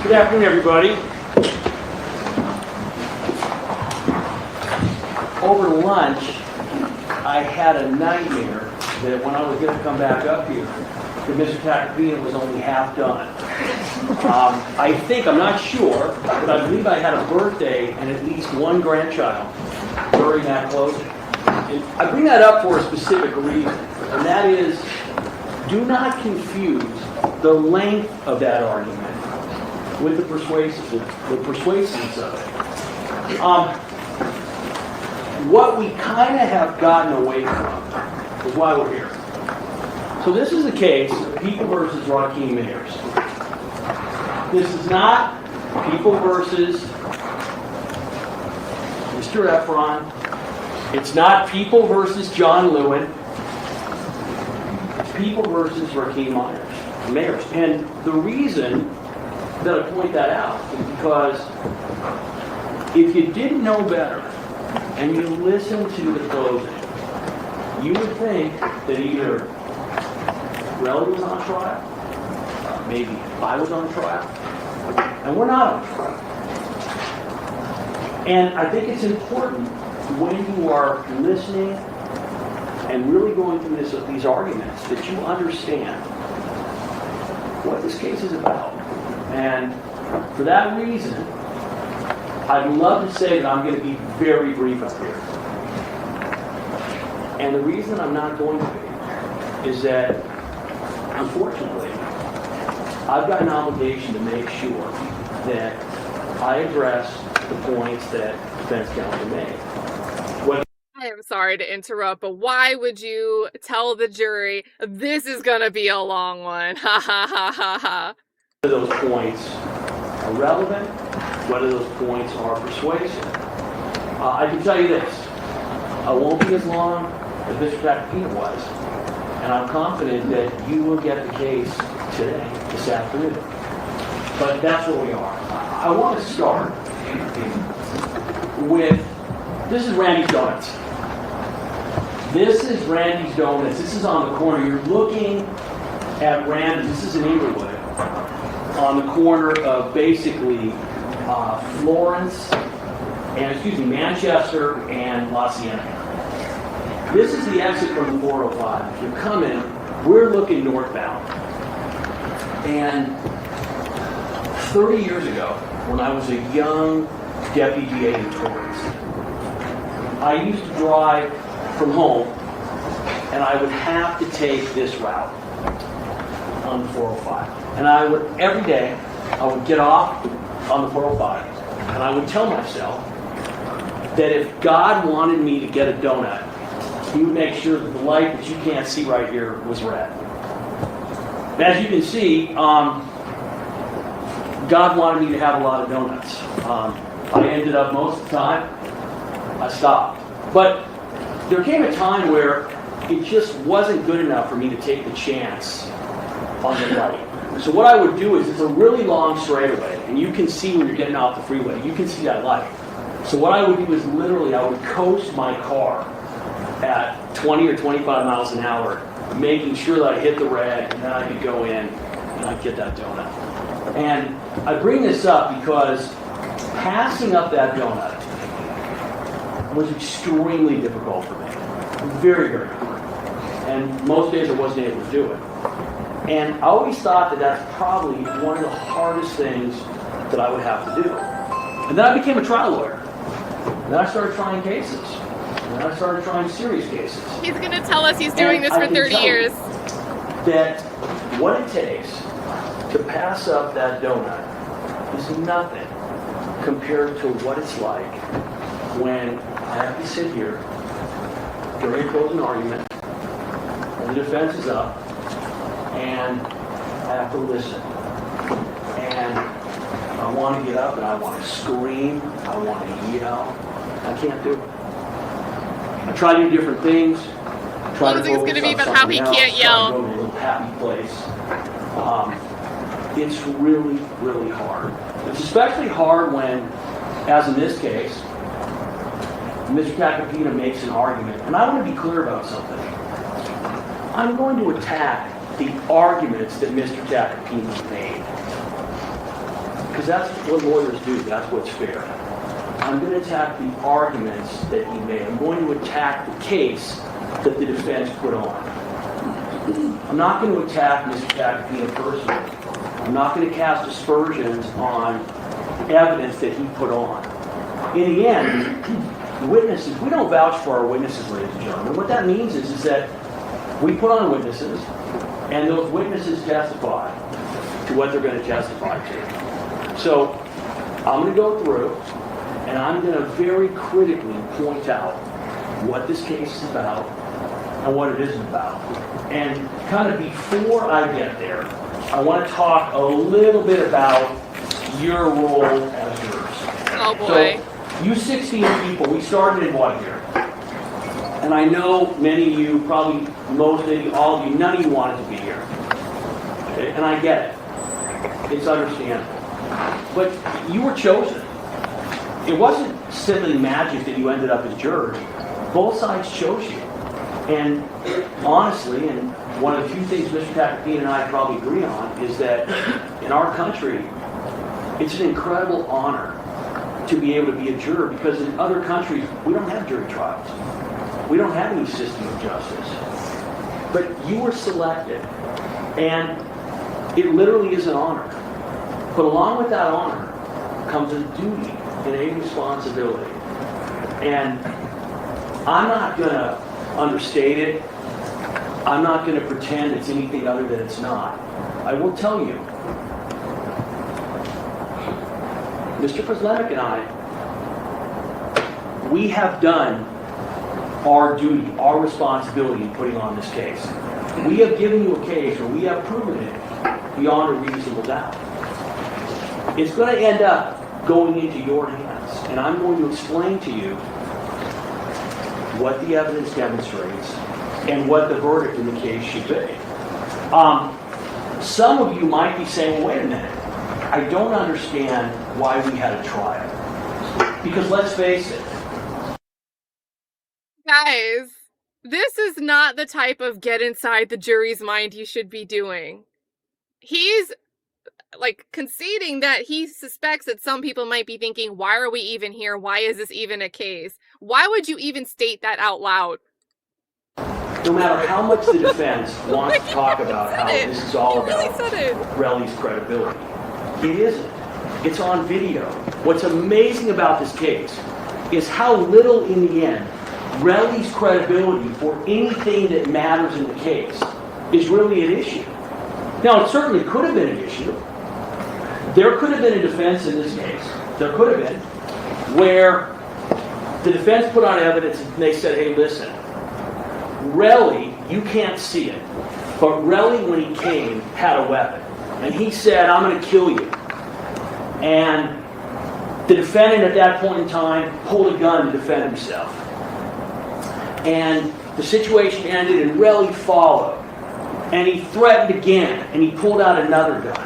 Good afternoon, everybody. Over lunch, I had a nightmare that when I was going to come back up here, that Mr. Tacopina was only half done. I think, I'm not sure, but I believe I had a birthday and at least one grandchild during that closing. And I bring that up for a specific reason, and that is, do not confuse the length of that argument with the persuasiveness of it. What we kind of have gotten away from is why we're here. So this is a case of People versus Raheem Mayers. This is not People versus Mr. Efron. It's not People versus John Lewin. It's People versus Raheem Mayers. And the reason that I point that out is because if you didn't know better and you listened to the closing, you would think that either Relly was on trial, maybe I was on trial, and we're not on trial. And I think it's important when you are listening and really going through these arguments that you understand what this case is about. And for that reason, I'd love to say that I'm going to be very brief up here. And the reason I'm not going to be is that, unfortunately, I've got an obligation to make sure that I address the points that defense counsel made. I am sorry to interrupt, but why would you tell the jury this is going to be a long one? Ha ha ha ha ha. Whether those points are relevant, whether those points are persuasive. I can tell you this, I won't be as long as Mr. Tacopina was, and I'm confident that you will get the case today, this afternoon. But that's where we are. I want to start with, this is Randy's Donuts. This is Randy's Donuts. This is on the corner. You're looking at Randy's. This is in Inglewood, on the corner of basically Manchester and La Cienega. This is the exit from the 405. If you're coming, we're looking northbound. And 30 years ago, when I was a young deputy DA in Torrance, I used to drive from home, and I would have to take this route on the 405. And I would, every day, I would get off on the 405, and I would tell myself that if God wanted me to get a donut, He would make sure that the light that you can't see right here was red. And as you can see, God wanted me to have a lot of donuts. I ended up, most of the time, I stopped. But there came a time where it just wasn't good enough for me to take the chance on the light. So what I would do is, it's a really long straightaway, and you can see when you're getting off the freeway, you can see that light. So what I would do is literally, I would coast my car at 20 or 25 miles an hour, making sure that I hit the red, and then I could go in and I'd get that donut. And I bring this up because passing up that donut was extremely difficult for me. Very, very hard. And most days I wasn't able to do it. And I always thought that that's probably one of the hardest things that I would have to do. And then I became a trial lawyer. And then I started trying cases. And then I started trying serious cases. He's going to tell us he's doing this for 30 years. That what it takes to pass up that donut is nothing compared to what it's like when I have to sit here during a closing argument, and the defense is up, and I have to listen. And I want to get up and I want to scream, I want to yell. I can't do it. I try to do different things. I try to It's going to be about how he can't yell. Go to a little happy place. It's really, really hard. It's especially hard when, as in this case, Mr. Tacopina makes an argument. And I want to be clear about something. I'm going to attack the arguments that Mr. Tacopina made. because that's what lawyers do. That's what's fair. I'm going to attack the arguments that he made. I'm going to attack the case that the defense put on. I'm not going to attack Mr. Tacopina personally. I'm not going to cast aspersions on evidence that he put on. In the end, witnesses, we don't vouch for our witnesses, ladies and gentlemen. What that means is that we put on witnesses, and those witnesses testify to what they're going to testify to. So I'm going to go through, and I'm going to very critically point out what this case is about and what it isn't about. And kind of before I get there, I want to talk a little bit about your role as jurors. Oh boy. So, you 16 people, we started in what year? And I know many of you, probably most of you, all of you, none of you wanted to be here. Okay? And I get it. It's understandable. But you were chosen. It wasn't simply magic that you ended up as jurors. Both sides chose you. And honestly, and one of the few things Mr. Tacopina and I probably agree on is that in our country, it's an incredible honor to be able to be a juror, because in other countries, we don't have jury trials. We don't have any system of justice. But you were selected, and it literally is an honor. But along with that honor comes a duty and a responsibility. And I'm not going to understate it. I'm not going to pretend it's anything other than it's not. I will tell you, Mr. Kozlenik and I, we have done our duty, our responsibility in putting on this case. We have given you a case, or we have proven it beyond a reasonable doubt. It's going to end up going into your hands, and I'm going to explain to you what the evidence demonstrates and what the verdict in the case should be. Some of you might be saying, wait a minute, I don't understand why we had a trial. Because let's face it. Guys, this is not the type of get inside the jury's mind you should be doing. He's like conceding that he suspects that some people might be thinking, why are we even here? Why is this even a case? Why would you even state that out loud? No matter how much the defense wants to talk about how this is all about Relly's credibility, it isn't. It's on video. What's amazing about this case is how little in the end Relly's credibility for anything that matters in the case is really an issue. Now, it certainly could have been an issue. There could have been a defense in this case. There could have been where the defense put on evidence and they said, hey, listen, Relly, you can't see it, but Relly, when he came, had a weapon. And he said, I'm going to kill you. And the defendant at that point in time pulled a gun to defend himself. And the situation ended and Relly followed. And he threatened again, and he pulled out another gun.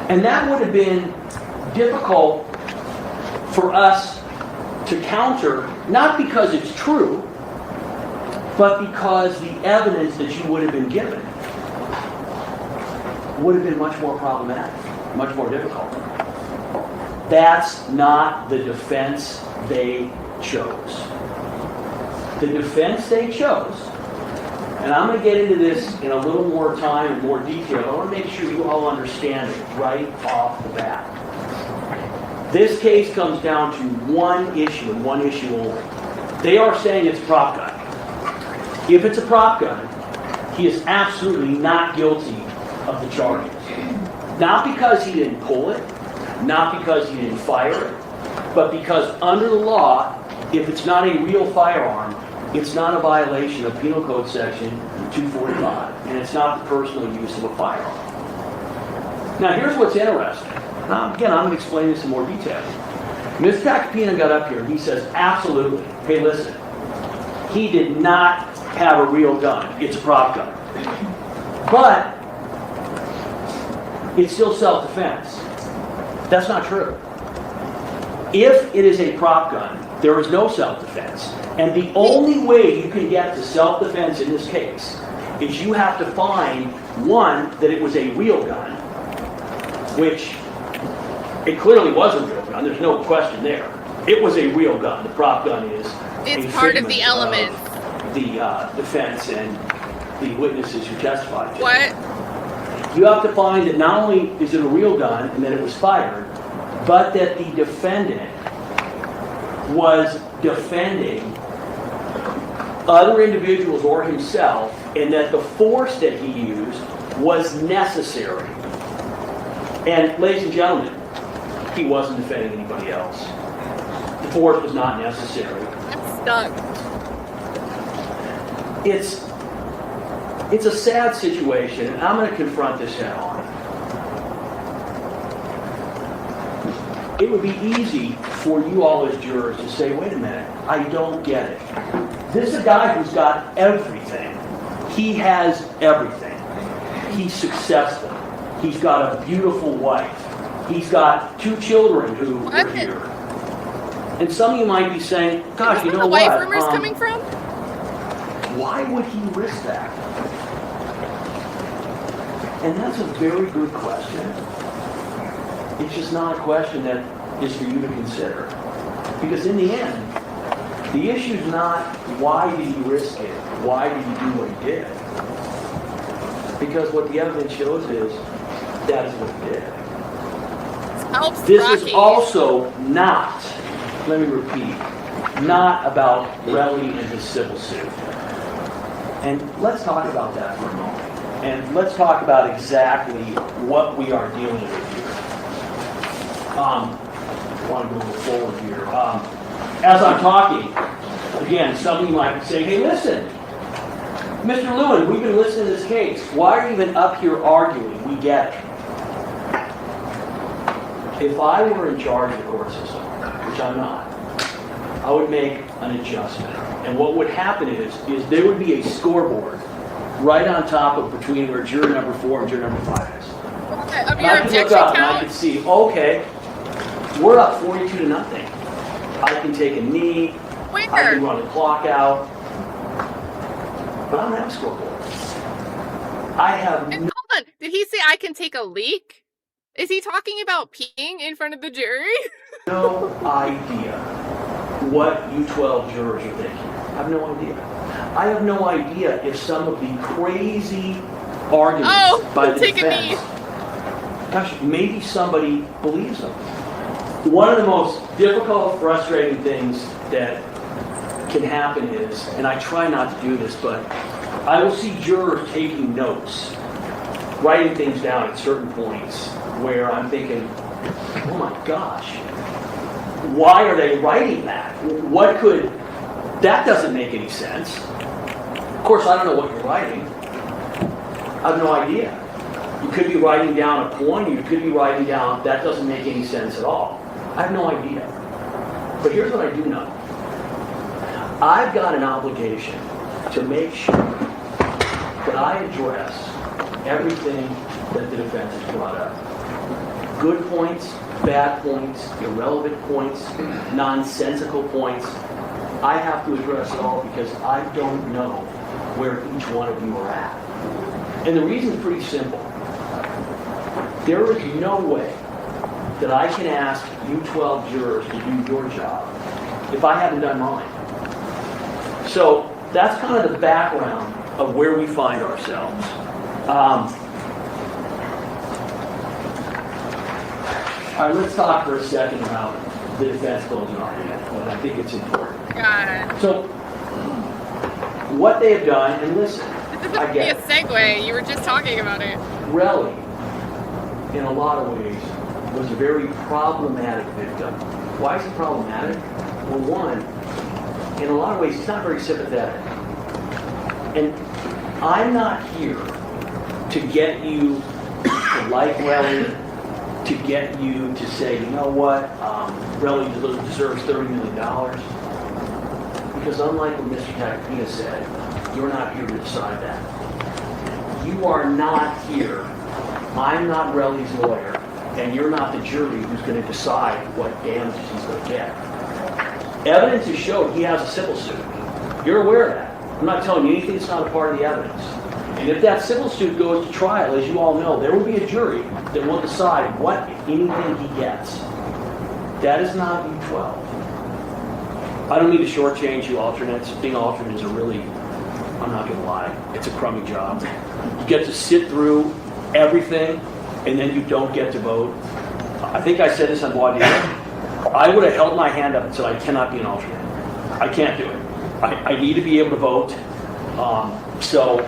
And that would have been difficult for us to counter, not because it's true, but because the evidence that you would have been given would have been much more problematic, much more difficult. That's not the defense they chose. The defense they chose, and I'm going to get into this in a little more time and more detail. I want to make sure you all understand it right off the bat. This case comes down to one issue and one issue only. They are saying it's a prop gun. If it's a prop gun, he is absolutely not guilty of the charges. Not because he didn't pull it, not because he didn't fire it, but because under the law, if it's not a real firearm, it's not a violation of Penal Code Section 245, and it's not the personal use of a firearm. Now, here's what's interesting. Now, again, I'm going to explain this in more detail. Ms. Tacopina got up here and he says, absolutely, hey, listen, he did not have a real gun. It's a prop gun. But it's still self-defense. That's not true. If it is a prop gun, there is no self-defense. And the only way you can get to self-defense in this case is you have to find, one, that it was a real gun, which It clearly was a real gun. There's no question there. It was a real gun. The prop gun is It's part of the element. The defense and the witnesses who testified to it. What? You have to find that not only is it a real gun and that it was fired, but that the defendant was defending other individuals or himself, and that the force that he used was necessary. And ladies and gentlemen, he wasn't defending anybody else. The force was not necessary. I'm stuck. It's a sad situation, and I'm going to confront this head on. It would be easy for you all as jurors to say, wait a minute, I don't get it. This is a guy who's got everything. He has everything. He's successful. He's got a beautiful wife. He's got 2 children who are here. And some of you might be saying, gosh, you know what? Where the wife rumors coming from? Why would he risk that? And that's a very good question. It's just not a question that is for you to consider. Because in the end, the issue is not why did he risk it? Why did he do what he did? Because what the evidence shows is that is what he did. This is also not, let me repeat, not about Relly and his civil suit. And let's talk about that for a moment. And let's talk about exactly what we are dealing with here. I want to move forward here. As I'm talking, again, some of you might say, hey, listen, Mr. Lewin, we've been listening to this case. Why are you even up here arguing? We get it. If I were in charge of the court system, which I'm not, I would make an adjustment. And what would happen is there would be a scoreboard right on top of between where juror number 4 and juror number 5 is. Of your objection count? And I count? could see, okay, we're up 42-0. I can take a knee. Where? I can run the clock out. But I don't have a scoreboard. I have And hold on. Did he say I can take a leak? Is he talking about peeing in front of the jury? no idea what you 12 jurors are thinking. I have no idea. I have no idea if some of the crazy arguments by the defense, gosh, maybe somebody believes them. One of the most difficult, frustrating things that can happen is, and I try not to do this, but I will see jurors taking notes, writing things down at certain points where I'm thinking, oh my gosh, why are they writing that? That doesn't make any sense. Of course, I don't know what you're writing. I have no idea. You could be writing down a point, you could be writing down, that doesn't make any sense at all. I have no idea. But here's what I do know. I've got an obligation to make sure that I address everything that the defense has brought up. Good points, bad points, irrelevant points, nonsensical points. I have to address it all because I don't know where each one of you are at. And the reason is pretty simple. There is no way that I can ask you 12 jurors to do your job if I haven't done mine. So that's kind of the background of where we find ourselves. All right, let's talk for a second about the defense closing argument, and I think it's important. God. So, what they have done, and listen, I Be a get it. segue. You were just talking about it. Relly, in a lot of ways, was a very problematic victim. Why is he problematic? Well, one, in a lot of ways, he's not very sympathetic. And I'm not here to get you to like Relly, to get you to say, you know what, Relly deserves $30 million. Because unlike what Mr. Takapina said, you're not here to decide that. You are not here. I'm not Relly's lawyer, and you're not the jury who's going to decide what damages he's going to get. Evidence has showed he has a civil suit. You're aware of that. I'm not telling you anything that's not a part of the evidence. And if that civil suit goes to trial, as you all know, there will be a jury that will decide what, if anything, he gets. That is not U12. I don't mean to shortchange you alternates. Being alternate is a really, I'm not going to lie, it's a crummy job. You get to sit through everything, and then you don't get to vote. I think I said this on Voir dire. I would have held my hand up and said, I cannot be an alternate. I can't do it. I need to be able to vote. So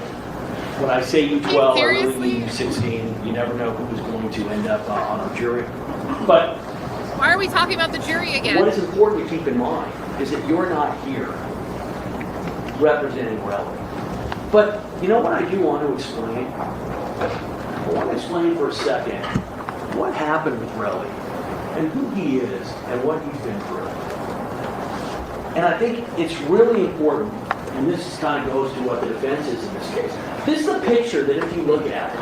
when I say U12, I really mean U16. You never know who's going to end up on our jury. But why are we talking about the jury again? what is important to keep in mind is that you're not here representing Relly. But you know what I do want to explain? I want to explain for a second what happened with Relly and who he is and what he's been through. And I think it's really important, and this kind of goes to what the defense is in this case. This is a picture that if you look at it,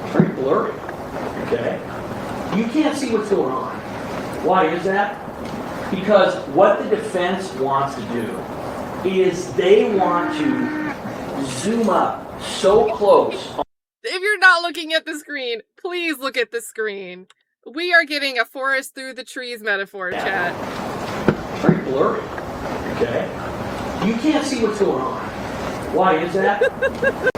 it's very blurry, okay? You can't see what's going on. Why is that? Because what the defense wants to do is they want to zoom up so close. If you're not looking at the screen, please look at the screen. We are getting a forest through the trees metaphor, chat. It's very blurry, okay? You can't see what's going on. Why is that?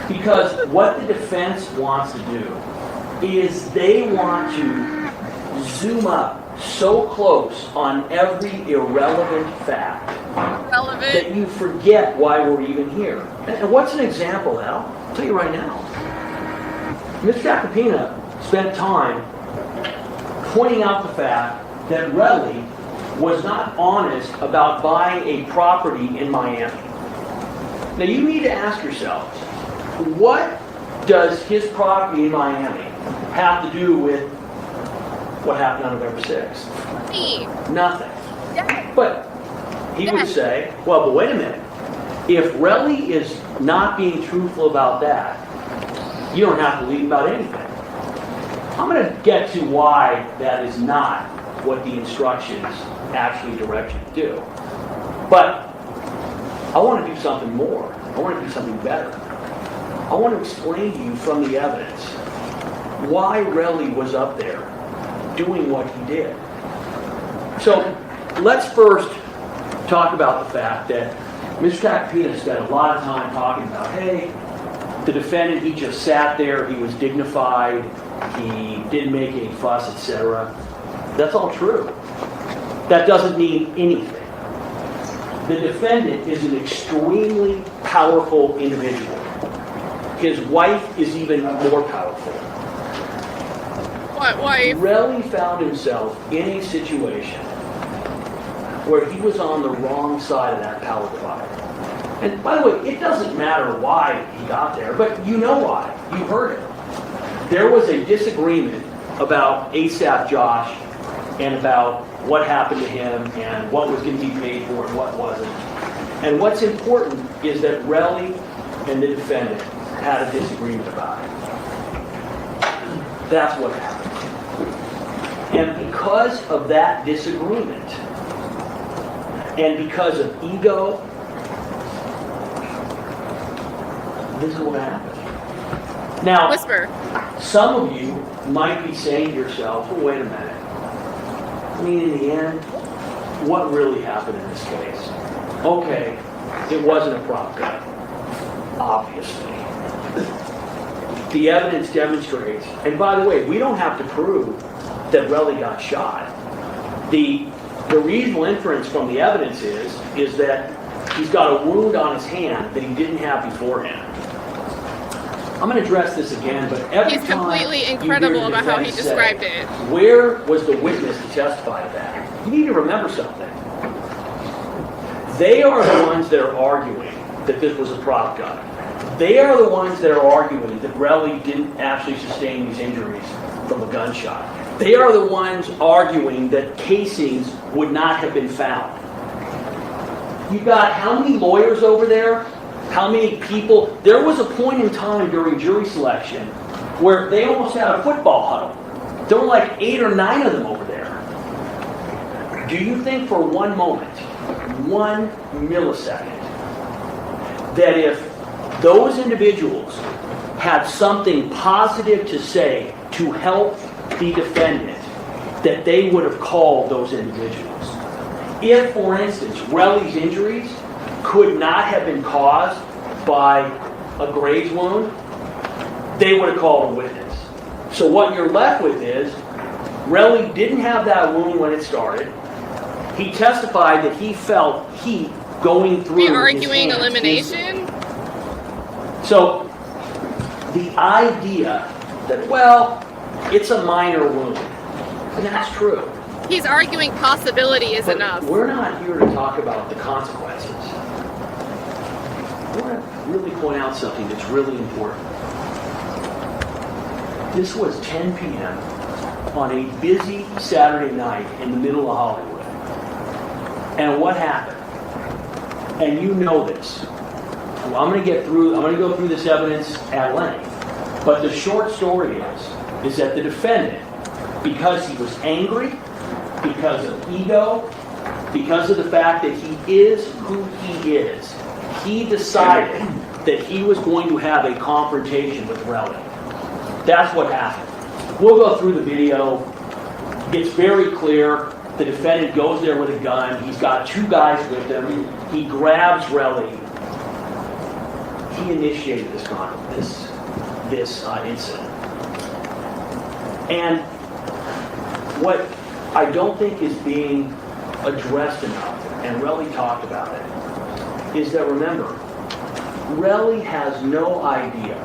Because what the defense wants to do is they want to zoom up so close on every irrelevant fact that you forget why we're even here. And what's an example, Al? I'll tell you right now. Ms. Jacopina spent time pointing out the fact that Relly was not honest about buying a property in Miami. Now you need to ask yourselves, what does his property in Miami have to do with what happened on November 6th? Nothing. Yeah. But he would say, well, but wait a minute. If Relly is not being truthful about that, you don't have to leave about anything. I'm going to get to why that is not what the instructions actually direct you to do. But I want to do something more. I want to do something better. I want to explain to you from the evidence why Relly was up there doing what he did. So let's first talk about the fact that Mr. Jacopina spent a lot of time talking about, hey, the defendant, he just sat there, he was dignified, he didn't make any fuss, etc. That's all true. That doesn't mean anything. The defendant is an extremely powerful individual. His wife is even more powerful. What wife? Relly found himself in a situation where he was on the wrong side of that power divide. And by the way, it doesn't matter why he got there, but you know why. You heard it. There was a disagreement about ASAP Josh and about what happened to him and what was going to be paid for and what wasn't. And what's important is that Relly and the defendant had a disagreement about it. That's what happened. And because of that disagreement, and because of ego, this is what happened. Now, Whisper. Some of you might be saying to yourself, well, wait a minute. I mean, in the end, what really happened in this case? Okay, it wasn't a prop gun, obviously. The evidence demonstrates, and by the way, we don't have to prove that Relly got shot. The reasonable inference from the evidence is that he's got a wound on his hand that he didn't have beforehand. I'm going to address this again, but every He's time completely incredible about how he described it. Where was the witness to testify to that? You need to remember something. They are the ones that are arguing that this was a prop gun. They are the ones that are arguing that Relly didn't actually sustain these injuries from a gunshot. They are the ones arguing that casings would not have been found. You've got how many lawyers over there? How many people? There was a point in time during jury selection where they almost had a football huddle. There were like 8 or 9 of them over there. Do you think for one moment, 1 millisecond, that if those individuals had something positive to say to help the defendant, that they would have called those individuals. If, for instance, Relly's injuries could not have been caused by a graze wound, they would have called a witness. So what you're left with is, Relly didn't have that wound when it started. He testified that he felt heat going through his hands. Arguing elimination? So the idea that, well, it's a minor wound, and that's true. He's arguing possibility is But enough. we're not here to talk about the consequences. I want to really point out something that's really important. This was 10 p.m. on a busy Saturday night in the middle of Hollywood. And what happened? And you know this. Well, I'm going to go through this evidence at length. But the short story is that the defendant, because he was angry, because of ego, because of the fact that he is who he is, he decided that he was going to have a confrontation with Relly. That's what happened. We'll go through the video. It's very clear. The defendant goes there with a gun. He's got two guys with him. He grabs Relly. He initiated this incident. And what I don't think is being addressed enough, and Relly talked about it, is that, remember, Relly has no idea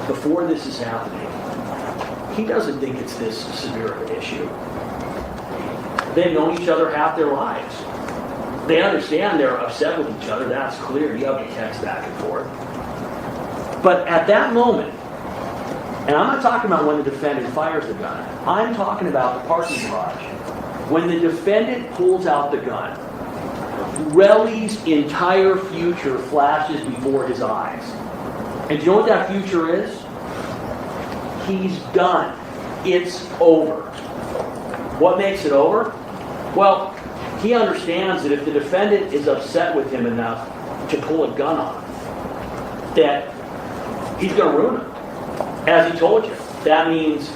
before this is happening. He doesn't think it's this severe of an issue. They've known each other half their lives. They understand they're upset with each other. That's clear. You have to text back and forth. But at that moment, and I'm not talking about when the defendant fires the gun. I'm talking about the parking garage. When the defendant pulls out the gun, Relly's entire future flashes before his eyes. And do you know what that future is? He's done. It's over. What makes it over? Well, he understands that if the defendant is upset with him enough to pull a gun on him, that he's going to ruin him. As he told you, that means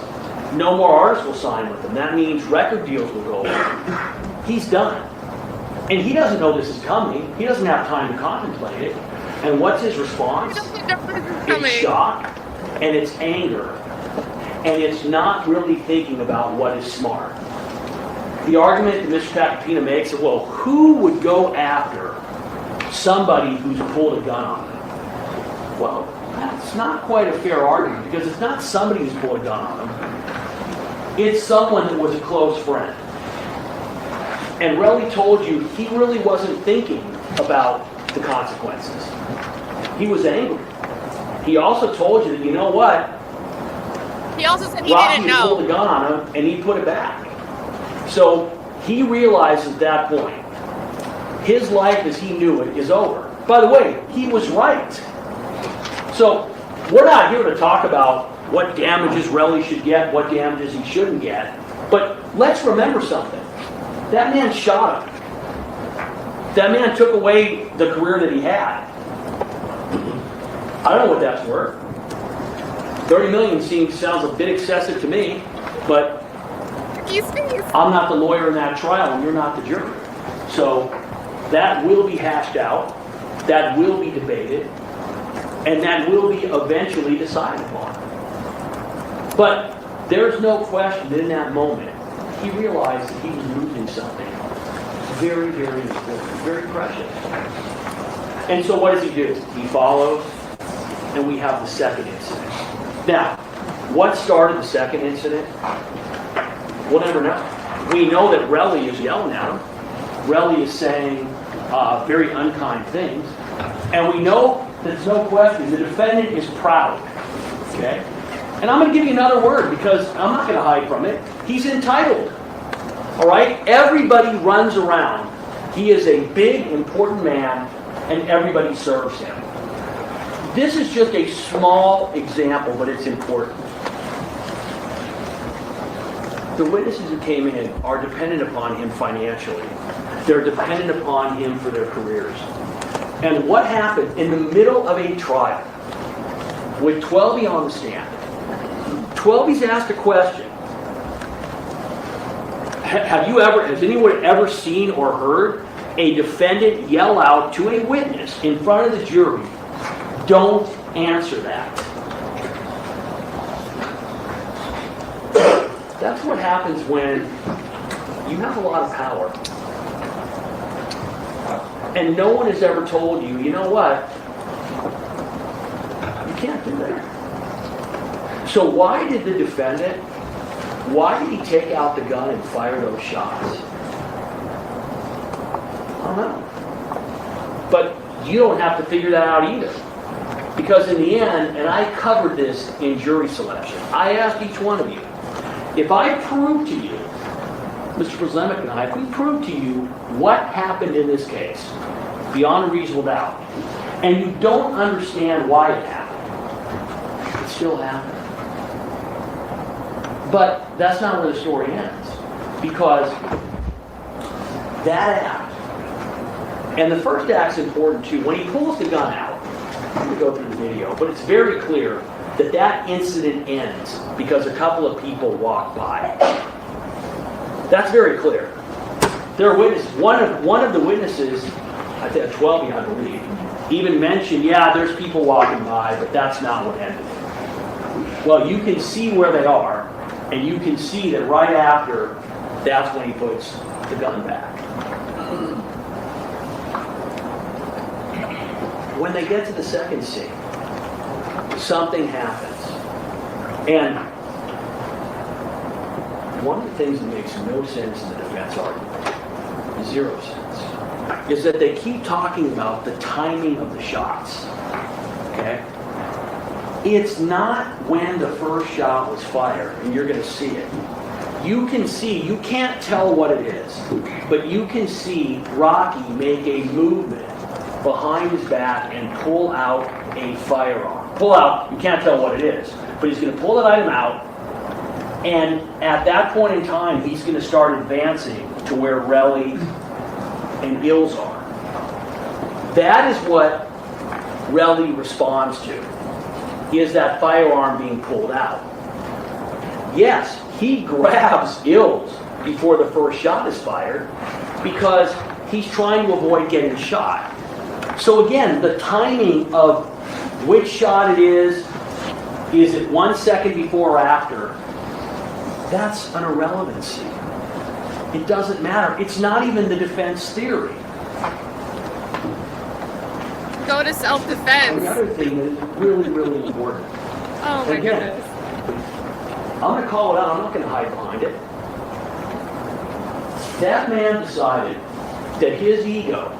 no more artists will sign with him. That means record deals will go away. He's done. And he doesn't know this is coming. He doesn't have time to contemplate it. And what's his response? It's shock, and it's anger. And it's not really thinking about what is smart. The argument that Mr. Tacopina makes is, well, who would go after somebody who's pulled a gun on them? Well, that's not quite a fair argument, because it's not somebody who's pulled a gun on them. It's someone that was a close friend. And Relly told you he really wasn't thinking about the consequences. He was angry. He also told you that, you know what? He also said he Rocky didn't know. pulled a gun on him, and he put it back. So he realized at that point, his life as he knew it is over. By the way, he was right. So we're not here to talk about what damages Relly should get, what damages he shouldn't get. But let's remember something. That man shot him. That man took away the career that he had. I don't know what that's worth. 30 million sounds a bit excessive to me, but I'm not the lawyer in that trial, and you're not the jury. So that will be hashed out, that will be debated, and that will be eventually decided upon. But there's no question that in that moment, he realized that he was losing something very, very important, very precious. And so what does he do? He follows, and we have the second incident. Now, what started the second incident? We'll never know. We know that Relly is yelling at him. Relly is saying very unkind things. And we know that there's no question the defendant is proud. Okay? And I'm going to give you another word because I'm not going to hide from it. He's entitled. All right? Everybody runs around. He is a big, important man, and everybody serves him. This is just a small example, but it's important. The witnesses who came in are dependent upon him financially. They're dependent upon him for their careers. And what happened in the middle of a trial, with Twelby on the stand. Twelby's asked a question. Has anyone ever seen or heard a defendant yell out to a witness in front of the jury, "Don't answer that"? That's what happens when you have a lot of power. And no one has ever told you, you know what? You can't do that. So why did the defendant, why did he take out the gun and fire those shots? I don't know. But you don't have to figure that out either. Because in the end, and I covered this in jury selection, I asked each one of you, if I prove to you, Mr. Prosemic and I, if we prove to you what happened in this case, beyond a reasonable doubt, and you don't understand why it happened, it still happened. But that's not where the story ends. Because that act, and the first act's important too, when he pulls the gun out, I'm going to go through the video, but it's very clear that that incident ends because a couple of people walk by. That's very clear. There are witnesses. One of the witnesses, I think 12, I believe, even mentioned, yeah, there's people walking by, but that's not what ended it. Well, you can see where they are, and you can see that right after, that's when he puts the gun back. When they get to the second scene, something happens. And one of the things that makes no sense in the defense argument, 0 sense, is that they keep talking about the timing of the shots. Okay? It's not when the first shot was fired, and you're going to see it. You can see, you can't tell what it is, but you can see Rocky make a movement behind his back and pull out a firearm. Pull out, you can't tell what it is, but he's going to pull that item out, and at that point in time, he's going to start advancing to where Relly and Ills are. That is what Relly responds to, is that firearm being pulled out. Yes, he grabs Ills before the first shot is fired because he's trying to avoid getting shot. So again, the timing of which shot it is it 1 second before or after, that's an irrelevancy. It doesn't matter. It's not even the defense theory. Go to self-defense. The other thing that is really, really important. Oh my goodness. I'm going to call it out. I'm not going to hide behind it. That man decided that his ego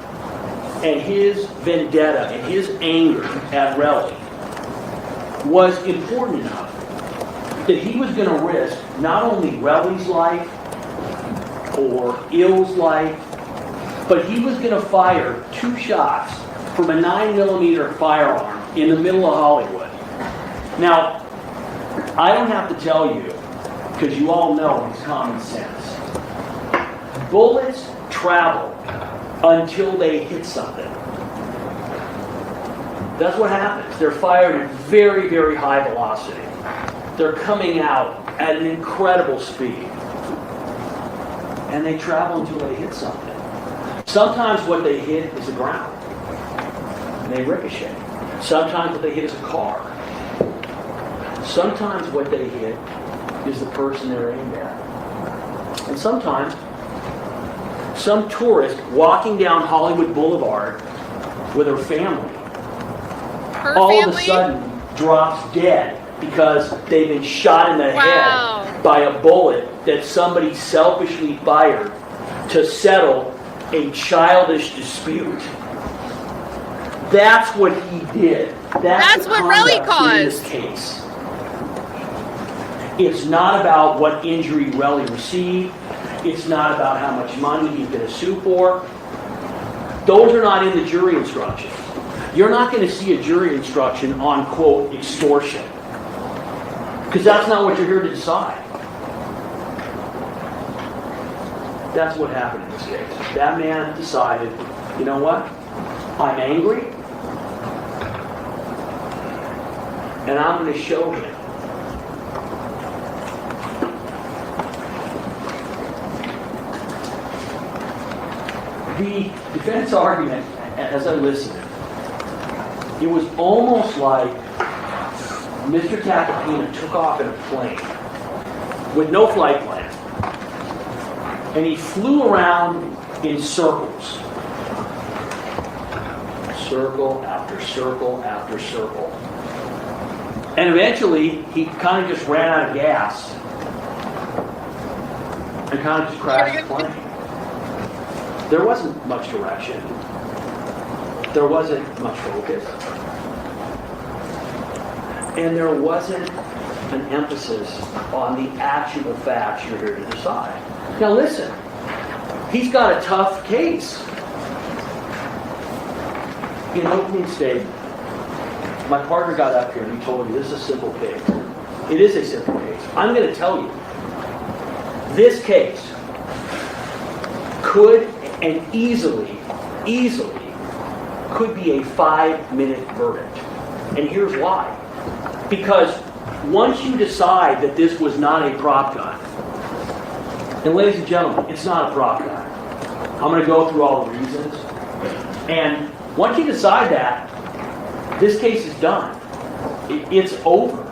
and his vendetta and his anger at Relly was important enough that he was going to risk not only Relly's life or Ill's life, but he was going to fire 2 shots from a 9mm firearm in the middle of Hollywood. Now, I don't have to tell you, because you all know it's common sense. Bullets travel until they hit something. That's what happens. They're fired at very, very high velocity. They're coming out at an incredible speed. And they travel until they hit something. Sometimes what they hit is the ground. And they ricochet. Sometimes what they hit is a car. Sometimes what they hit is the person they're aimed at. And sometimes some tourist walking down Hollywood Boulevard with her family all of a sudden drops dead because they've been shot in the head by a bullet that somebody selfishly fired to settle a childish dispute. That's what he did. That's what Relly caused in this case. It's not about what injury Relly received. It's not about how much money he's going to sue for. Those are not in the jury instructions. You're not going to see a jury instruction on, quote, extortion. Because that's not what you're here to decide. That's what happened in this case. That man decided, you know what? I'm angry. and I'm going to show him. The defense argument, as I listened, it was almost like Mr. Tacopina took off in a plane with no flight plan, and he flew around in circles. Circle after circle after circle. And eventually, he kind of just ran out of gas and kind of just crashed the plane. There wasn't much direction. There wasn't much focus. And there wasn't an emphasis on the actual facts you're here to decide. Now listen, he's got a tough case. In opening statement, my partner got up here and he told me this is a simple case. It is a simple case. I'm going to tell you, this case could and easily could be a 5-minute verdict. And here's why. Because once you decide that this was not a prop gun, and ladies and gentlemen, it's not a prop gun. I'm going to go through all the reasons. And once you decide that, this case is done. It's over.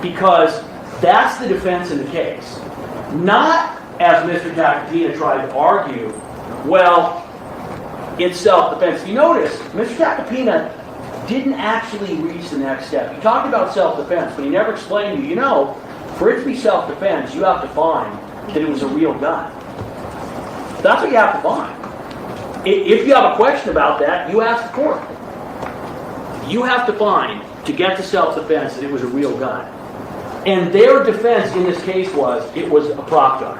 Because that's the defense in the case. Not, as Mr. Tacopina tried to argue, well, it's self-defense. You notice, Mr. Tacopina didn't actually reach the next step. He talked about self-defense, but he never explained to you, for it to be self-defense, you have to find that it was a real gun. That's what you have to find. If you have a question about that, you ask the court. You have to find, to get to self-defense, that it was a real gun. And their defense in this case was, it was a prop gun.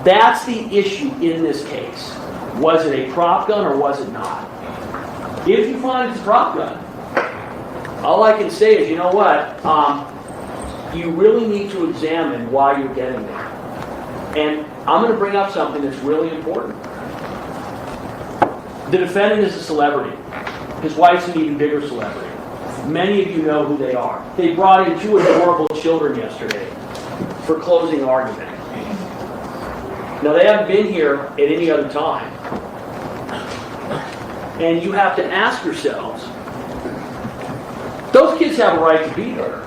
That's the issue in this case. Was it a prop gun or was it not? If you find it's a prop gun, all I can say is, you know what? You really need to examine why you're getting there. And I'm going to bring up something that's really important. The defendant is a celebrity. His wife's an even bigger celebrity. Many of you know who they are. They brought in 2 adorable children yesterday for closing argument. Now, they haven't been here at any other time. And you have to ask yourselves, those kids have a right to be there.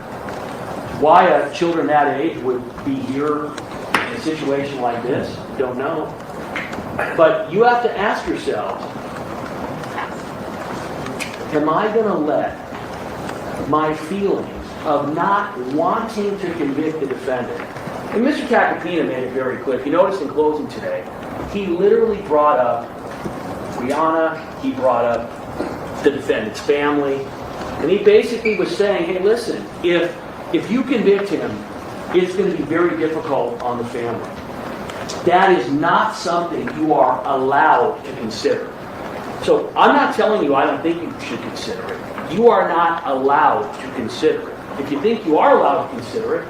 Why children that age would be here in a situation like this, don't know. But you have to ask yourselves, am I going to let my feelings of not wanting to convict the defendant? And Mr. Tacopina made it very clear. If you noticed in closing today, he literally brought up Rihanna, he brought up the defendant's family, and he basically was saying, hey, listen, if you convict him, it's going to be very difficult on the family. That is not something you are allowed to consider. So I'm not telling you I don't think you should consider it. You are not allowed to consider it. If you think you are allowed to consider it,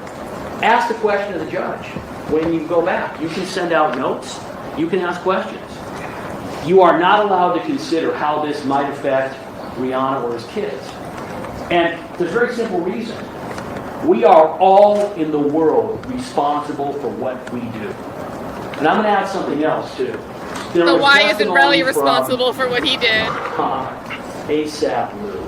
ask the question of the judge when you go back. You can send out notes. You can ask questions. You are not allowed to consider how this might affect Rihanna or his kids. And there's a very simple reason. We are all in the world responsible for what we do. And I'm going to add something else, too. So why isn't Relly responsible for what he did? ASAP Lou.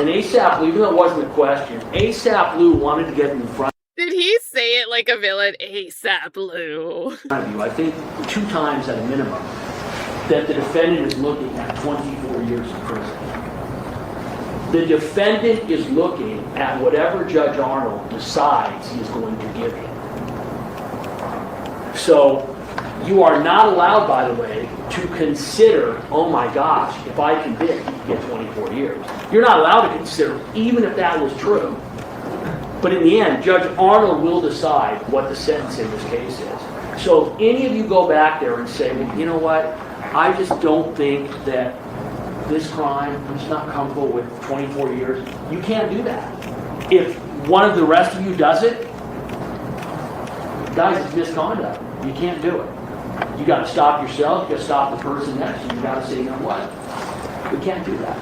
And ASAP Lou, even though it wasn't a question, ASAP Lou wanted to get in front Did he say it like a villain? ASAP Lou. of you, I think 2 times at a minimum, that the defendant is looking at 24 years in prison. The defendant is looking at whatever Judge Arnold decides he is going to give him. So, you are not allowed, by the way, to consider, oh my gosh, if I convict, he can get 24 years. You're not allowed to consider, even if that was true. But in the end, Judge Arnold will decide what the sentence in this case is. So if any of you go back there and say, well, you know what, I just don't think that this crime, I'm just not comfortable with 24 years, you can't do that. If one of the rest of you does it, guys, it's misconduct. You can't do it. You got to stop yourself. You got to stop the person next to you. You got to say, you know what? We can't do that.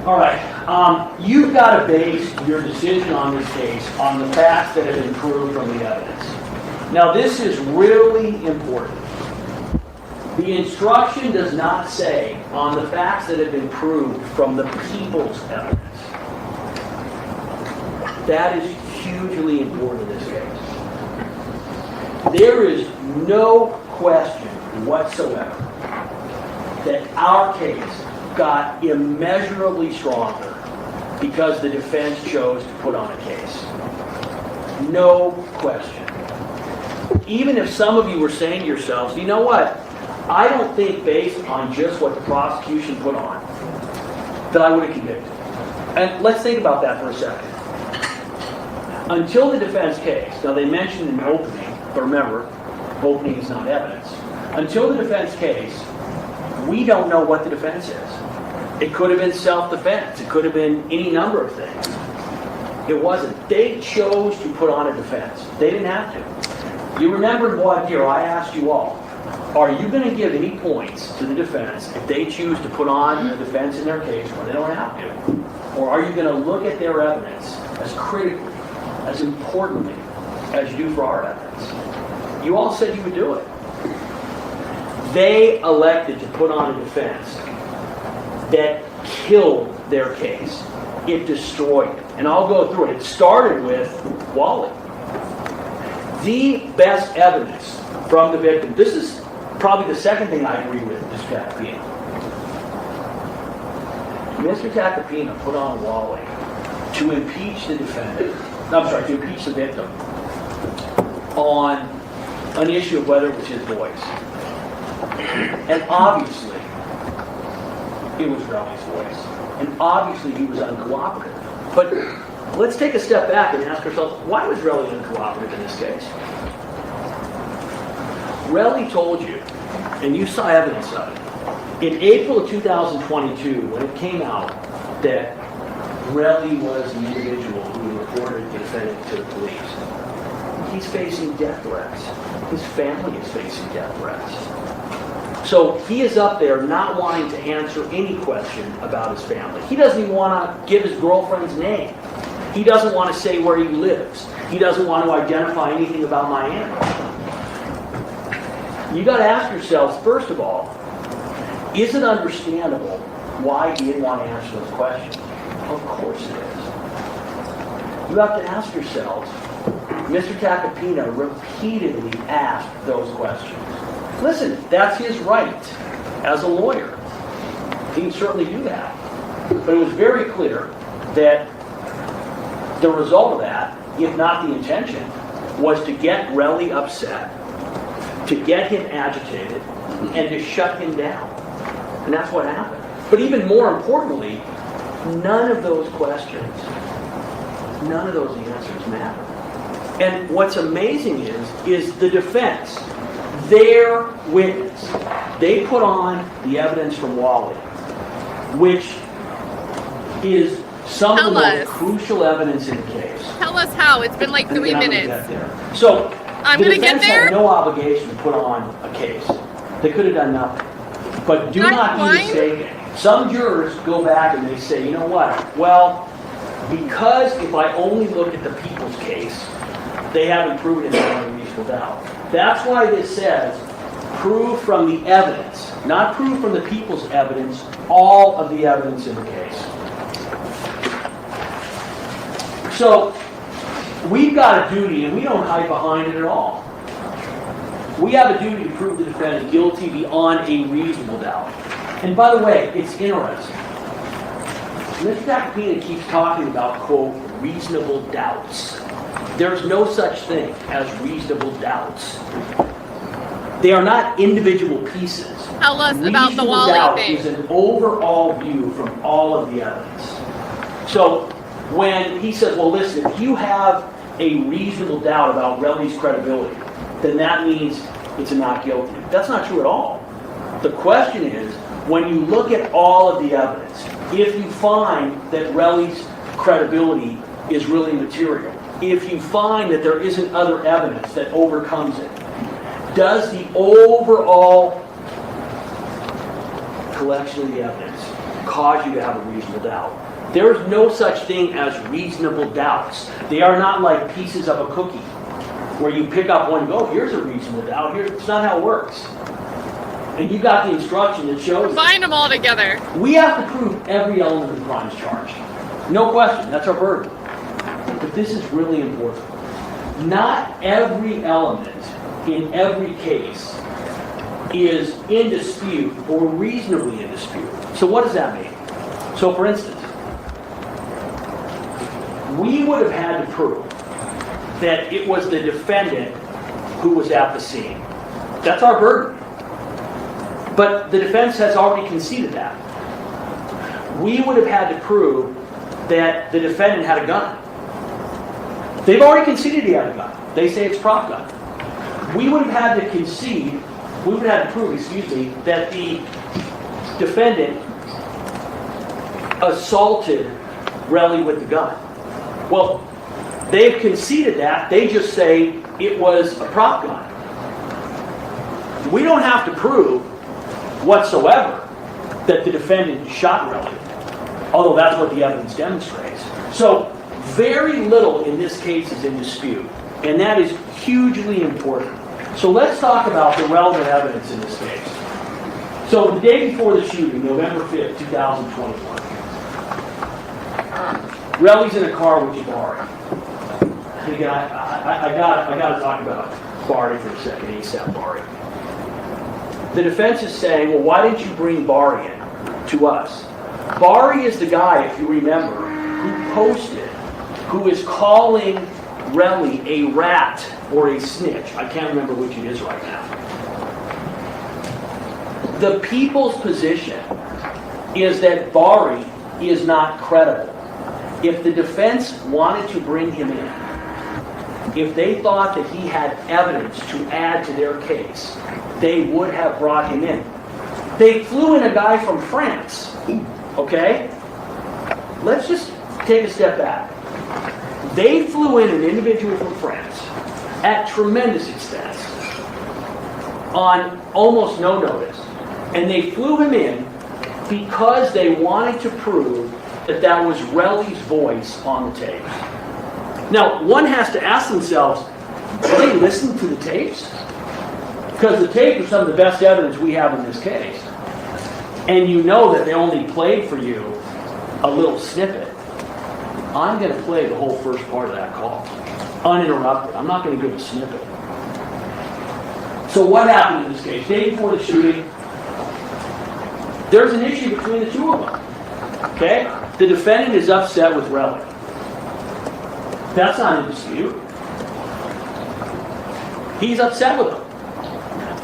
All right, you've got to base your decision on this case on the facts that have been proved from the evidence. Now, this is really important. The instruction does not say on the facts that have been proved from the people's evidence. That is hugely important in this case. There is no question whatsoever that our case got immeasurably stronger because the defense chose to put on a case. No question. Even if some of you were saying to yourselves, you know what, I don't think based on just what the prosecution put on that I would have convicted. And let's think about that for a second. Until the defense case, now they mentioned an opening, but remember, opening is not evidence. Until the defense case, we don't know what the defense is. It could have been self-defense. It could have been any number of things. It wasn't. They chose to put on a defense. They didn't have to. You remember in voir dire, I asked you all, are you going to give any points to the defense if they choose to put on a defense in their case when they don't have to? Or are you going to look at their evidence as critically, as importantly, as you do for our evidence? You all said you would do it. They elected to put on a defense that killed their case. It destroyed it. And I'll go through it. It started with Wally. The best evidence from the victim. This is probably the second thing I agree with Mr. Tacopina. Mr. Tacopina put on Wally to impeach the defendant, to impeach the victim on an issue of whether it was his voice. And obviously, it was Relly's voice. And obviously, he was uncooperative. But let's take a step back and ask ourselves, why was Relly uncooperative in this case? Relly told you, and you saw evidence of it, in April of 2022, when it came out that Relly was the individual who reported the defendant to the police, he's facing death threats. His family is facing death threats. So he is up there not wanting to answer any question about his family. He doesn't even want to give his girlfriend's name. He doesn't want to say where he lives. He doesn't want to identify anything about Miami. You got to ask yourselves, first of all, is it understandable why he didn't want to answer those questions? Of course it is. You have to ask yourselves, Mr. Tacopina repeatedly asked those questions. Listen, that's his right as a lawyer. He can certainly do that. But it was very clear that the result of that, if not the intention, was to get Relly upset, to get him agitated, and to shut him down. And that's what happened. But even more importantly, none of those questions, none of those answers matter. And what's amazing is the defense, their witness, they put on the evidence from Wally, which is some of the most crucial evidence in the case. Tell us how. It's been like 3 minutes. So I'm the going to get defense there. had no obligation to put on a case. They could have done nothing. But do not be mistaken. Some jurors go back and they say, you know what? Well, because if I only look at the people's case, they haven't proven it beyond a reasonable doubt. That's why this says, prove from the evidence, not prove from the people's evidence, all of the evidence in the case. So, we've got a duty, and we don't hide behind it at all. We have a duty to prove the defendant guilty beyond a reasonable doubt. And by the way, it's interesting. Mr. Tacopina keeps talking about, quote, reasonable doubts. There's no such thing as reasonable doubts. They are not individual pieces. Tell us about the Wally thing. Reasonable doubt is an overall view from all of the evidence. So when he says, well, listen, if you have a reasonable doubt about Relly's credibility, then that means it's a not guilty. That's not true at all. The question is, when you look at all of the evidence, if you find that Relly's credibility is really material, if you find that there isn't other evidence that overcomes it, does the overall collection of the evidence cause you to have a reasonable doubt. There is no such thing as reasonable doubts. They are not like pieces of a cookie where you pick up one and go, here's a reasonable doubt. It's not how it works. And you got the instruction that shows Combine them all together. We have to prove every element of the crimes charged. No question, that's our burden. But this is really important. Not every element in every case is in dispute or reasonably in dispute. So what does that mean? So for instance, we would have had to prove that it was the defendant who was at the scene. That's our burden. But the defense has already conceded that. We would have had to prove that the defendant had a gun. They've already conceded he had a gun. They say it's a prop gun. We would have had to concede, we would have had to prove, that the defendant assaulted Relly with the gun. Well, they've conceded that. They just say it was a prop gun. We don't have to prove whatsoever that the defendant shot Relly, although that's what the evidence demonstrates. So very little in this case is in dispute, and that is hugely important. So let's talk about the relevant evidence in this case. So the day before the shooting, November 5th, 2021, Relly's in a car with Jabari. And again, I got to talk about Bari for a second, ASAP Bari. The defense is saying, well, why didn't you bring Bari in to us? Bari is the guy, if you remember, who posted, who is calling Relly a rat or a snitch. I can't remember which it is right now. The people's position is that Bari is not credible. If the defense wanted to bring him in, if they thought that he had evidence to add to their case, they would have brought him in. They flew in a guy from France, okay? Let's just take a step back. They flew in an individual from France at tremendous expense on almost no notice. And they flew him in because they wanted to prove that that was Relly's voice on the tapes. Now, one has to ask themselves, are they listening to the tapes? Because the tapes are some of the best evidence we have in this case. And you know that they only played for you a little snippet. I'm going to play the whole first part of that call, uninterrupted. I'm not going to give a snippet. So what happened in this case? Day before the shooting, there's an issue between the two of them. Okay? The defendant is upset with Relly. That's not in dispute. He's upset with him.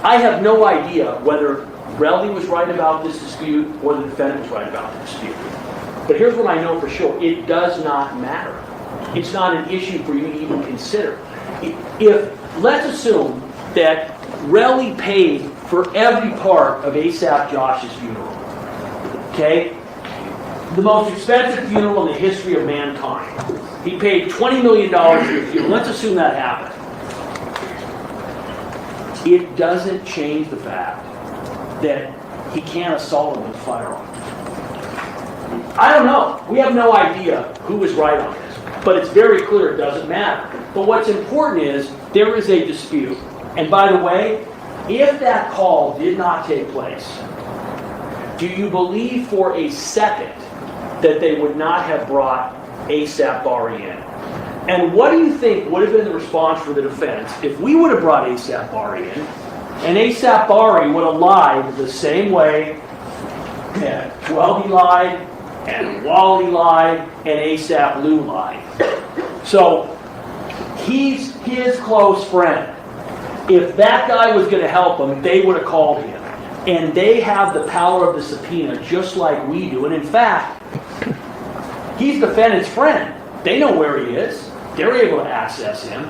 I have no idea whether Relly was right about this dispute or the defendant was right about the dispute. But here's what I know for sure. It does not matter. It's not an issue for you to even consider. Let's assume that Relly paid for every part of ASAP Josh's funeral. Okay? The most expensive funeral in the history of mankind. He paid $20 million for the funeral. Let's assume that happened. It doesn't change the fact that he can't assault him with a firearm. I don't know. We have no idea who was right on this. But it's very clear it doesn't matter. But what's important is there is a dispute. And by the way, if that call did not take place, do you believe for a second that they would not have brought ASAP Bari in? And what do you think would have been the response for the defense if we would have brought ASAP Bari in, and ASAP Bari would have lied the same way that Welby lied, and Wally lied, and ASAP Lou lied? So, he's his close friend. If that guy was going to help him, they would have called him. And they have the power of the subpoena just like we do. And in fact, he's the defendant's friend. They know where he is. They're able to access him.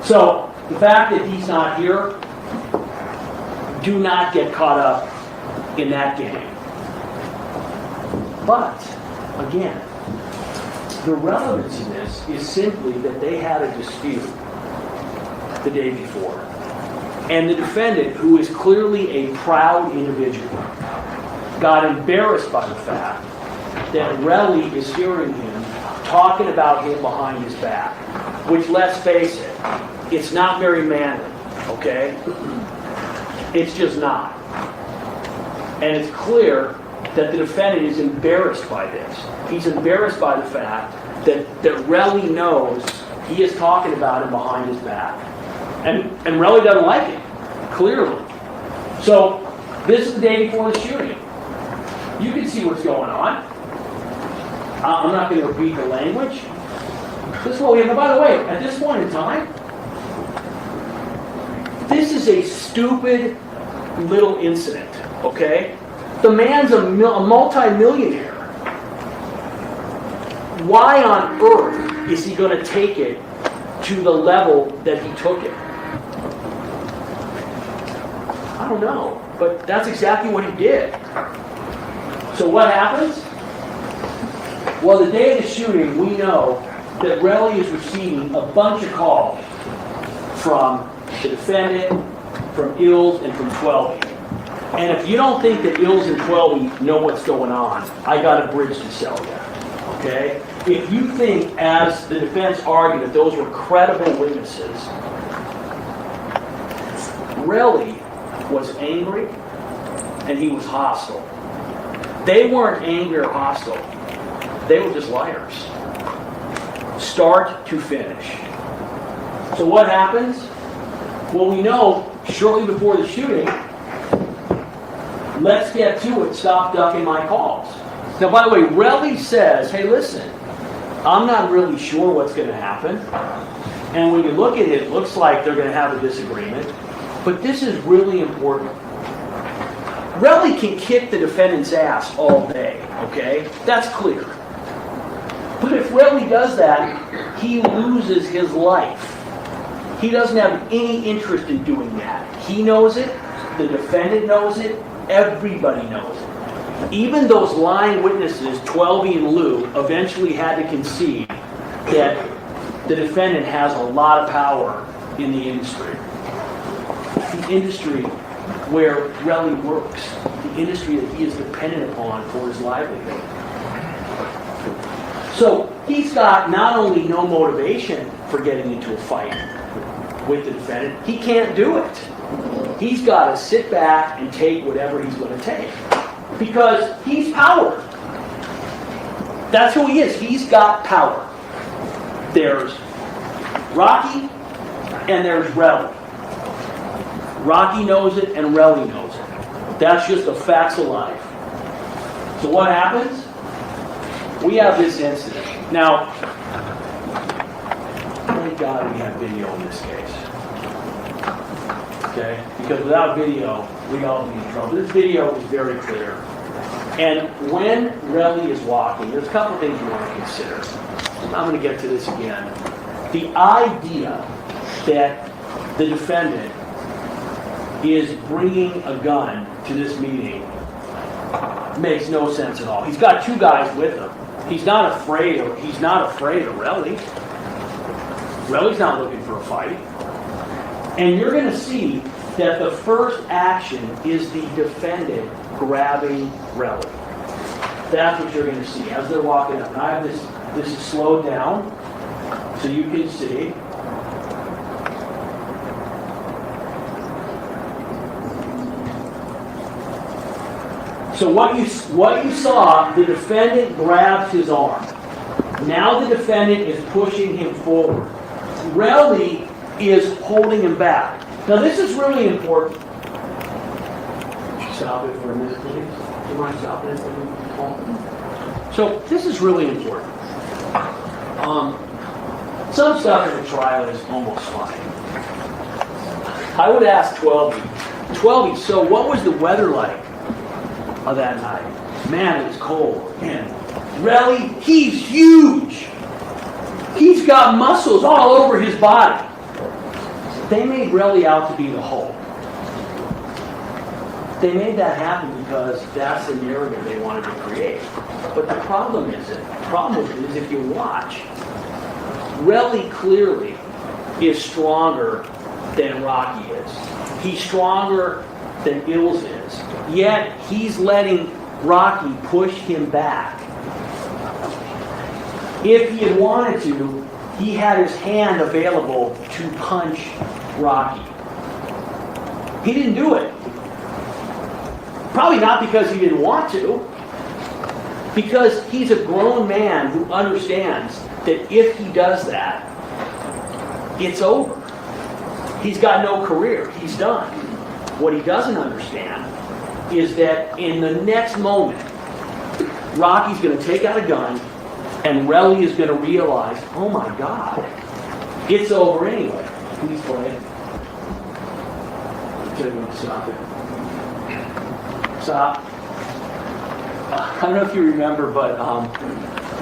So the fact that he's not here, do not get caught up in that game. But, again, the relevance in this is simply that they had a dispute the day before. And the defendant, who is clearly a proud individual, got embarrassed by the fact that Relly is hearing him talking about him behind his back, which, let's face it, it's not very manly, okay? It's just not. And it's clear that the defendant is embarrassed by this. He's embarrassed by the fact that Relly knows he is talking about him behind his back. And Relly doesn't like it, clearly. So, this is the day before the shooting. You can see what's going on. I'm not going to repeat the language. This is what we have. And by the way, at this point in time, this is a stupid little incident, okay? The man's a multi-millionaire. Why on earth is he going to take it to the level that he took it? I don't know, but that's exactly what he did. So what happens? Well, the day of the shooting, we know that Relly is receiving a bunch of calls from the defendant, from Ills, and from Twelby. And if you don't think that Ills and Twelby know what's going on, I got a bridge to sell you. Okay? If you think, as the defense argued, that those were credible witnesses, Relly was angry and he was hostile. They weren't angry or hostile. They were just liars. Start to finish. So what happens? Well, we know shortly before the shooting, let's get to it, stop ducking my calls. Now, by the way, Relly says, hey, listen, I'm not really sure what's going to happen. And when you look at it, it looks like they're going to have a disagreement. But this is really important. Relly can kick the defendant's ass all day, okay? That's clear. But if Relly does that, he loses his life. He doesn't have any interest in doing that. He knows it, the defendant knows it, everybody knows it. Even those lying witnesses, Twelby and Lou, eventually had to concede that the defendant has a lot of power in the industry. The industry where Relly works, the industry that he is dependent upon for his livelihood. So he's got not only no motivation for getting into a fight with the defendant, he can't do it. He's got to sit back and take whatever he's going to take. Because he's power. That's who he is. He's got power. There's Rocky and there's Relly. Rocky knows it and Relly knows it. That's just the facts of life. So what happens? We have this incident. Now, thank God we have video in this case. Okay? Because without video, we all be in trouble. This video is very clear. And when Relly is walking, there's a couple things you want to consider. I'm going to get to this again. The idea that the defendant is bringing a gun to this meeting makes no sense at all. He's got two guys with him. He's not afraid of Relly. Relly's not looking for a fight. And you're going to see that the first action is the defendant grabbing Relly. That's what you're going to see as they're walking up. And I have this is slowed down so you can see. So what you saw, the defendant grabs his arm. Now the defendant is pushing him forward. Relly is holding him back. Now this is really important. Stop it for a minute, please. Do you mind stopping it for a minute? So this is really important. Some stuff in the trial is almost funny. I would ask Twelby, so what was the weather like of that night? Man, it was cold. And Relly, he's huge. He's got muscles all over his body. They made Relly out to be the Hulk. They made that happen because that's the narrative they wanted to create. But the problem is if you watch, Relly clearly is stronger than Rocky is. He's stronger than Ills is. Yet he's letting Rocky pushed him back. If he had wanted to, he had his hand available to punch Rocky. He didn't do it. Probably not because he didn't want to, because he's a grown man who understands that if he does that, it's over. He's got no career. He's done. What he doesn't understand is that in the next moment, Rocky's going to take out a gun, and Relly is going to realize, oh my God, it's over anyway. Please play it. Stop it. Stop. I don't know if you remember, but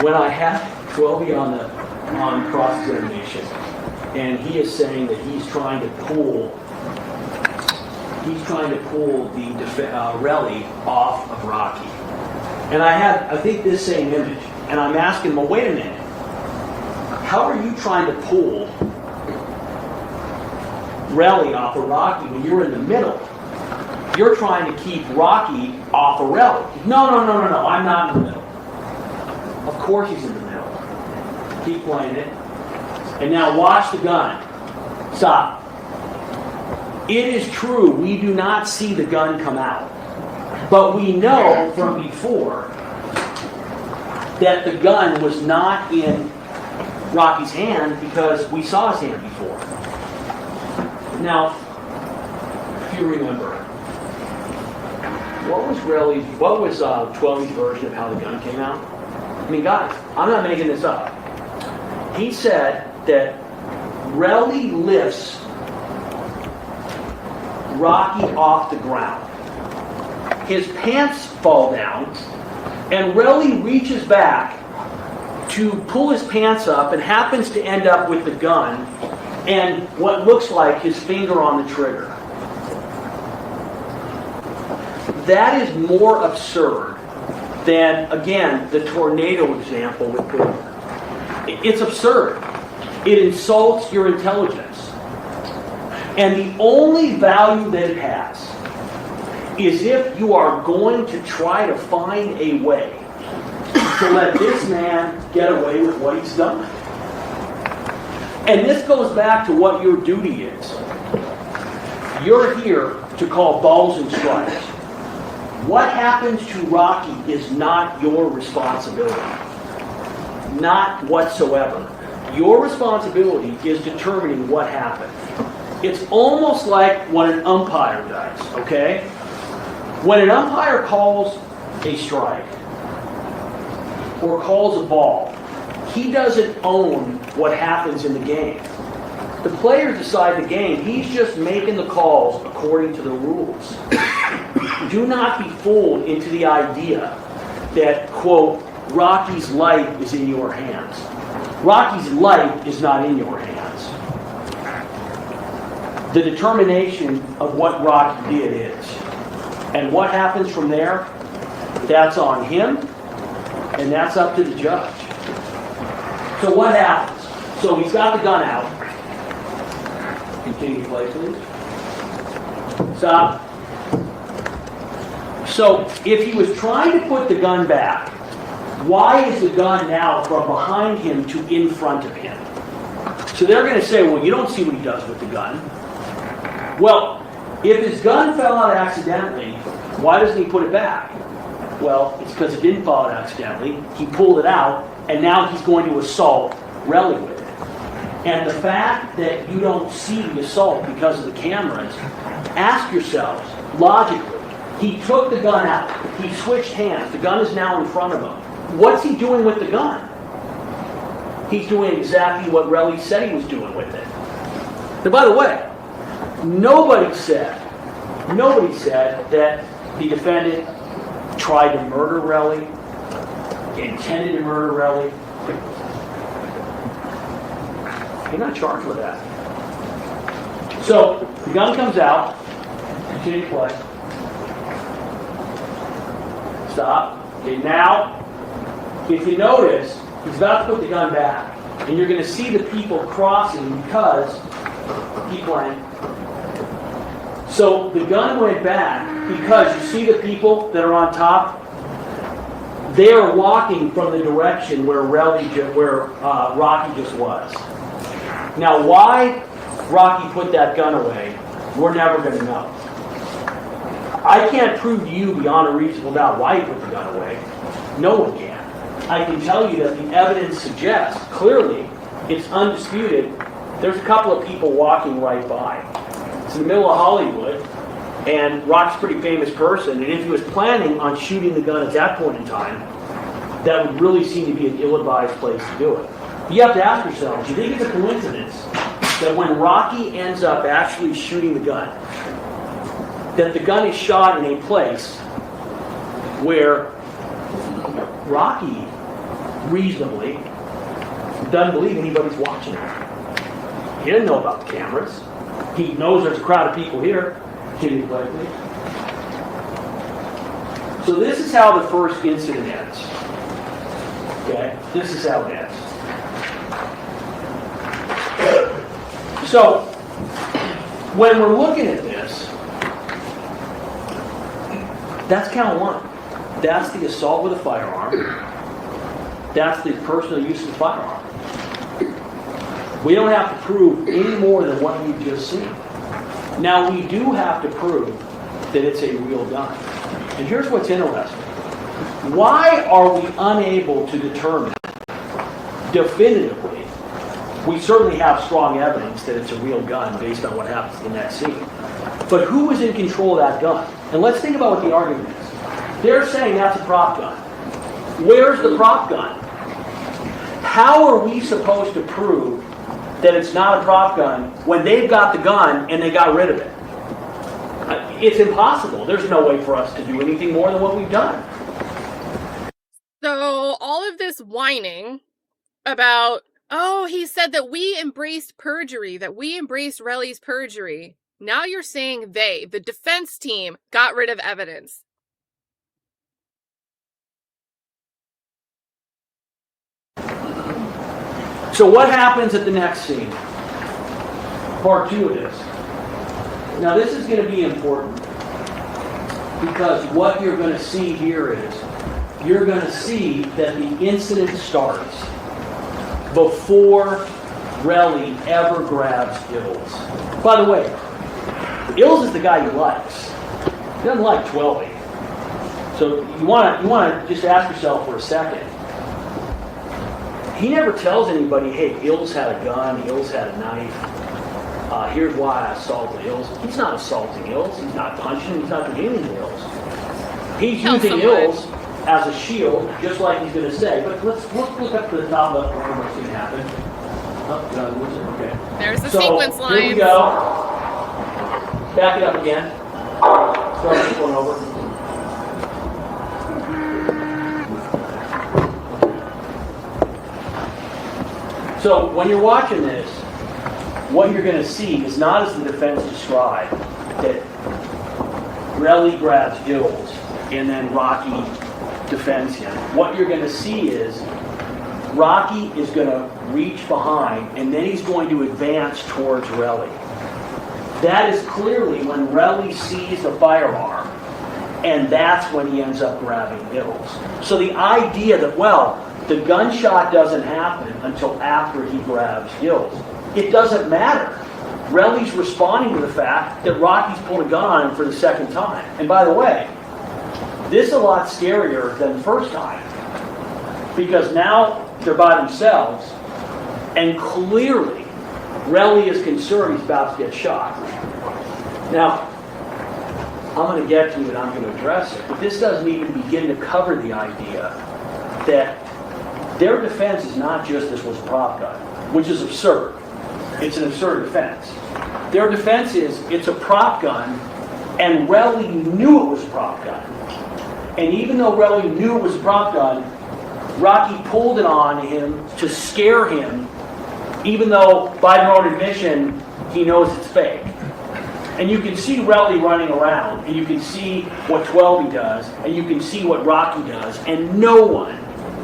when I had 12 on cross-examination, and he is saying that he's trying to pull the Relly off of Rocky. And I think this same image, and I'm asking him, well, wait a minute. How are you trying to pull Relly off of Rocky when you're in the middle? You're trying to keep Rocky off of Relly. No, I'm not in the middle. Of course he's in the middle. Keep playing it. And now watch the gun. Stop. It is true, we do not see the gun come out. But we know from before that the gun was not in Rocky's hand because we saw his hand before. Now, if you remember, what was 12's version of how the gun came out? I mean, guys, I'm not making this up. He said that Relly lifts Rocky off the ground. His pants fall down, and Relly reaches back to pull his pants up and happens to end up with the gun and what looks like his finger on the trigger. That is more absurd than, again, the tornado example with Boomer. It's absurd. It insults your intelligence. And the only value that it has is if you are going to try to find a way to let this man get away with what he's done. And this goes back to what your duty is. You're here to call balls and strikes. What happens to Rocky is not your responsibility. Not whatsoever. Your responsibility is determining what happened. It's almost like what an umpire does, okay? When an umpire calls a strike or calls a ball, he doesn't own what happens in the game. The players decide the game. He's just making the calls according to the rules. Do not be fooled into the idea that, quote, Rocky's life is in your hands. Rocky's life is not in your hands. The determination of what Rocky did is. And what happens from there, that's on him, and that's up to the judge. So what happens? So he's got the gun out. Continue to play, please. Stop. So if he was trying to put the gun back, why is the gun now from behind him to in front of him? So they're going to say, well, you don't see what he does with the gun. Well, if his gun fell out accidentally, why doesn't he put it back? Well, it's because it didn't fall out accidentally. He pulled it out, and now he's going to assault Relly with it. And the fact that you don't see the assault because of the cameras, ask yourselves, logically, he took the gun out. He switched hands. The gun is now in front of him. What's he doing with the gun? He's doing exactly what Relly said he was doing with it. And by the way, nobody said that the defendant tried to murder Relly, intended to murder Relly. You're not charged with that. So the gun comes out. Continue to play. Stop. Okay, now, if you notice, he's about to put the gun back, and you're going to see the people crossing because keep playing. So the gun went back because you see the people that are on top They are walking from the direction where Rocky just was. Now, why Rocky put that gun away, we're never going to know. I can't prove to you beyond a reasonable doubt why he put the gun away. No one can. I can tell you that the evidence suggests, clearly, it's undisputed, there's a couple of people walking right by. It's in the middle of Hollywood, and Rock's a pretty famous person, and if he was planning on shooting the gun at that point in time, that would really seem to be an ill-advised place to do it. You have to ask yourself, do you think it's a coincidence that when Rocky ends up actually shooting the gun, that the gun is shot in a place where Rocky reasonably doesn't believe anybody's watching him? He doesn't know about the cameras. He knows there's a crowd of people here. Kidding, likely. So this is how the first incident ends. Okay, this is how it ends. So when we're looking at this, that's count one. That's the assault with a firearm. That's the personal use of the firearm. We don't have to prove any more than what we've just seen. Now, we do have to prove that it's a real gun. And here's what's interesting. Why are we unable to determine definitively? We certainly have strong evidence that it's a real gun based on what happens in that scene. But who is in control of that gun? And let's think about what the argument is. They're saying that's a prop gun. Where's the prop gun? How are we supposed to prove that it's not a prop gun when they've got the gun and they got rid of it? It's impossible. There's no way for us to do anything more than what we've done. So all of this whining about, oh, he said that we embraced perjury, that we embraced Relly's perjury. Now you're saying they, the defense team, got rid of evidence. So what happens at the next scene? Part two of this. Now this is going to be important because what you're going to see here is you're going to see that the incident starts before Relly ever grabs Ills. By the way, Ills is the guy he likes. He doesn't like 12. So you want to just ask yourself for a second. He never tells anybody, hey, Ills had a gun, Ills had a knife. Here's why I assaulted Ills. He's not assaulting Ills. He's not punching him. He's not doing anything to Ills. He's using Ills as a shield, just like he's going to say. But let's look up to the top left corner what's going to happen. Oh, okay. There's the sequence line. Here we go. Back it up again. Start this one over. So when you're watching this, what you're going to see is not as the defense described, that Relly grabs Ills and then Rocky defends him. What you're going to see is Rocky is going to reach behind and then he's going to advance towards Relly. That is clearly when Relly sees the firearm, and that's when he ends up grabbing Ills. So the idea that, well, the gunshot doesn't happen until after he grabs Ills. It doesn't matter. Relly's responding to the fact that Rocky's pulled a gun on him for the second time. And by the way, this is a lot scarier than the first time. Because now they're by themselves, and clearly Relly is concerned he's about to get shot. Now, I'm going to get to it, I'm going to address it, but this doesn't even begin to cover the idea that their defense is not just this was a prop gun, which is absurd. It's an absurd defense. Their defense is it's a prop gun, and Relly knew it was a prop gun. And even though Relly knew it was a prop gun, Rocky pulled it on him to scare him, even though, by their own admission, he knows it's fake. And you can see Relly running around, and you can see what 12 does, and you can see what Rocky does, and no one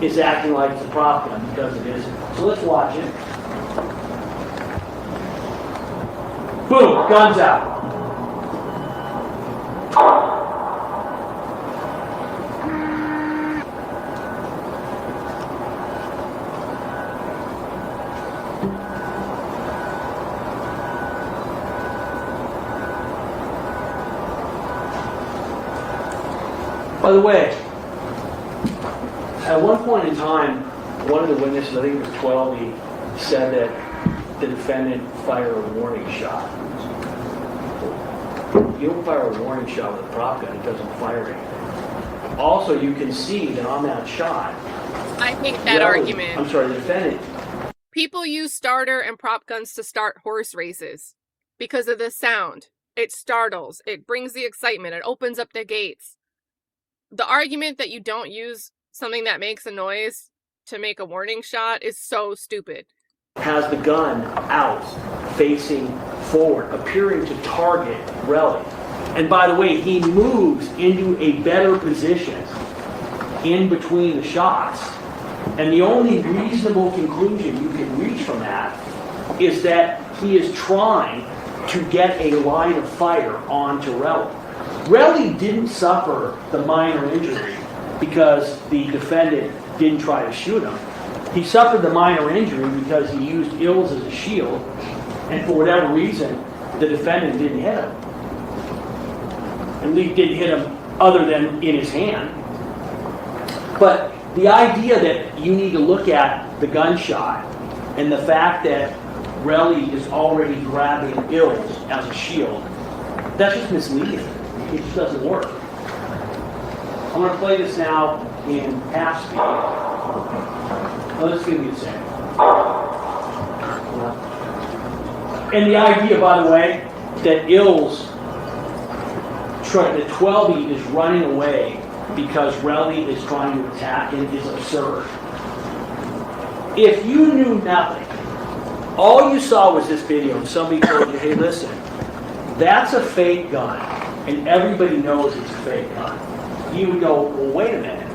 is acting like it's a prop gun because it isn't. So let's watch it. Boom, guns out. By the way, at one point in time, one of the witnesses, I think it was 12, said that the defendant fired a warning shot. You don't fire a warning shot with a prop gun, it doesn't fire anything. Also, you can see that on that shot, I hate that argument. I'm sorry, the defendant. People use starter and prop guns to start horse races because of the sound. It startles, it brings the excitement, it opens up the gates. The argument that you don't use something that makes a noise to make a warning shot is so stupid. Has the gun out, facing forward, appearing to target Relly. And by the way, he moves into a better position in between the shots. And the only reasonable conclusion you can reach from that is that he is trying to get a line of fire onto Relly. Relly didn't suffer the minor injury because the defendant didn't try to shoot him. He suffered the minor injury because he used ills as a shield, and for whatever reason, the defendant didn't hit him. At least didn't hit him other than in his hand. But the idea that you need to look at the gunshot and the fact that Relly is already grabbing ills as a shield, that's just misleading. It just doesn't work. I'm going to play this now in half speed. Let's give me a second. And the idea, by the way, that that 12 is running away because Relly is trying to attack him is absurd. If you knew nothing, all you saw was this video and somebody told you, hey, listen, that's a fake gun, and everybody knows it's a fake gun, you would go, well, wait a minute.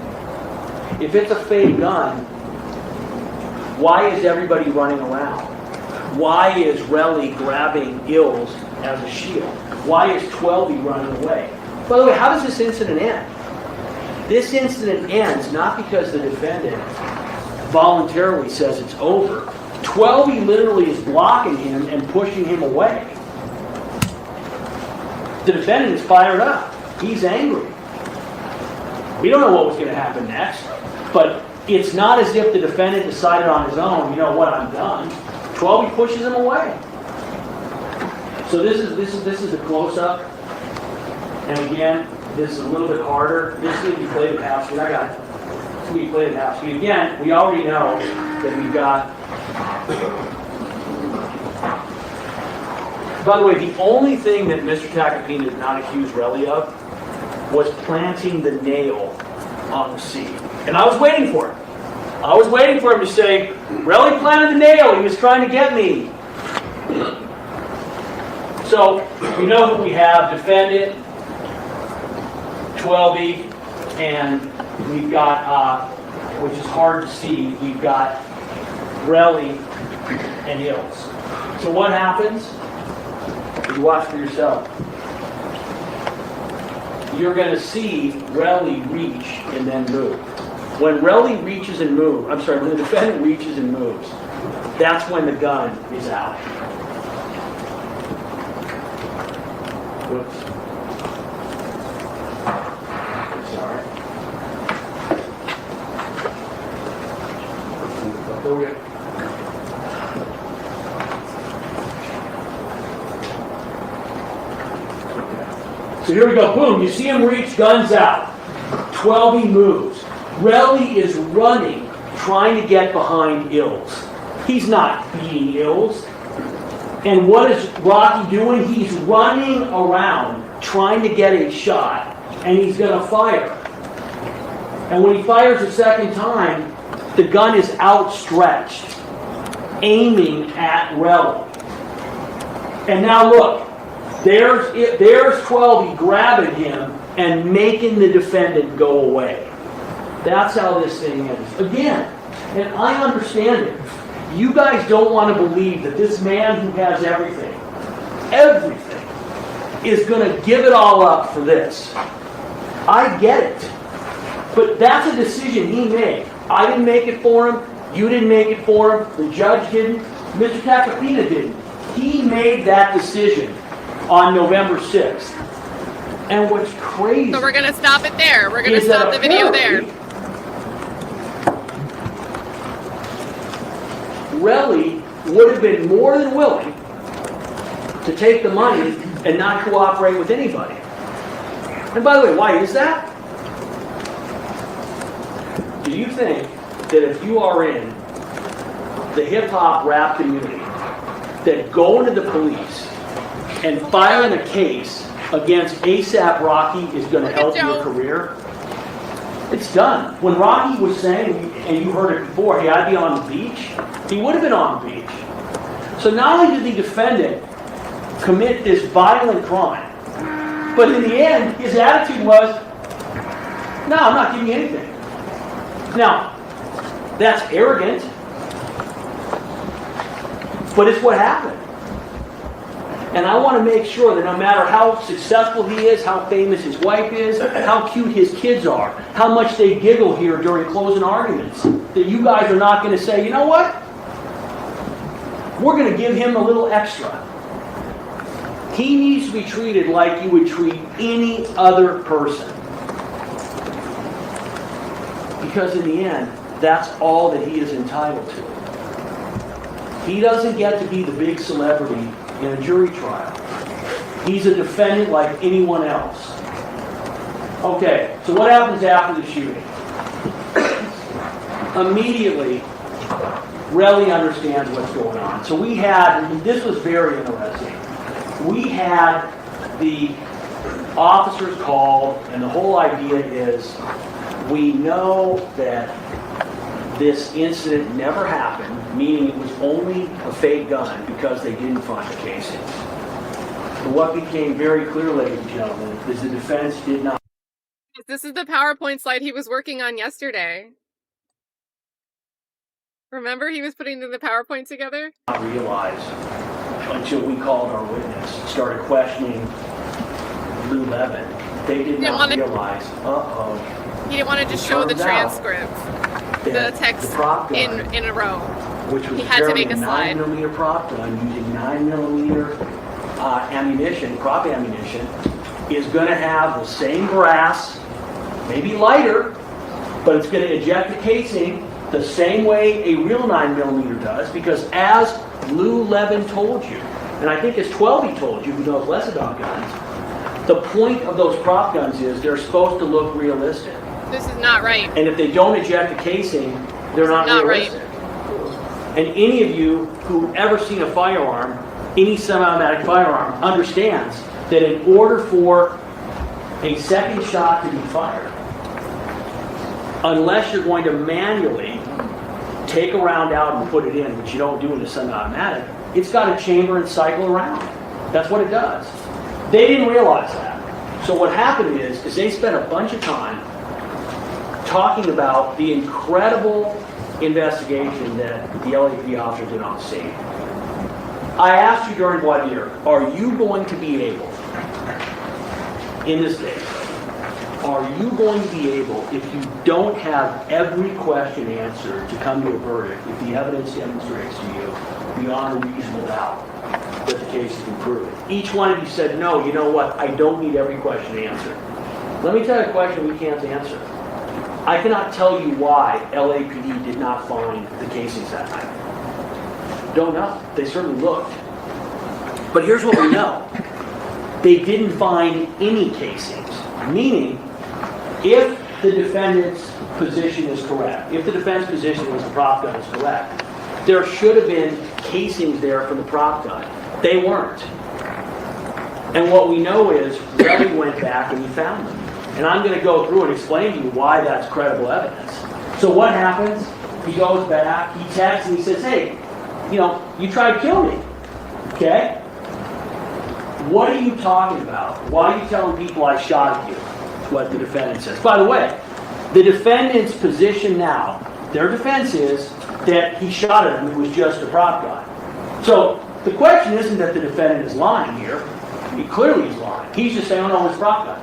If it's a fake gun, why is everybody running around? Why is Relly grabbing ills as a shield? Why is 12 running away? By the way, how does this incident end? This incident ends not because the defendant voluntarily says it's over. 12 literally is blocking him and pushing him away. The defendant is fired up. He's angry. We don't know what was going to happen next, but it's not as if the defendant decided on his own, you know what, I'm done. 12 pushes him away. So this is a close-up. And again, this is a little bit harder. This is going to be played at half speed. I got it. It's going to be played at half speed. Again, we already know that we've got... By the way, the only thing that Mr. Tacopina did not accuse Relly of was planting the nail on the seat. And I was waiting for it. I was waiting for him to say, Relly planted the nail. He was trying to get me. So, we know that we have defendant, 12, and we've got, which is hard to see, we've got Relly and ills. So what happens? You watch for yourself. You're going to see Relly reach and then move. When Relly reaches and moves, I'm sorry, when the defendant reaches and moves, that's when the gun is out. Whoops. Sorry. There we go. So here we go, boom, you see him reach, guns out. 12 moves. Relly is running, trying to get behind ills. He's not beating ills. And what is Rocky doing? He's running around, trying to get a shot, and he's going to fire. And when he fires a second time, the gun is outstretched, aiming at Relly. And now look. There's 12 grabbing him and making the defendant go away. That's how this thing ends. Again, and I understand it. You guys don't want to believe that this man who has everything, is going to give it all up for this. I get it. But that's a decision he made. I didn't make it for him. You didn't make it for him. The judge didn't. Mr. Tacopina didn't. He made that decision on November 6th. And what's crazy... So we're going to stop it there. We're going to stop the video there. Relly would have been more than willing to take the money and not cooperate with anybody. And by the way, why is that? Do you think that if you are in the hip-hop rap community, that going to the police and filing a case against A$AP Rocky is going to help your career? It's done. When Rocky was saying, and you heard it before, hey, I'd be on the beach, he would have been on the beach. So not only did the defendant commit this violent crime, but in the end, his attitude was, no, I'm not giving you anything. Now, that's arrogant, but it's what happened. And I want to make sure that no matter how successful he is, how famous his wife is, how cute his kids are, how much they giggle here during closing arguments, that you guys are not going to say, you know what? We're going to give him a little extra. He needs to be treated like you would treat any other person. Because in the end, that's all that he is entitled to. He doesn't get to be the big celebrity in a jury trial. He's a defendant like anyone else. Okay, so what happens after the shooting? Immediately, Relly understands what's going on. So we had, this was very interesting, we had the officers called, and the whole idea is, we know that this incident never happened, meaning it was only a fake gun because they didn't find the casings. But what became very clear, ladies and gentlemen, is the defense did not. This is the PowerPoint slide he was working on yesterday. Remember, he was putting the PowerPoint together? Not realize until we called our witness, started questioning Lewin. They did not realize, he didn't want to just show the transcript, the text in a row. Which was he had to make a slide. 9mm prop gun using 9mm ammunition, prop ammunition, is going to have the same brass, maybe lighter, but it's going to eject the casing the same way a real 9mm does, because as Lewin told you, and I think as 12 told you, who knows less about guns, the point of those prop guns is they're supposed to look realistic. This is not right. And if they don't eject the casing, they're not realistic. Right. And any of you who've ever seen a firearm, any semi-automatic firearm, understands that in order for a second shot to be fired, unless you're going to manually take a round out and put it in, which you don't do in a semi-automatic, it's got a chamber and cycle around. That's what it does. They didn't realize that. So what happened is they spent a bunch of time talking about the incredible investigation that the LAPD officer did on the scene. I asked you during voir dire, are you going to be able, in this case, are you going to be able, if you don't have every question answered to come to a verdict, if the evidence demonstrates to you beyond a reasonable doubt that the case has been proven? Each one of you said, no, you know what, I don't need every question answered. Let me tell you a question we can't answer. I cannot tell you why LAPD did not find the casings that night. Don't know. They certainly looked. But here's what we know. They didn't find any casings. Meaning, if the defendant's position is correct, if the defense position was the prop gun is correct, there should have been casings there for the prop gun. They weren't. And what we know is, Rebuttal went back and he found them. And I'm going to go through and explain to you why that's credible evidence. So what happens? He goes back, he texts and he says, hey, you know, you tried to kill me. Okay? What are you talking about? Why are you telling people I shot at you? What the defendant says. By the way, the defendant's position now, their defense is that he shot at him, it was just a prop gun. So the question isn't that the defendant is lying here. He clearly is lying. He's just saying, oh no, it's a prop gun.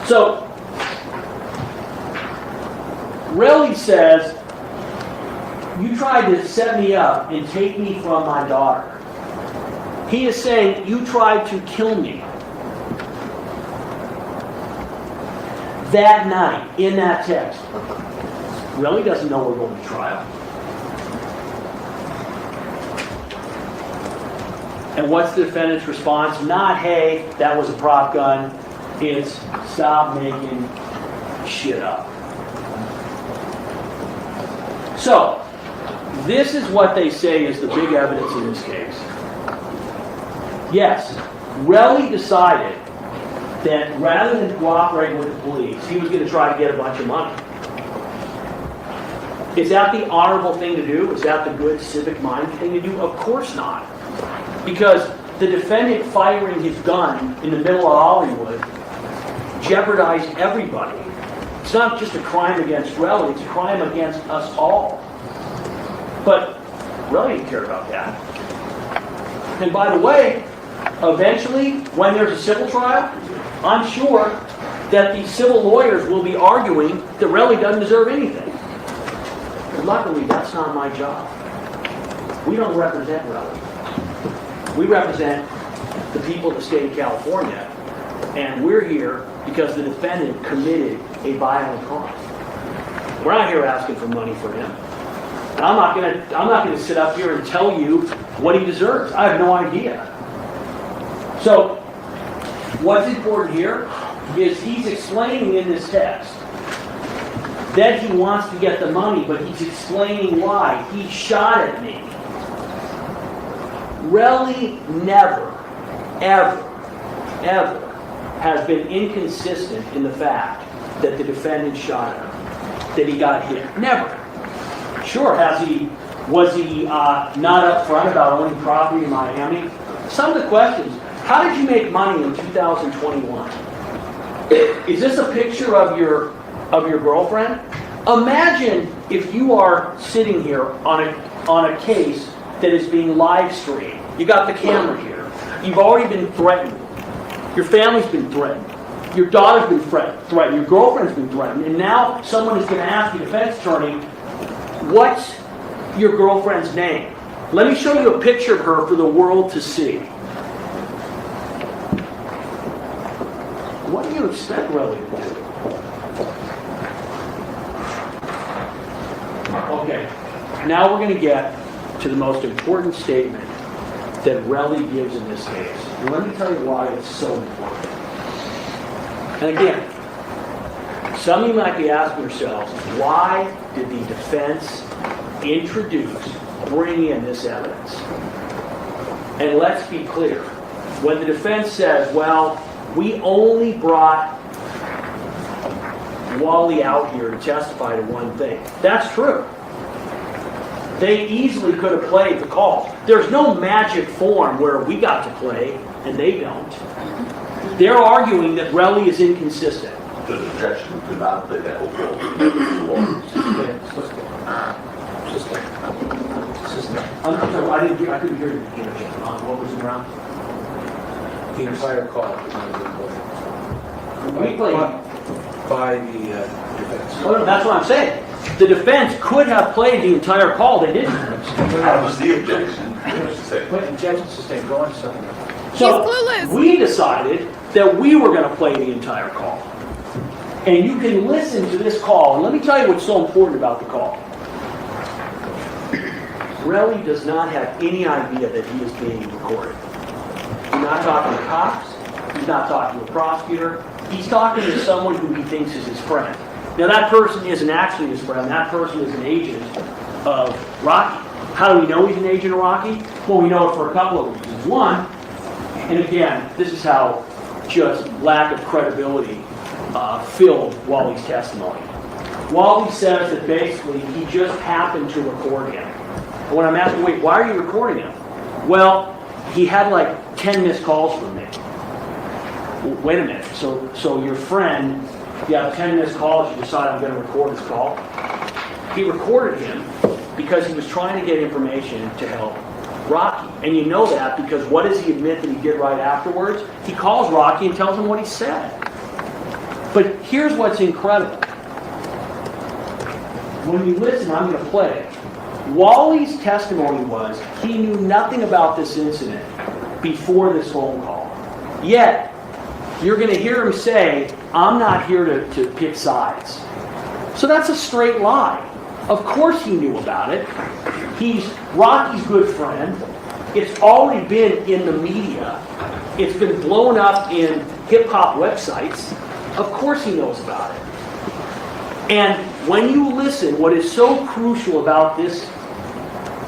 So, Relly says, you tried to set me up and take me from my daughter. He is saying, you tried to kill me. that night, in that text, really doesn't know we're going to trial. And what's the defendant's response? Not, hey, that was a prop gun. It's, stop making shit up. So, this is what they say is the big evidence in this case. Yes, Relly decided that rather than cooperating with the police, he was going to try to get a bunch of money. Is that the honorable thing to do? Is that the good civic-minded thing to do? Of course not. Because the defendant firing his gun in the middle of Hollywood jeopardized everybody. It's not just a crime against Relly, it's a crime against us all. But Relly didn't care about that. And by the way, eventually, when there's a civil trial, I'm sure that the civil lawyers will be arguing that Relly doesn't deserve anything. But luckily, that's not my job. We don't represent Relly. We represent the people of the state of California, and we're here because the defendant committed a violent crime. We're not here asking for money for him. And I'm not going to sit up here and tell you what he deserves. I have no idea. So, what's important here is he's explaining in this text that he wants to get the money, but he's explaining why. He shot at me. Relly never, ever, ever has been inconsistent in the fact that the defendant shot him, that he got hit. Never. Sure, was he not upfront about owning property in Miami? Some of the questions, how did you make money in 2021? Is this a picture of your girlfriend? Imagine if you are sitting here on a case that is being live streamed. You got the camera here. You've already been threatened. Your family's been threatened. Your daughter's been threatened. Your girlfriend's been threatened. And now someone is going to ask the defense attorney, what's your girlfriend's name? Let me show you a picture of her for the world to see. What do you expect Relly to do? Okay, now we're going to get to the most important statement that Relly gives in this case. And let me tell you why it's so important. And again, some of you might be asking yourselves, why did the defense bring in this evidence? And let's be clear. When the defense says, well, we only brought Wally out here to testify to one thing, that's true. They easily could have played the call. There's no magic form where we got to play and they don't. They're arguing that Relly is inconsistent. The objection could not play that whole role. I'm sorry, I couldn't hear you. What was it around? The entire call. We played by the defense. Oh, no, that's what I'm saying. The defense could have played the entire call. They didn't. That was the objection. Objection sustained. Go on, sir. So He's clueless. we decided that we were going to play the entire call. And you can listen to this call. And let me tell you what's so important about the call. Relly does not have any idea that he is being recorded. He's not talking to cops. He's not talking to a prosecutor. He's talking to someone who he thinks is his friend. Now that person isn't actually his friend. That person is an agent of Rocky. How do we know he's an agent of Rocky? Well, we know it for a couple of reasons. One, and again, this is how just lack of credibility filled Wally's testimony. Wally says that basically he just happened to record him. And when I'm asking, wait, why are you recording him? Well, he had like 10 missed calls from me. Well, wait a minute, so your friend, you have 10 missed calls, you decide I'm going to record this call? He recorded him because he was trying to get information to help Rocky. And you know that because what does he admit that he did right afterwards? He calls Rocky and tells him what he said. But here's what's incredible. When you listen, I'm going to play it. Wally's testimony was he knew nothing about this incident before this phone call. Yet, you're going to hear him say, I'm not here to pick sides. So that's a straight lie. Of course he knew about it. He's Rocky's good friend. It's already been in the media. It's been blown up in hip-hop websites. Of course he knows about it. And when you listen, what is so crucial about this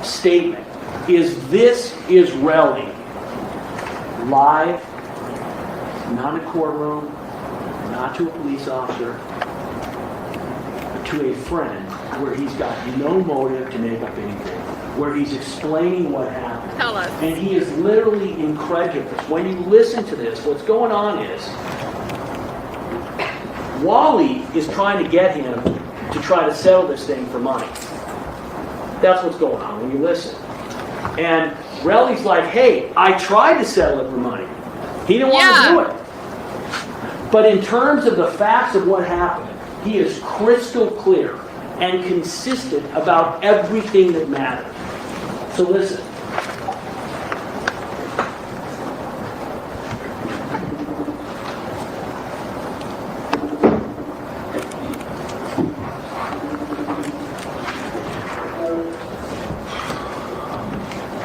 statement is this is Relly live, not in a courtroom, not to a police officer, but to a friend where he's got no motive to make up anything, where he's explaining what happened. Tell us. And he is literally incredulous. When you listen to this, what's going on is Wally is trying to get him to try to settle this thing for money. That's what's going on when you listen. And Relly's like, hey, I tried to settle it for money. He didn't want to do it. But in terms of the facts of what happened, he is crystal clear and consistent about everything that matters. So listen.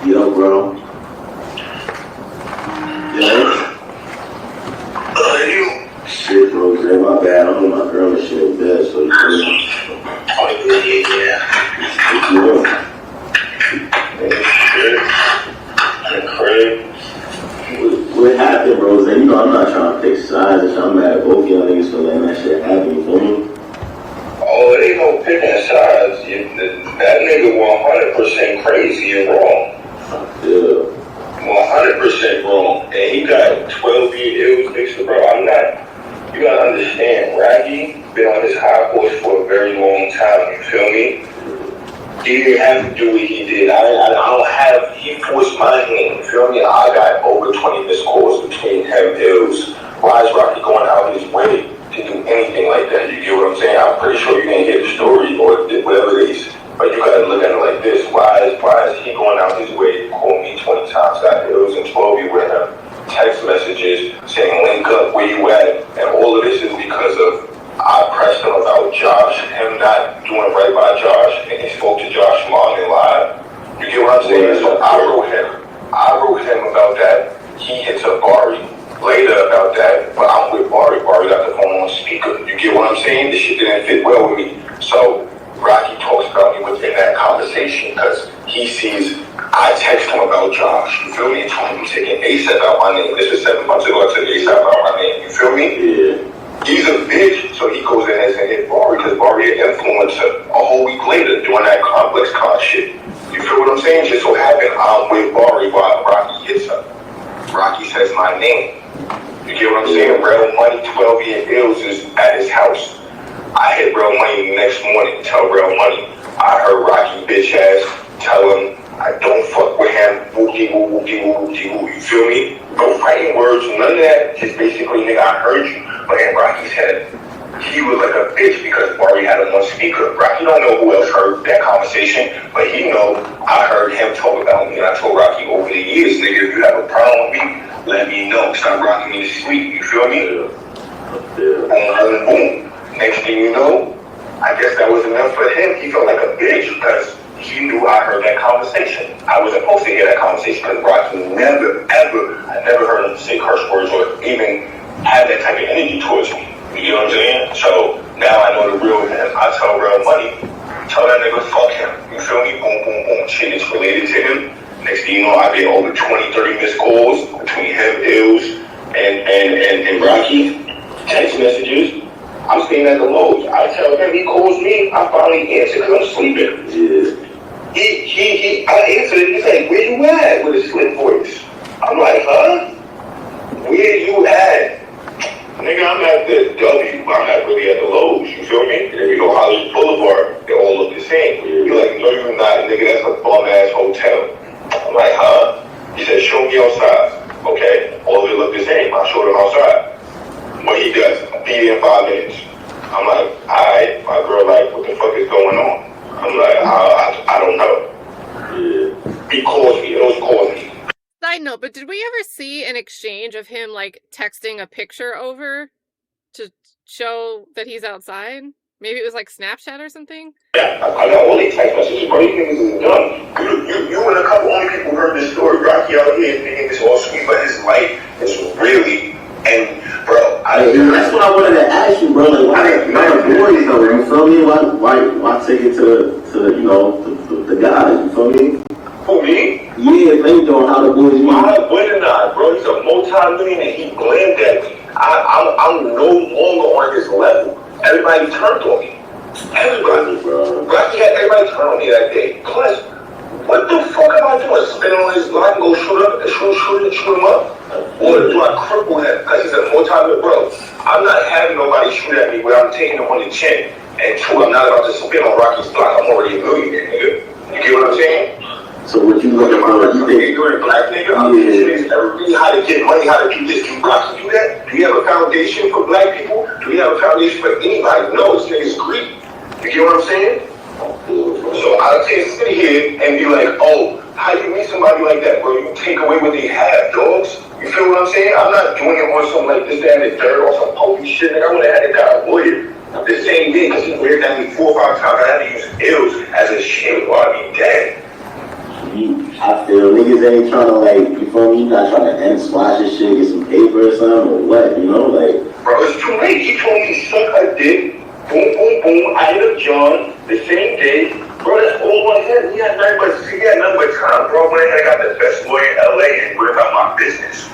Yo, bro. Yo. Shit, bro, man, my bad. I'm with my girl and shit in bed, so you feel me? Yeah. What you doing? What happened, bro? You know, I'm not trying to pick sides and shit. I'm mad at both y'all niggas for letting that shit happen, you feel me? Oh, it ain't no picking sides. That nigga 100% crazy and wrong. Yeah. 100% wrong. And he got 12-year ills mixed, bro. I'm not. You gotta understand, Raggy been on his high horse for a very long time. You feel me? He didn't have to do what he did. I don't have. He forced my hand. You feel me? I got over 20 missed calls between him ills. Why is Rocky going out his way to do anything like that? You get what I'm saying? I'm pretty sure you didn't hear the story or whatever it is. But you gotta look at it like this. Why is he going out his way to call me 20 times? Got ills and 12 you with him. Text messages saying link up where you at. And all of this is because of I pressed him about Josh, him not doing right by Josh, and he spoke to Josh's mom and lied. You get what I'm saying? So I wrote him about that. He hits up Bari later about that, but I'm with Bari. Bari got the phone on speaker. You get what I'm saying? This shit didn't fit well with me. So Rocky talks about me within that conversation because he sees I text him about Josh. You feel me? And told him taking ASAP out my name. This was 7 months ago. I took ASAP out my name. You feel me? Yeah. He's a bitch, so he goes in and hit Bari because Bari influenced her a whole week later doing that complex con shit. You feel what I'm saying? Just so happened I'm with Bari while Rocky hits her. Rocky says my name. You get what I'm saying? Real Money, 12-year ills is at his house. I hit Real Money the next morning, tell Real Money. I heard Rocky bitch ass tell him I don't fuck with him, wookie woo, wookie woo, wookie woo. You feel me? No fighting words, none of that. Just basically, nigga, I heard you. But in Rocky's head, he was like a bitch because Bari had him on speaker. Rocky don't know who else heard that conversation, but he know I heard him talk about me. And I told Rocky over the years, nigga, if you have a problem with me, let me know. Stop rocking me to sleep. You feel me? Boom, boom, boom. Next thing you know, I guess that was enough for him. He felt like a bitch because he knew I heard that conversation. I wasn't supposed to hear that conversation because Rocky never, ever, I never heard him say curse words or even have that type of energy towards me. You know what I'm saying? So now I know the real him. I tell Real Money, tell that nigga fuck him. You feel me? Boom, boom, boom. Shit is related to him. Next thing you know, I get over 20, 30 missed calls between him, Ills, and Rocky. Text messages. I'm staying at the Lowe's. I tell him, he calls me. I finally answer because I'm sleeping. Yeah. I answered. He's like, where you at? With a slick voice. I'm like, huh? Where you at? Nigga, I'm at the W. I'm not really at the Lowe's. You feel me? And you know, Hollywood Boulevard, they all look the same. You're like, no, you're not, nigga. That's a bum-ass hotel. I'm like, huh? He said, show me outside. Okay, all of it look the same. I showed him outside. What he does, be there in 5 minutes. I'm like, alright. My girl like, what the fuck is going on? I'm like, I don't know. Yeah. He calls me. He always calls me. Side note, but did we ever see an exchange of him like texting a picture over to show that he's outside? Maybe it was like Snapchat or something? Yeah, I got all these text messages, bro. These niggas is done. You and a couple only people heard this story. Rocky out here thinking it's all sweet, but his life is really, and bro, that's what I wanted to ask you, bro. Like, why boys though? You feel me? Why take it to the guys? You feel me? Who, me? Yeah, maybe on how the boys meet. Why wouldn't I, bro? He's a multi-millionaire. He blamed at me. I'm no longer on his level. Everybody turned on me. Everybody, bro. Rocky had everybody turn on me that day. Plus, what the fuck am I doing? Spin on his block and go shoot him up? Or do I cripple him? Because he's a multi-millionaire, bro. I'm not having nobody shoot at me where I'm taking him on the chin. And two, I'm not about to spin on Rocky's block. I'm already a millionaire, nigga. You get what I'm saying? So what you looking for? You're a black nigga. I'm teaching everybody how to get money, how to do this. Do Rocky do that? Do you have a foundation for black people? Do you have a foundation for anybody? No, this nigga's greedy. You get what I'm saying? So I can't sit here and be like, oh, how you meet somebody like that, bro? You take away what they have, dogs. You feel what I'm saying? I'm not doing it on some like this, that, and the third, or some pokey shit. Nigga, I would have had to die a lawyer the same day because he weird at me 4 or 5 times. I had to use ills as a shield or I'd be dead. I feel niggas ain't trying to like, you feel me? Not trying to end squash this shit, get some paper or something, or what, you know? Like, bro, it's too late. He told me to suck a dick. Boom, boom, boom. I hit up John the same day. Bro, that's all I had. He had nothing but time, bro. When I got the best lawyer in LA and worried about my business.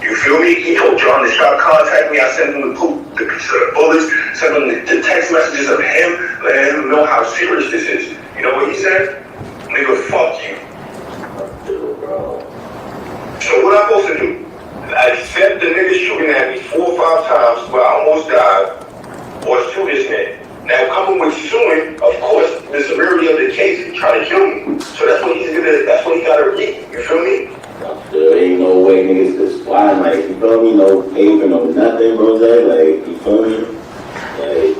You feel me? He told John to stop contacting me. I sent him the picture of the bullets, sent him the text messages of him, letting him know how serious this is. You know what he said? Nigga, fuck you. So what I'm supposed to do? I accept the nigga shooting at me 4 or 5 times where I almost died, or sue this man. Now coming with suing, of course, the severity of the case, he trying to kill me. So that's what he gotta read. You feel me? there ain't no way niggas could squat, like, you feel me? No paper, no nothing, bro. Like, you feel me? Like,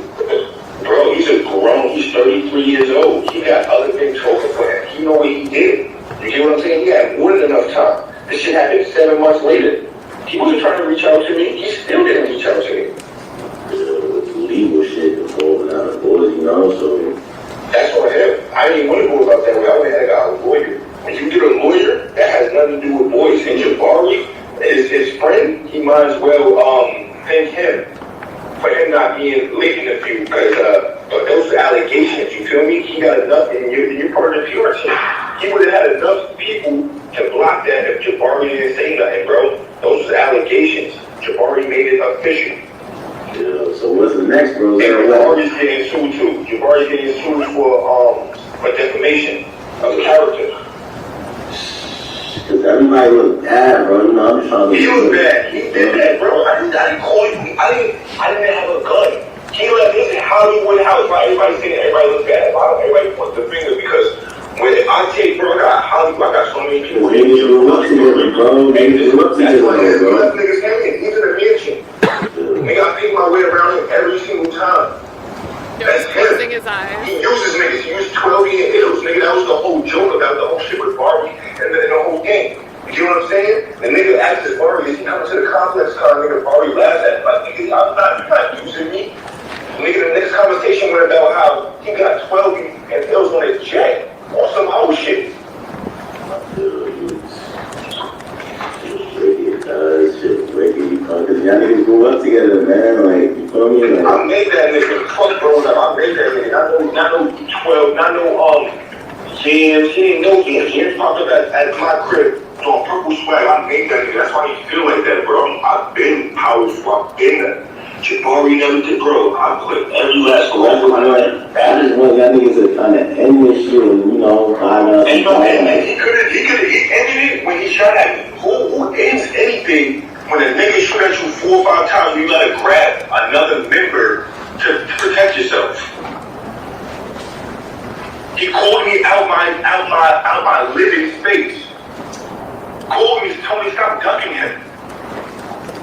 bro, he's a grown, he's 33 years old. He got other things talking for him. He know what he did. You get what I'm saying? He had more than enough time. This shit happened 7 months later. He wasn't trying to reach out to me. He still didn't reach out to me. legal shit involving out of boys, you know, so. That's on him. I didn't want to go about that way. I would have got a lawyer. When you get a lawyer, that has nothing to do with boys. And Jabari is his friend. He might as well thank him for him not being late in the feud. Because those are allegations, you feel me? He got enough, and you're part of the PR team. He would have had enough people to block that if Jabari didn't say nothing, bro. Those are allegations. Jabari made it official. Yeah, so what's the next, bro? And Jabari's getting sued too. Jabari's getting sued for defamation of character. Cause everybody look bad, bro. You know, I'm just trying to. He was bad. He did that, bro. I didn't call you. I didn't have a gun. He left this in Hollywood house. Right? Everybody saying everybody looks bad. Everybody points the finger because when I take, bro, I got Hollywood. I got so many people. Niggas grew up together, bro. Niggas grew up together, bro. Left niggas hanging. He's in a mansion. Nigga, I think my way around him every single time. That's closing him. his eyes. He uses niggas. He used 12-year ills, nigga. That was the whole joke about the whole shit with Barbie and the whole game. You know what I'm saying? The nigga asked his Barbie, he come to the complex car, nigga, Barbie laughs at him. Like, nigga, you're not using me. Nigga, the next conversation went about how he got 12 and ills on his jet. Or some whole shit. Cause y'all niggas grew up together, man. Like, you feel me? Like, I made that nigga. Fuck growing up. I made that nigga. Not no 12, not no jams. He ain't no jams. He popped up at my crib on purple swag. I made that nigga. That's why he feel like that, bro. I've been powerful. I've been that. Jabari never did, bro. I put every last one of my life. I just want y'all niggas to kind of end this shit, you know, and he ended it when he shot at me. Who ends anything when a nigga shoot at you 4 or 5 times? You gotta grab another member to protect yourself. He called me out my living space. Called me, told me stop ducking him.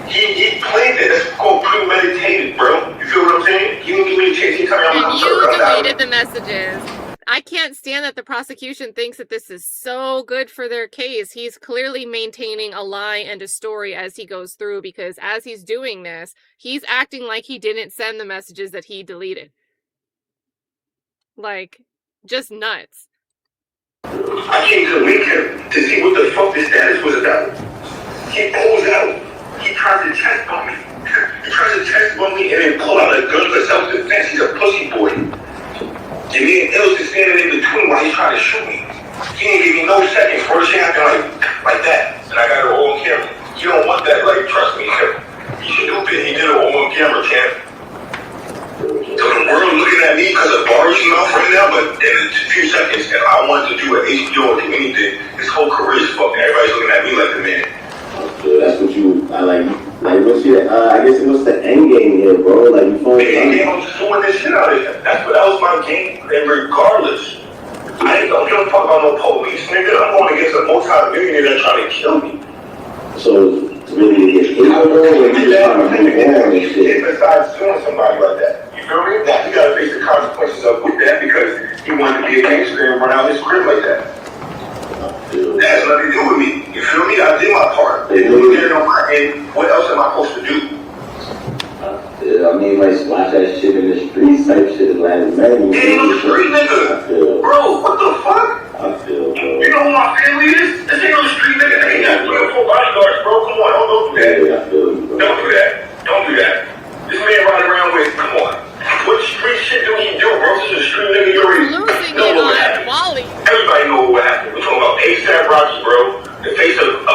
He planned it. That's called premeditated, bro. You feel what I'm saying? He didn't give me a chance. He told me I'm And you deleted the messages. I can't stand that the prosecution thinks that this is so good for their case. He's clearly maintaining a lie and a story as he goes through, because as he's doing this, he's acting like he didn't send the messages that he deleted. Like, just nuts. I came to link him to see what the fuck the status was about. He pulls out. He tries to test on me. He tries to test on me and then pull out a gun for self-defense. He's a pussy boy. And me and Ills is standing in between while he's trying to shoot me. He didn't give me no seconds. First thing happened like that. And I got it all on camera. You don't want that, like, trust me. You stupid. He did it all on camera, champ. So the world looking at me because of bars mouth right now, but in a few seconds, if I wanted to do an HBO or do anything, his whole career is fucked. Everybody's looking at me like the man. That's what like what's your, I guess what's the end game here, bro? Like, you feel The end game, I'm just doing this shit out of here. That was my game, and regardless, I ain't gonna give a fuck about no police, nigga. I'm going against a multi-millionaire that's trying to kill me. So, it's really to get hit, bro, or you just trying to move on and shit? Besides suing somebody like that, you feel me? That he gotta face the consequences of with that because he wanted to be a gangster and run out his crib like that. That has nothing to do with me. You feel me? I did my part. They didn't get it on my end. What else am I supposed to do? I mean, like, splash that shit in the streets type shit is like, man. Ain't no street nigga. Bro, what the fuck? I feel, bro. You know who my family is? This ain't no street nigga. They ain't got 3 or 4 bodyguards, bro. Come on, don't do that. Yeah, I feel you, bro. Don't do that. Don't do that. This man riding around with, come on. What street shit do he do, bro? This is a street nigga. You already Losing know it what on happened. Wally. Everybody know what happened. We're talking about ASAP Rocky, bro. The face of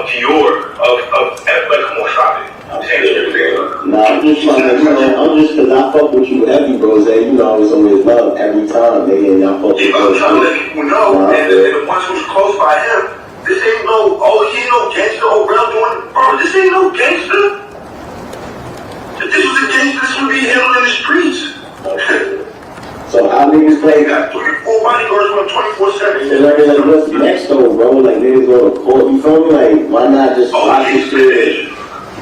Dior, like, come on, stop it. I'm saying shit there. Nah, I'm just trying to, I'm just, cause I fuck with you heavy, bro. Say, you know, it's always love every time, nigga, and y'all fuck with Yeah, I'm trying to let people know, and the ones who's close by him, this ain't no, he ain't no gangster, bro, this ain't no gangster. If this was a gangster, this would be handled in the streets. So how niggas play? He got 3 or 4 bodyguards on 24/7. And like, what's next though, bro? Like, niggas go to court, you feel me? Like, why not just watch this shit?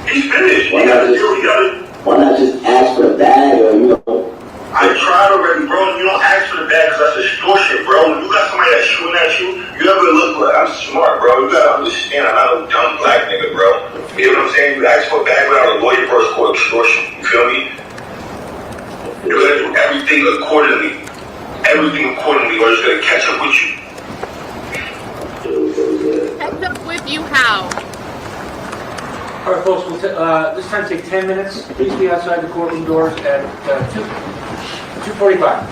He's finished. Why not just ask for the bag, or, you know? I tried already, bro. You don't ask for the bag because that's extortion, bro. When you got somebody that's shooting at you, you never look like, I'm smart, bro. You gotta understand, I'm not a dumb black nigga, bro. You know what I'm saying? You ask for a bag without a lawyer, bro, it's called extortion. You feel me? You gotta do everything accordingly. Everything accordingly, or it's gonna catch up with you. Catch up with you how? All right, folks, we'll this time take 10 minutes. Please be outside the courtroom doors at 2:45.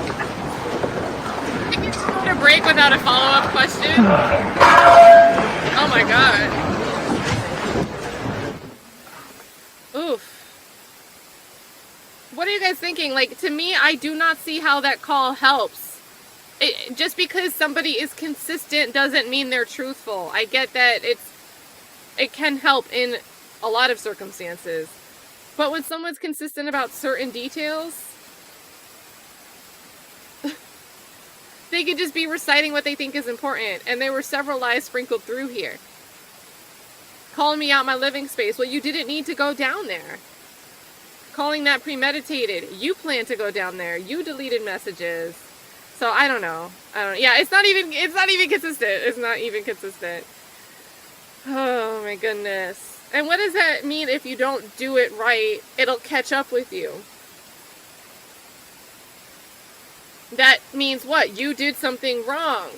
Can you just go to break without a follow-up question? Oh my god. Oof. What are you guys thinking? Like, to me, I do not see how that call helps. Just because somebody is consistent doesn't mean they're truthful. I get that it can help in a lot of circumstances. But when someone's consistent about certain details, they could just be reciting what they think is important. And there were several lies sprinkled through here. Calling me out my living space. Well, you didn't need to go down there. Calling that premeditated. You planned to go down there. You deleted messages. So I don't know. Yeah, it's not even consistent. It's not even consistent. Oh my goodness. And what does that mean if you don't do it right? It'll catch up with you. That means what? You did something wrong.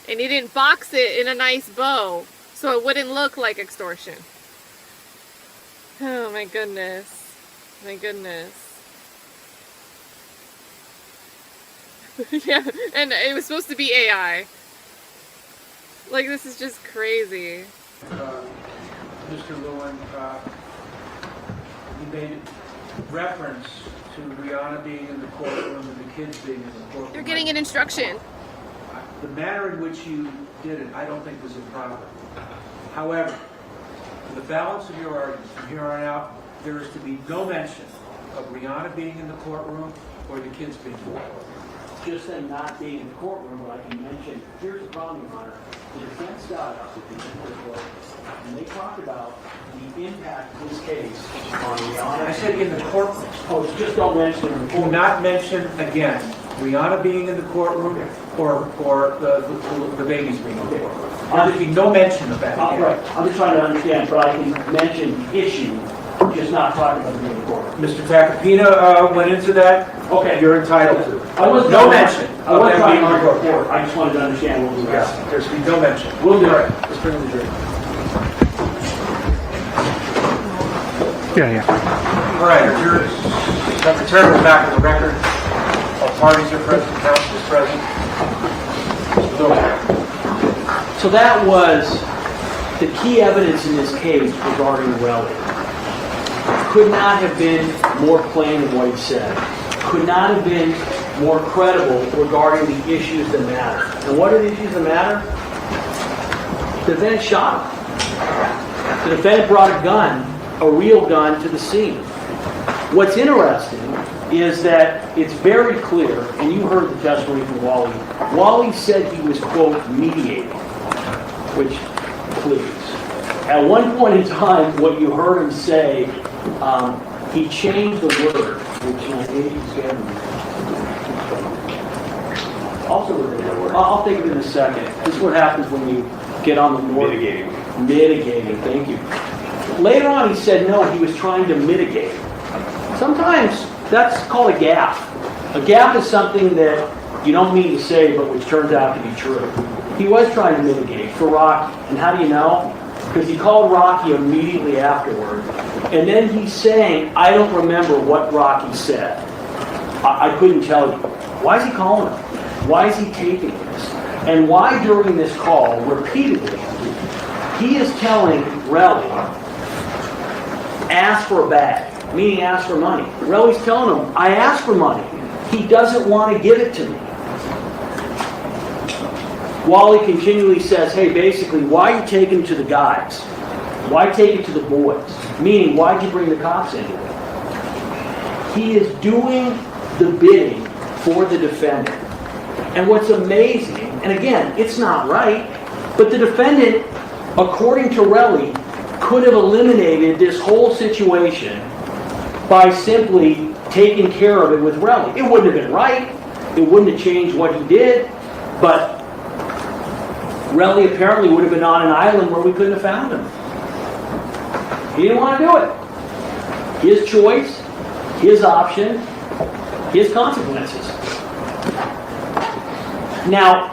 And you didn't box it in a nice bow so it wouldn't look like extortion. Oh my goodness. My goodness. Yeah, and it was supposed to be AI. Like, this is just crazy. Mr. Lewin, you made reference to Rihanna being in the courtroom and the kids being in the courtroom. You're getting an instruction. The manner in which you did it, I don't think was improper. However, for the balance of your arguments from here on out, there is to be no mention of Rihanna being in the courtroom or the kids being in the courtroom. Just them not being in the courtroom, but I can mention, here's the problem, Your Honor. The defense got up with the court, and they talked about the impact of this case on Rihanna. I said in the courtroom. Oh, just don't mention it in the Do court. not mention again Rihanna being in the courtroom or the babies being in the courtroom. There'd be no mention of that. Right, I'm just trying to understand, but I can mention the issue, just not talking about being in court. Mr. Tacopina went into that. Okay. You're entitled to. I was No mention. I wasn't trying to of them being in report, I just wanted to understand what was Yes, asking. there's be no mention. We'll do it. All right, let's bring in the jury. All right, our jurors, secretary, we're back on the record. All parties are present, counsel is present. Mr. Lewin. So that was the key evidence in this case regarding Relly. Could not have been more plain in what he said. Could not have been more credible regarding the issues that matter. And what are the issues that matter? The defendant shot him. The defendant brought a gun, a real gun, to the scene. What's interesting is that it's very clear, and you heard the testimony from Wally. Wally said he was, quote, mediating, which, please. At one point in time, what you heard him say, he changed the word, which my agent's given me. Also, I'll think of it in a second. This is what happens when you get on the north. Mitigating, thank you. Later on, he said no, he was trying to mitigate. Sometimes that's called a gaffe. A gaffe is something that you don't mean to say, but which turns out to be true. He was trying to mitigate for Rocky. And how do you know? Because he called Rocky immediately afterward. And then he's saying, I don't remember what Rocky said. I couldn't tell you. Why is he calling him? Why is he taping this? And why during this call, repeatedly, he is telling Relly, ask for a bag, meaning ask for money. Relly's telling him, I asked for money. He doesn't want to give it to me. Wally continually says, hey, basically, why are you taking it to the guys? Why take it to the boys? Meaning, why'd you bring the cops into it? He is doing the bidding for the defendant. And what's amazing, and again, it's not right, but the defendant, according to Relly, could have eliminated this whole situation by simply taking care of it with Relly. It wouldn't have been right. It wouldn't have changed what he did. But Relly apparently would have been on an island where we couldn't have found him. He didn't want to do it. His choice, his option, his consequences. Now,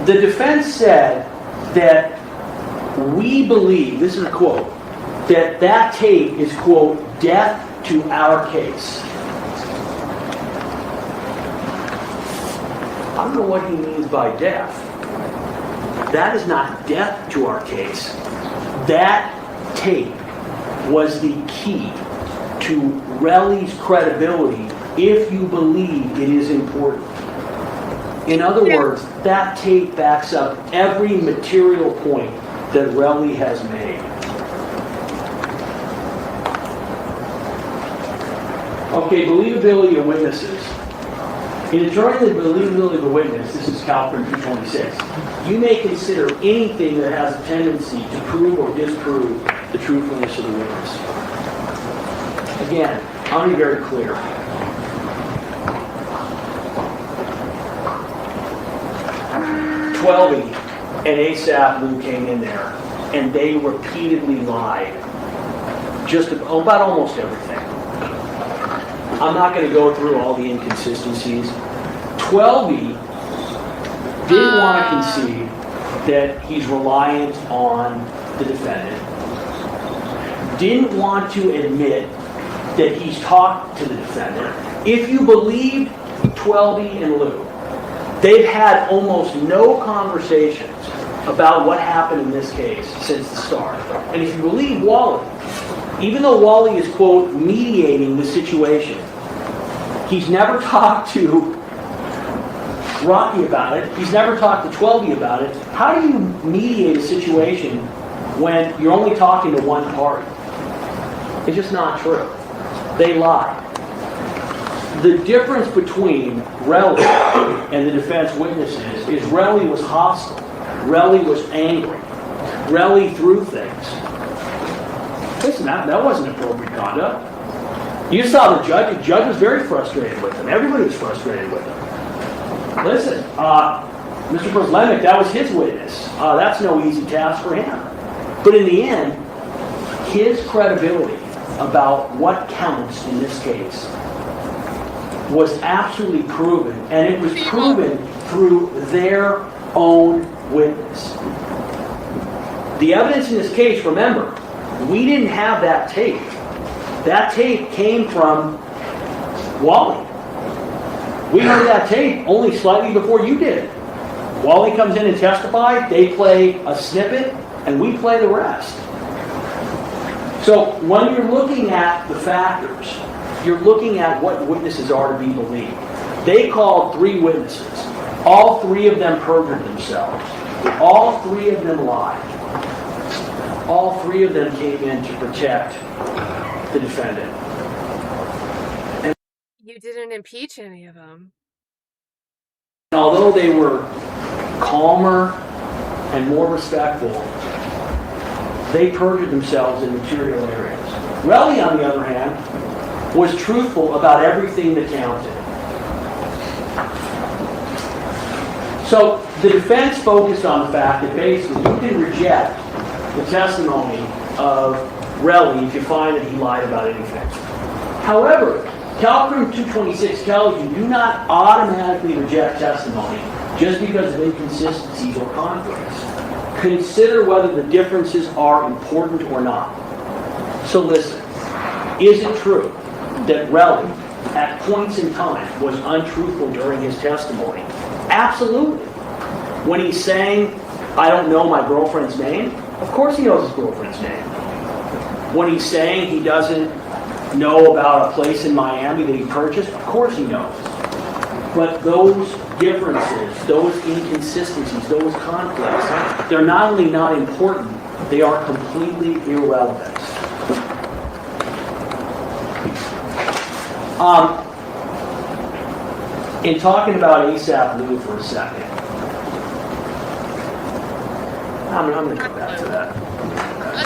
the defense said that we believe, this is a quote, that that tape is, quote, death to our case. I don't know what he means by death. That is not death to our case. That tape was the key to Relly's credibility if you believe it is important. In other words, that tape backs up every material point that Relly has made. Okay, believability of witnesses. In determining the believability of the witness, this is Calpern 226, you may consider anything that has a tendency to prove or disprove the truthfulness of the witness. Again, I'll be very clear. Twelvey and ASAP Lou came in there, and they repeatedly lied just about almost everything. I'm not going to go through all the inconsistencies. Twelvey didn't want to concede that he's reliant on the defendant. Didn't want to admit that he's talked to the defendant. If you believe Twelvey and Lou, they've had almost no conversations about what happened in this case since the start. And if you believe Wally, even though Wally is, quote, mediating the situation, he's never talked to Rocky about it. He's never talked to Twelvey about it. How do you mediate a situation when you're only talking to one party? It's just not true. They lie. The difference between Relly and the defense witnesses is Relly was hostile. Relly was angry. Relly threw things. Listen, that wasn't appropriate conduct. You saw the judge was very frustrated with him. Everybody was frustrated with him. Listen, Mr. Prosecutor, that was his witness. That's no easy task for him. But in the end, his credibility about what counts in this case was absolutely proven, and it was proven through their own witness. The evidence in this case, remember, we didn't have that tape. That tape came from Wally. We heard that tape only slightly before you did. Wally comes in and testifies, they play a snippet, and we play the rest. So when you're looking at the factors, you're looking at what witnesses are to be believed. They called 3 witnesses. All 3 of them perjured themselves. All 3 of them lied. All 3 of them came in to protect the defendant. And You didn't impeach any of them. although they were calmer and more respectful, they perjured themselves in material areas. Relly, on the other hand, was truthful about everything that counted. So the defense focused on the fact that basically you can reject the testimony of Relly if you find that he lied about anything. However, Calcrim 226 tells you do not automatically reject testimony just because of inconsistencies or conflicts. Consider whether the differences are important or not. So listen, is it true that Relly, at points in time, was untruthful during his testimony? Absolutely. When he's saying, I don't know my girlfriend's name, of course he knows his girlfriend's name. When he's saying he doesn't know about a place in Miami that he purchased, of course he knows. But those differences, those inconsistencies, those conflicts, they're not only not important, they are completely irrelevant. In talking about ASAP Lou for a second, I'm going to come back to that.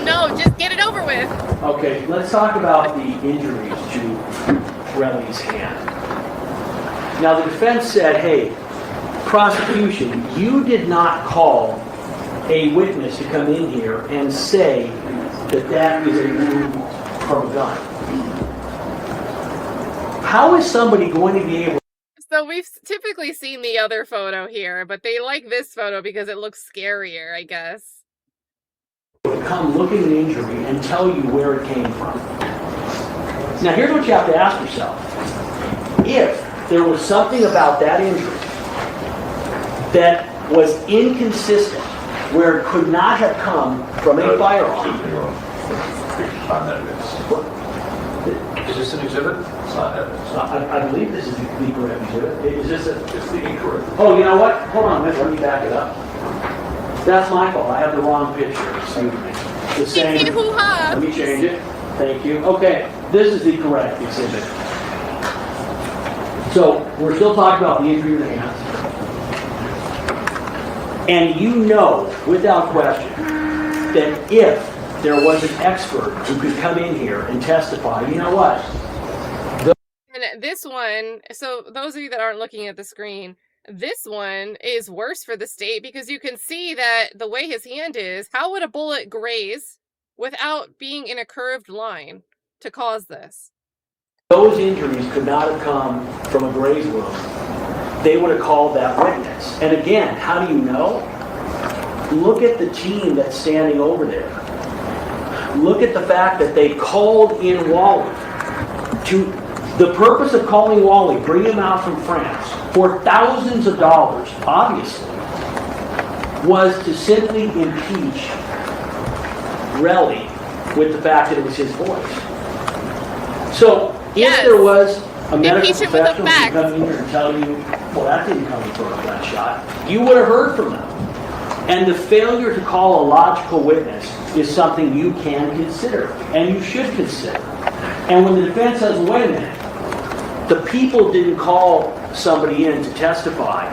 No, just get it over with. Okay, let's talk about the injuries to Relly's hand. Now, the defense said, hey, prosecution, you did not call a witness to come in here and say that that is a wound from a gun. How is somebody going to be able... So we've typically seen the other photo here, but they like this photo because it looks scarier, I guess. to come look at an injury and tell you where it came from? Now, here's what you have to ask yourself. If there was something about that injury that was inconsistent, where it could not have come from a firearm. Is this an exhibit? It's not evidence. I believe this is the correct exhibit. Is this It's the incorrect. Oh, you know what? Hold on a minute. Let me back it up. That's my fault. I have the wrong picture. Excuse me. The same. Let me change it. Thank you. Okay. This is the correct exhibit. So we're still talking about the injury of the hands. And you know, without question, that if there was an expert who could come in here and testify, you know what? And this one, so those of you that aren't looking at the screen, this one is worse for the state because you can see that the way his hand is, how would a bullet graze without being in a curved line to cause this? Those injuries could not have come from a graze wound. They would have called that witness. And again, how do you know? Look at the team that's standing over there. Look at the fact that they called in Wally. The purpose of calling Wally, bring him out from France for thousands of dollars, obviously, was to simply impeach Relly with the fact that it was his voice. So if there was a medical professional who come in here and tell you, well, that didn't come from a gunshot, you would have heard from them. And the failure to call a logical witness is something you can consider, and you should consider. And when the defense says, wait a minute, the people didn't call somebody in to testify,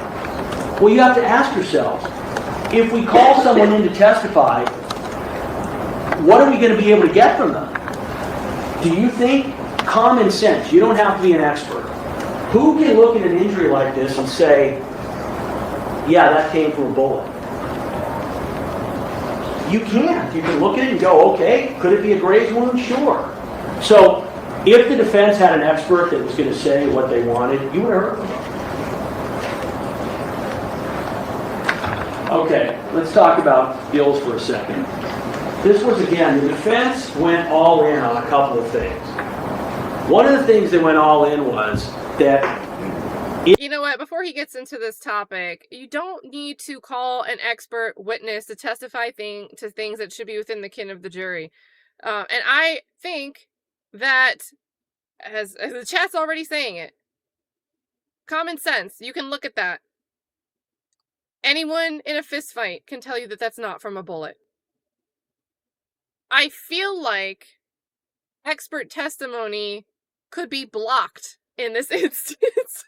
well, you have to ask yourself, if we call someone in to testify, what are we going to be able to get from them? Do you think common sense. You don't have to be an expert. Who can look at an injury like this and say, yeah, that came from a bullet? You can't. You can look at it and go, okay, could it be a grazed wound? Sure. So if the defense had an expert that was going to say what they wanted, you would have heard from them. Okay, let's talk about Ills for a second. This was, again, the defense went all in on a couple of things. One of the things they went all in was that... You know what? Before he gets into this topic, you don't need to call an expert witness to testify to things that should be within the kin of the jury. And I think that, as the chat's already saying it, common sense, you can look at that. Anyone in a fist fight can tell you that that's not from a bullet. I feel like expert testimony could be blocked in this instance.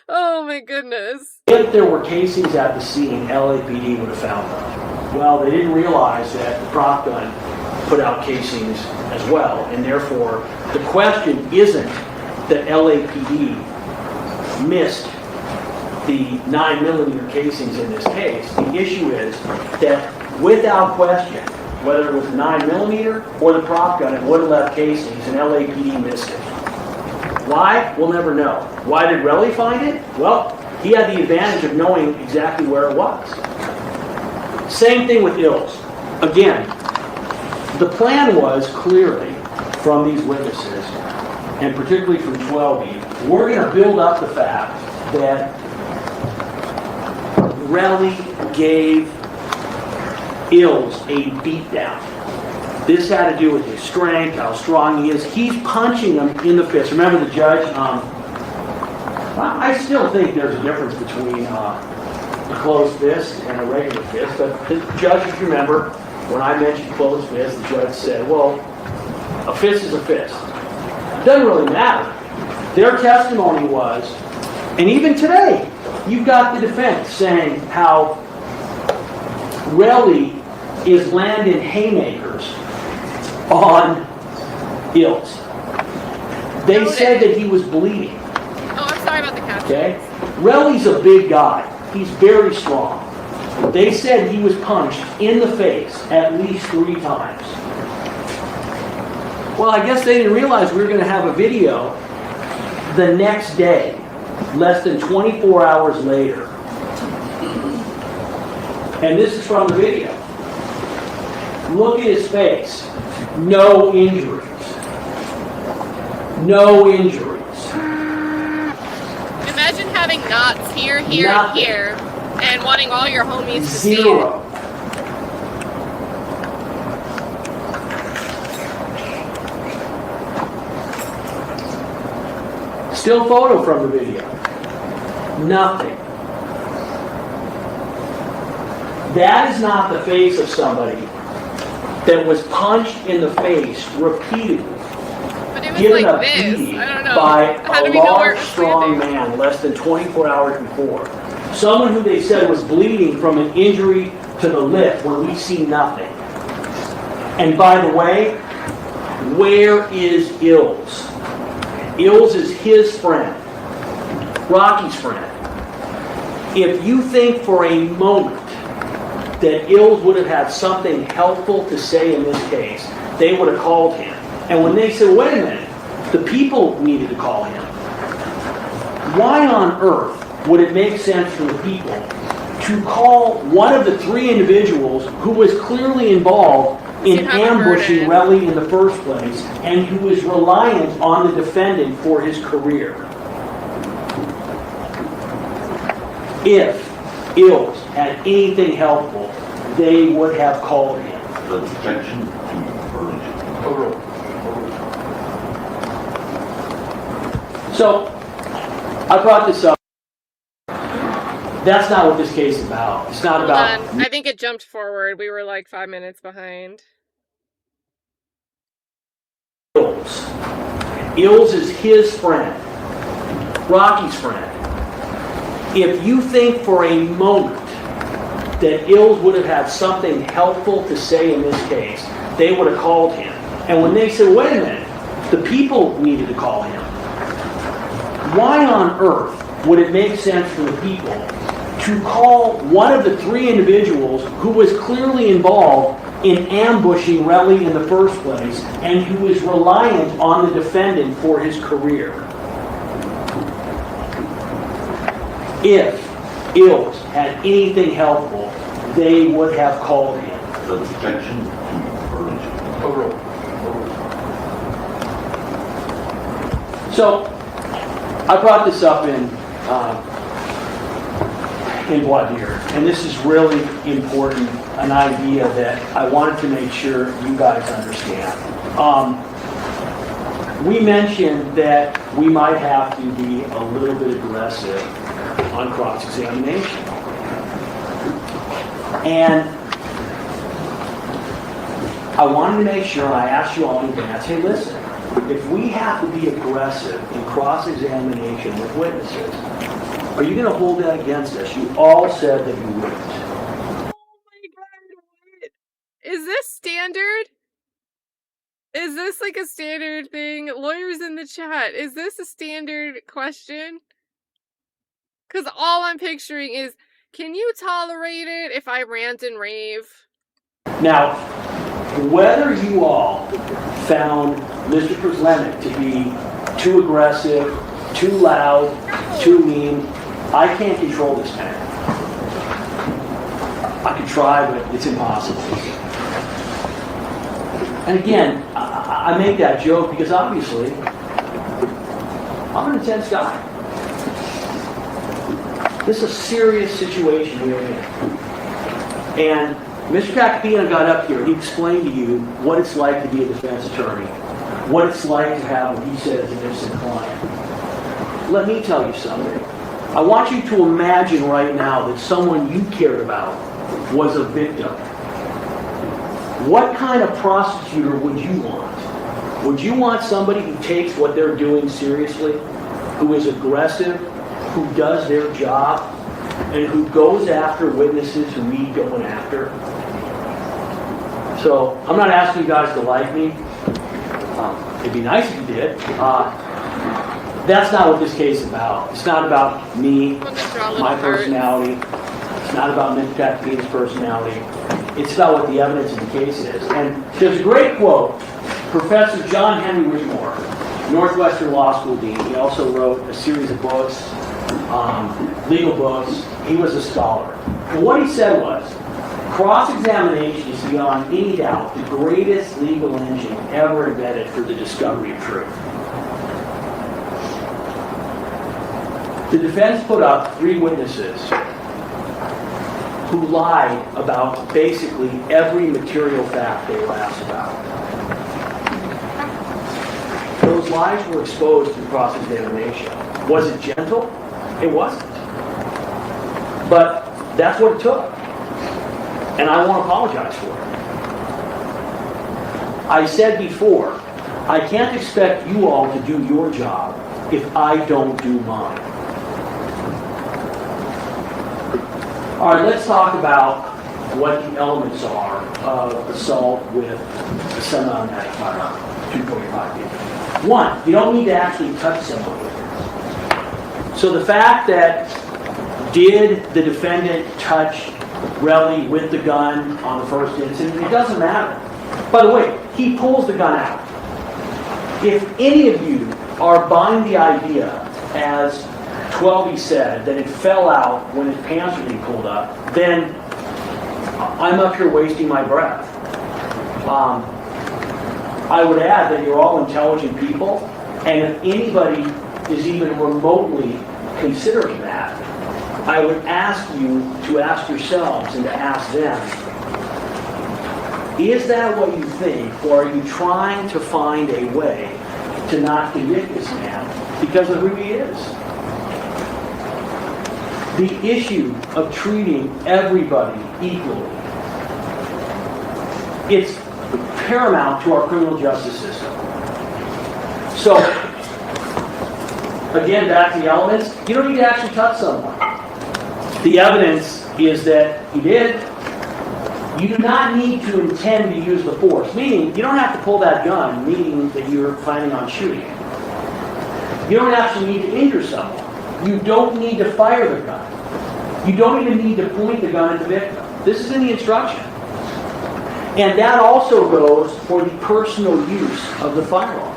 Oh my goodness. If there were casings at the scene, LAPD would have found them. Well, they didn't realize that the prop gun put out casings as well, and therefore the question isn't that LAPD missed the 9mm casings in this case. The issue is that without question, whether it was the 9mm or the prop gun, it would have left casings, and LAPD missed it. Why? We'll never know. Why did Relly find it? Well, he had the advantage of knowing exactly where it was. Same thing with Ills. Again, the plan was clearly from these witnesses, and particularly from 12E, we're going to build up the fact that Relly gave Ills a beatdown. This had to do with his strength, how strong he is. He's punching him in the fist. Remember the judge? I still think there's a difference between a closed fist and a regular fist. But the judge, if you remember, when I mentioned closed fist, the judge said, well, a fist is a fist. It doesn't really matter. Their testimony was, and even today, you've got the defense saying how Relly is landing haymakers on Ills. They said that he was bleeding. Oh, I'm sorry about the caption. Okay? Relly's a big guy. He's very strong. They said he was punched in the face at least 3 times. Well, I guess they didn't realize we were going to have a video the next day, less than 24 hours later. And this is from the video. Look at his face. No injuries. No injuries. Imagine having knots here, here, Nothing. and here, and wanting all your homies to see it. Zero. Still photo from the video. Nothing. That is not the face of somebody that was punched in the face repeatedly, But it was given a like this. beating I don't know. by How do a we know where it large, was strong standing? man less than 24 hours before. Someone who they said was bleeding from an injury to the lip when we see nothing. And by the way, where is Ills? Ills is his friend, Rocky's friend. If you think for a moment that Ills would have had something helpful to say in this case, they would have called him. And when they said, wait a minute, the people needed to call him. Why on earth would it make sense for the people to call one of the 3 individuals who was clearly involved in ambushing Relly in the first place and who was reliant on the defendant for his career? If Ills had anything helpful, they would have called him. Objection. Overruled. So, I brought this up. That's not what this case is about. It's not Hold about... on. I think it jumped forward. We were like 5 minutes behind. Ills. Ills is his friend, Rocky's friend. If you think for a moment that Ills would have had something helpful to say in this case, they would have called him. And when they said, wait a minute, The people needed to call him. Why on earth would it make sense for the people to call one of the three individuals who was clearly involved in ambushing Relly in the first place and who was reliant on the defendant for his career? If Ills had anything helpful, they would have called him. Objection. Overruled. So, I brought this up in voir dire, and this is really important, an idea that I wanted to make sure you guys understand. We mentioned that we might have to be a little bit aggressive on cross-examination. And I wanted to make sure, and I asked you all in advance, hey, listen, if we have to be aggressive in cross-examination with witnesses, are you going to hold that against us? You all said that you wouldn't. Oh my god, what? Is this standard? Is this like a standard thing? Lawyers in the chat, is this a standard question? Because all I'm picturing is, can you tolerate it if I rant and rave? Now, whether you all found Mr. Przlenek to be too aggressive, too loud, too mean, I can't control this man. I could try, but it's impossible. And again, I make that joke because obviously, I'm an intense guy. This is a serious situation we're in. And Mr. Kakapina got up here, he explained to you what it's like to be a defense attorney, what it's like to have what he says an innocent client. Let me tell you something. I want you to imagine right now that someone you cared about was a victim. What kind of prosecutor would you want? Would you want somebody who takes what they're doing seriously, who is aggressive, who does their job, and who goes after witnesses who need going after? So, I'm not asking you guys to like me. It'd be nice if you did. That's not what this case is about. It's not about me, my personality. It's not about Mr. Kakapina's personality. It's about what the evidence in the case is. And there's a great quote. Professor John Henry Whitmore, Northwestern Law School dean, he also wrote a series of books, legal books. He was a scholar. And what he said was, cross-examination is beyond any doubt the greatest legal engine ever invented for the discovery of truth. The defense put up 3 witnesses who lied about basically every material fact they were asked about. Those lies were exposed through cross-examination. Was it gentle? It wasn't. But that's what it took. And I won't apologize for it. I said before, I can't expect you all to do your job if I don't do mine. All right, let's talk about what the elements are of assault with a semi-automatic firearm, 245 feet. 1, you don't need to actually touch someone with it. So the fact that did the defendant touch Relly with the gun on the first incident, it doesn't matter. By the way, he pulls the gun out. If any of you are buying the idea, as 12 said, that it fell out when his pants were being pulled up, then I'm up here wasting my breath. I would add that you're all intelligent people, and if anybody is even remotely considering that, I would ask you to ask yourselves and to ask them, is that what you think, or are you trying to find a way to not convict this man because of who he is? The issue of treating everybody equally, it's paramount to our criminal justice system. So, again, back to the elements, you don't need to actually touch someone. The evidence is that he did. You do not need to intend to use the force, meaning you don't have to pull that gun, meaning that you're planning on shooting. You don't actually need to injure someone. You don't need to fire the gun. You don't even need to point the gun at the victim. This is in the instruction. And that also goes for the personal use of the firearm.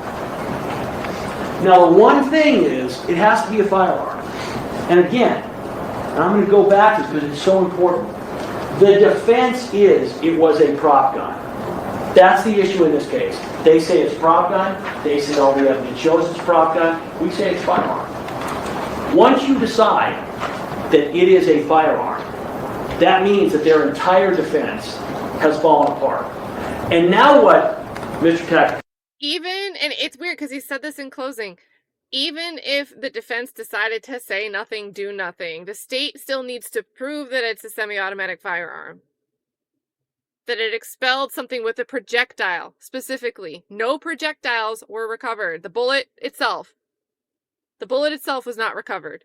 Now, the one thing is, it has to be a firearm. And again, I'm going to go back to this because it's so important. The defense is it was a prop gun. That's the issue in this case. They say it's prop gun. They say all the evidence shows it's prop gun. We say it's firearm. Once you decide that it is a firearm, that means that their entire defense has fallen apart. And now what, Mr. Tech? Even, and it's weird because he said this in closing, even if the defense decided to say nothing, do nothing, the state still needs to prove that it's a semi-automatic firearm. That it expelled something with a projectile, specifically. No projectiles were recovered. The bullet itself was not recovered.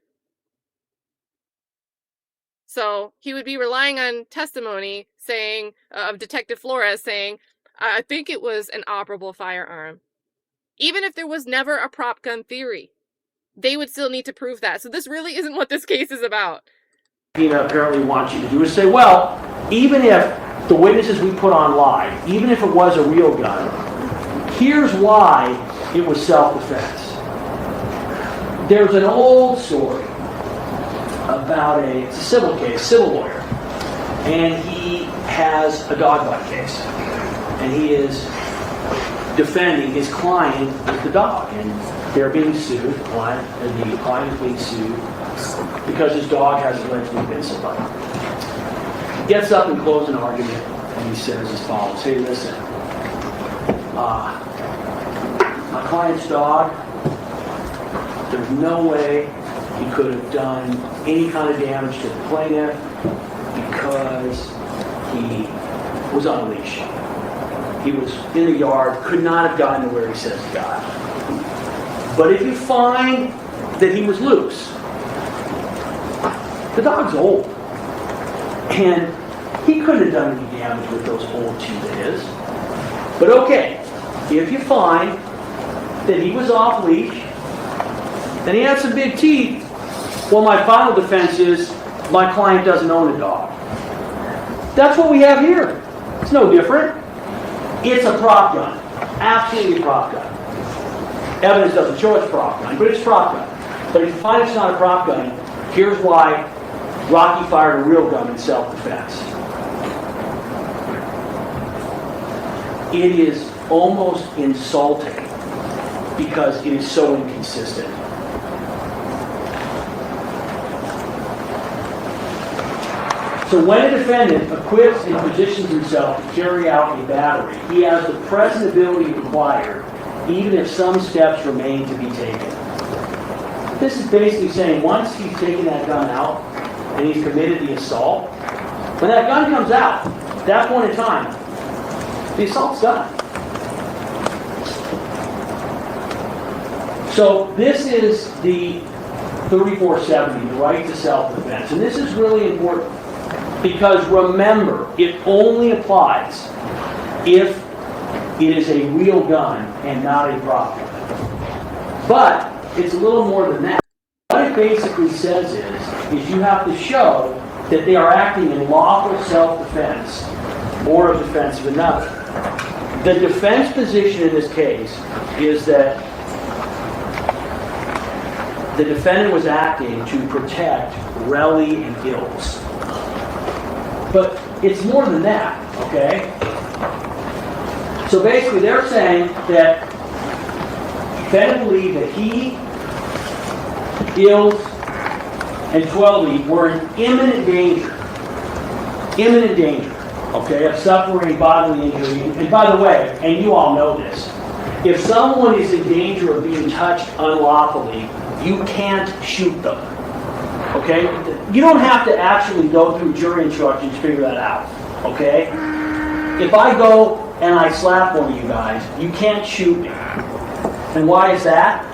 So he would be relying on testimony saying, of Detective Flores saying, I think it was an operable firearm. Even if there was never a prop gun theory, they would still need to prove that. So this really isn't what this case is about. Apparently wants you to do is say, well, even if the witnesses we put on lied, even if it was a real gun, here's why it was self-defense. There's an old story about it's a civil case, civil lawyer, and he has a dog bite case, and he is defending his client with the dog, and they're being sued, the client is being sued because his dog has allegedly bitten somebody. He gets up and closes an argument, and he says as follows, hey, listen, my client's dog, there's no way he could have done any kind of damage to the plaintiff because he was on a leash. He was in the yard, could not have gotten to where he says he got. But if you find that he was loose, the dog's old. And he couldn't have done any damage with those old teeth of his. But okay, if you find that he was off leash, and he had some big teeth, well, my final defense is my client doesn't own a dog. That's what we have here. It's no different. It's a prop gun. Absolutely a prop gun. Evidence doesn't show it's a prop gun, but it's a prop gun. But if you find it's not a prop gun, here's why Rocky fired a real gun in self-defense. It is almost insulting because it is so inconsistent. So when a defendant equips and positions himself to carry out a battery, he has the present ability required, even if some steps remain to be taken. This is basically saying once he's taken that gun out and he's committed the assault, when that gun comes out, at that point in time, the assault's done. So this is the 3470, the right to self-defense. And this is really important. Because remember, it only applies if it is a real gun and not a prop gun. But it's a little more than that. What it basically says is you have to show that they are acting in lawful self-defense or a defense of another. The defense position in this case is that the defendant was acting to protect Relly and Gills. But it's more than that, okay? So basically they're saying that defendant believed that he, Gills, and Twelby were in imminent danger, okay, of suffering bodily injury. And by the way, and you all know this, if someone is in danger of being touched unlawfully, you can't shoot them. Okay? You don't have to actually go through jury instructions to figure that out. Okay? If I go and I slap one of you guys, you can't shoot me. And why is that?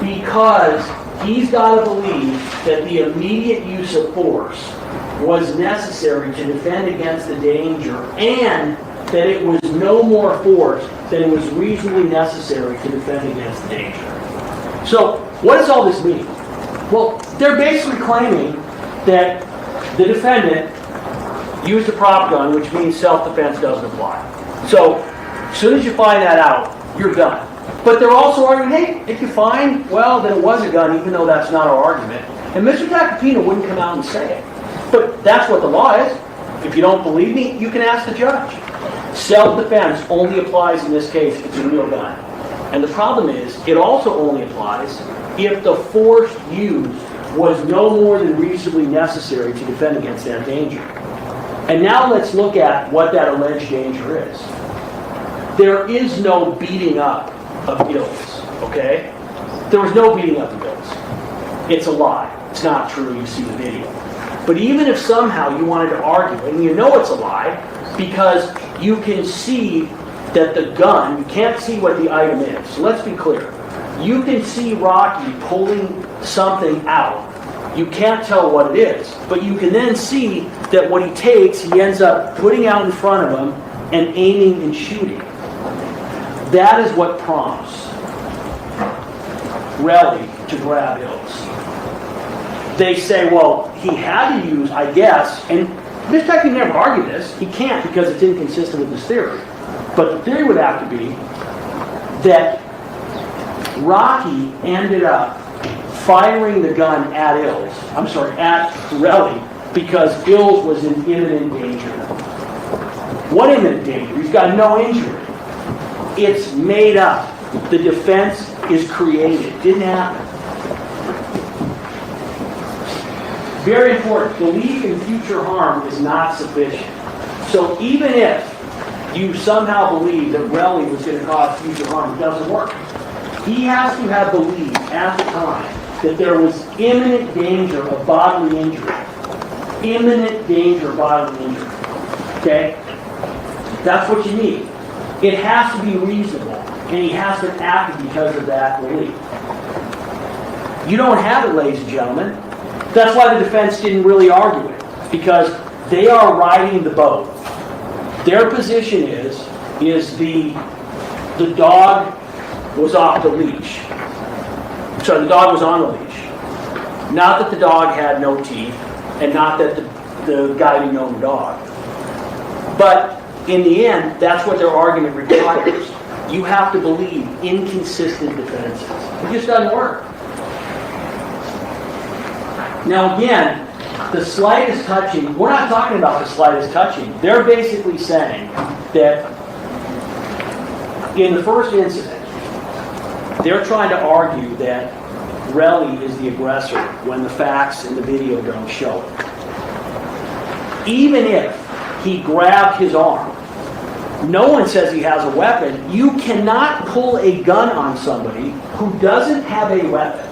Because he's got to believe that the immediate use of force was necessary to defend against the danger and that it was no more force than was reasonably necessary to defend against the danger. So what does all this mean? Well, they're basically claiming that the defendant used a prop gun, which means self-defense doesn't apply. So as soon as you find that out, you're done. But they're also arguing, hey, if you find, well, then it was a gun, even though that's not our argument. And Mr. Tacopina wouldn't come out and say it. But that's what the law is. If you don't believe me, you can ask the judge. Self-defense only applies in this case if it's a real gun. And the problem is, it also only applies if the force used was no more than reasonably necessary to defend against that danger. And now let's look at what that alleged danger is. There is no beating up of ills, okay? There was no beating up of ills. It's a lie. It's not true. You see the video. But even if somehow you wanted to argue, and you know it's a lie, because you can see that the gun, you can't see what the item is. So let's be clear. You can see Rocky pulling something out. You can't tell what it is, but you can then see that what he takes, he ends up putting out in front of him and aiming and shooting. That is what prompts Relly to grab Ills. They say, well, he had to use, I guess, and Mr. Tech can never argue this. He can't because it's inconsistent with his theory. But the theory would have to be that Rocky ended up firing the gun at at Relly, because Ills was in imminent danger. What imminent danger? He's got no injury. It's made up. The defense is created. Didn't happen. Very important. Belief in future harm is not sufficient. So even if you somehow believe that Relly was going to cause future harm, it doesn't work. He has to have believed at the time that there was imminent danger of bodily injury. Imminent danger of bodily injury. Okay? That's what you need. It has to be reasonable, and he has to act because of that belief. You don't have it, ladies and gentlemen. That's why the defense didn't really argue it, because they are riding the boat. Their position is the dog was off the leash. Sorry, the dog was on the leash. Not that the dog had no teeth, and not that the guy didn't own the dog. But in the end, that's what their argument requires. You have to believe inconsistent defenses. It just doesn't work. Now again, the slightest touching, we're not talking about the slightest touching. They're basically saying that in the first incident, they're trying to argue that Relly is the aggressor when the facts in the video don't show it. Even if he grabbed his arm, no one says he has a weapon. You cannot pull a gun on somebody who doesn't have a weapon,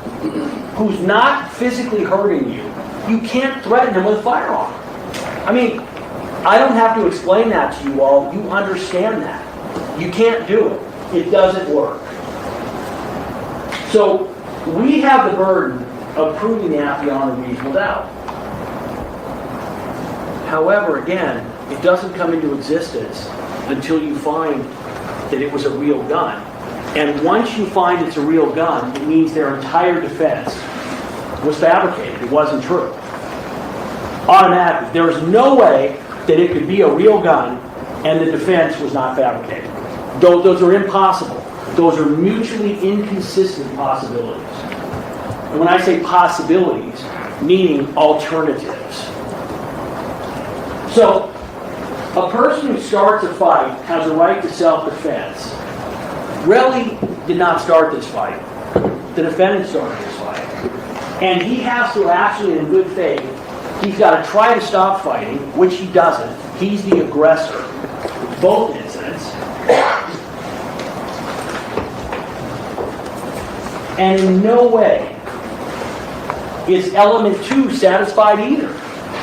who's not physically hurting you. You can't threaten him with a firearm. I mean, I don't have to explain that to you all. You understand that. You can't do it. It doesn't work. So we have the burden of proving that beyond a reasonable doubt. However, again, it doesn't come into existence until you find that it was a real gun. And once you find it's a real gun, it means their entire defense was fabricated. It wasn't true. Automatically. There was no way that it could be a real gun and the defense was not fabricated. Those are impossible. Those are mutually inconsistent possibilities. And when I say possibilities, meaning alternatives. So, a person who starts a fight has a right to self-defense. Relly did not start this fight. The defendant started this fight. And he has to actually, in good faith, he's got to try to stop fighting, which he doesn't. He's the aggressor. Both incidents. And in no way is element 2 satisfied either.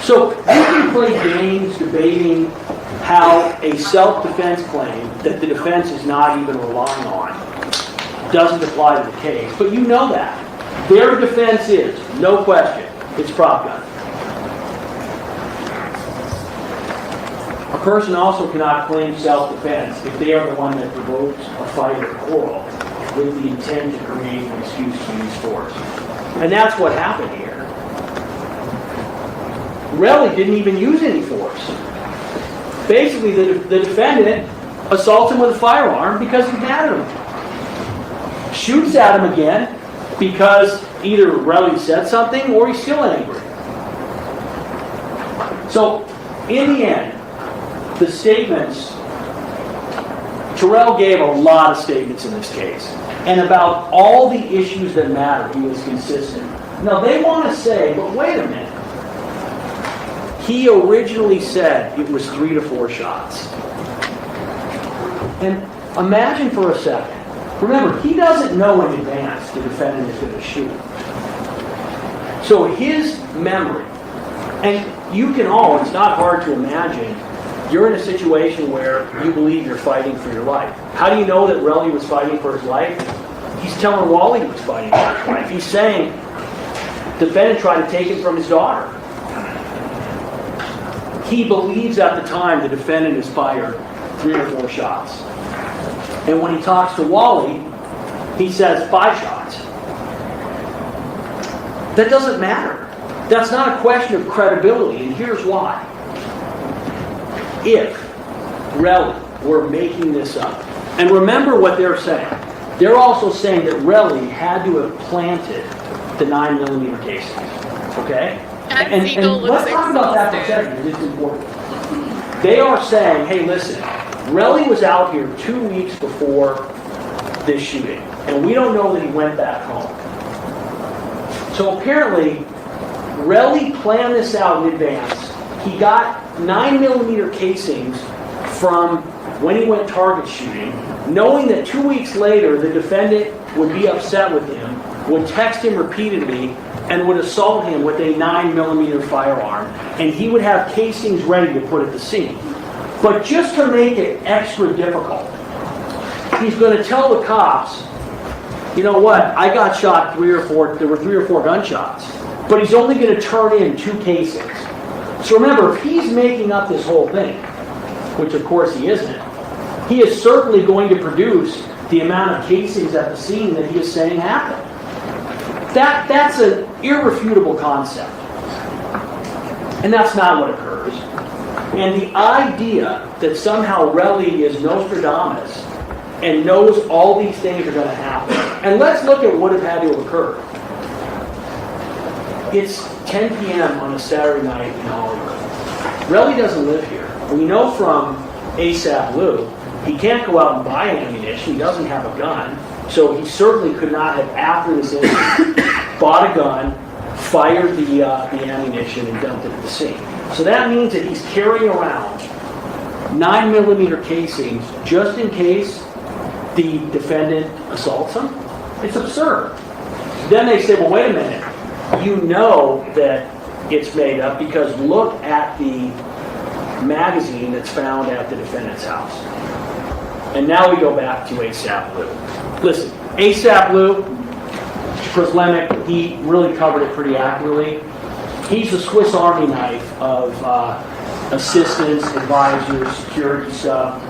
So you can play games debating how a self-defense claim that the defense is not even relying on doesn't apply to the case. But you know that. Their defense is, no question, it's prop gun. person also cannot claim self-defense if they are the one that provokes a fight or quarrel with the intent to create an excuse to use force. And that's what happened here. Relly didn't even use any force. Basically, the defendant assaults him with a firearm because he's mad at him. Shoots at him again because either Relly said something or he's still angry. So, in the end, the statements, Terrell gave a lot of statements in this case. And about all the issues that matter, he was consistent. Now, they want to say, but wait a minute. He originally said it was 3 to 4 shots. And imagine for a second. Remember, he doesn't know in advance the defendant is going to shoot. So his memory, and you can all, it's not hard to imagine, you're in a situation where you believe you're fighting for your life. How do you know that Relly was fighting for his life? He's telling Wally he was fighting for his life. He's saying, defendant tried to take him from his daughter. He believes at the time the defendant has fired 3 or 4 shots. And when he talks to Wally, he says 5 shots. That doesn't matter. That's not a question of credibility, and here's why. If Relly were making this up, and remember what they're saying, they're also saying that Relly had to have planted the 9mm casings. Okay? And let's talk about that for a second, because it's important. They are saying, hey, listen, Relly was out here 2 weeks before this shooting, and we don't know that he went back home. So apparently, Relly planned this out in advance. He got 9mm casings from when he went target shooting, knowing that 2 weeks later the defendant would be upset with him, would text him repeatedly, and would assault him with a 9mm firearm, and he would have casings ready to put at the scene. But just to make it extra difficult, he's going to tell the cops, you know what, I got shot 3 or 4, there were 3 or 4 gunshots, but he's only going to turn in 2 casings. So remember, if he's making up this whole thing, which of course he isn't, he is certainly going to produce the amount of casings at the scene that he is saying happened. That's an irrefutable concept. And that's not what occurs. And the idea that somehow Relly is Nostradamus and knows all these things are going to happen. And let's look at what would have had to have occurred. It's 10 p.m. on a Saturday night in Hollywood. Relly doesn't live here. We know from ASAP Blue, he can't go out and buy ammunition. He doesn't have a gun. So he certainly could not have, after this incident, bought a gun, fired the ammunition, and dumped it at the scene. So that means that he's carrying around 9mm casings just in case the defendant assaults him. It's absurd. Then they say, well, wait a minute. You know that it's made up because look at the magazine that's found at the defendant's house. And now we go back to ASAP Blue. Listen, ASAP Blue, Proslemic, he really covered it pretty accurately. He's the Swiss Army knife of assistants, advisors, security stuff.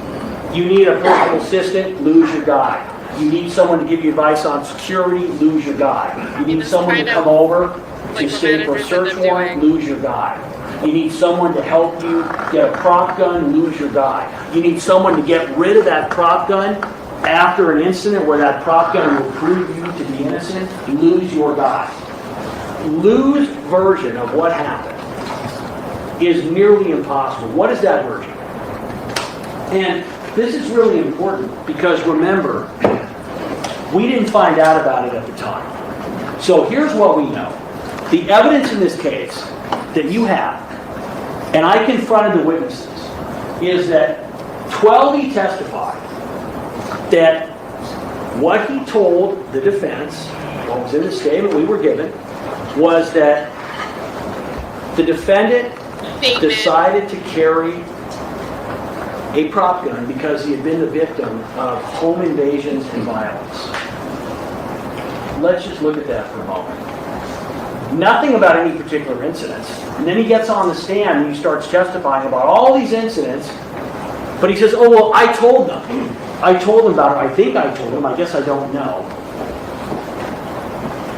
You need a personal assistant, lose your guy. You need someone to give you advice on security, lose your guy. You need someone to come over to stay for a search warrant, lose your guy. You need someone to help you get a prop gun, lose your guy. You need someone to get rid of that prop gun after an incident where that prop gun will prove you to be innocent, lose your guy. Lou's version of what happened is nearly impossible. What is that version? And this is really important because remember, we didn't find out about it at the time. So here's what we know. The evidence in this case that you have, and I confronted the witnesses, is that 12 testified that what he told the defense, what was in the statement we were given, was that the defendant decided to carry a prop gun because he had been the victim of home invasions and violence. Let's just look at that for a moment. Nothing about any particular incidents. And then he gets on the stand and he starts testifying about all these incidents. But he says, oh, well, I told them. I told them about it. I think I told them. I guess I don't know.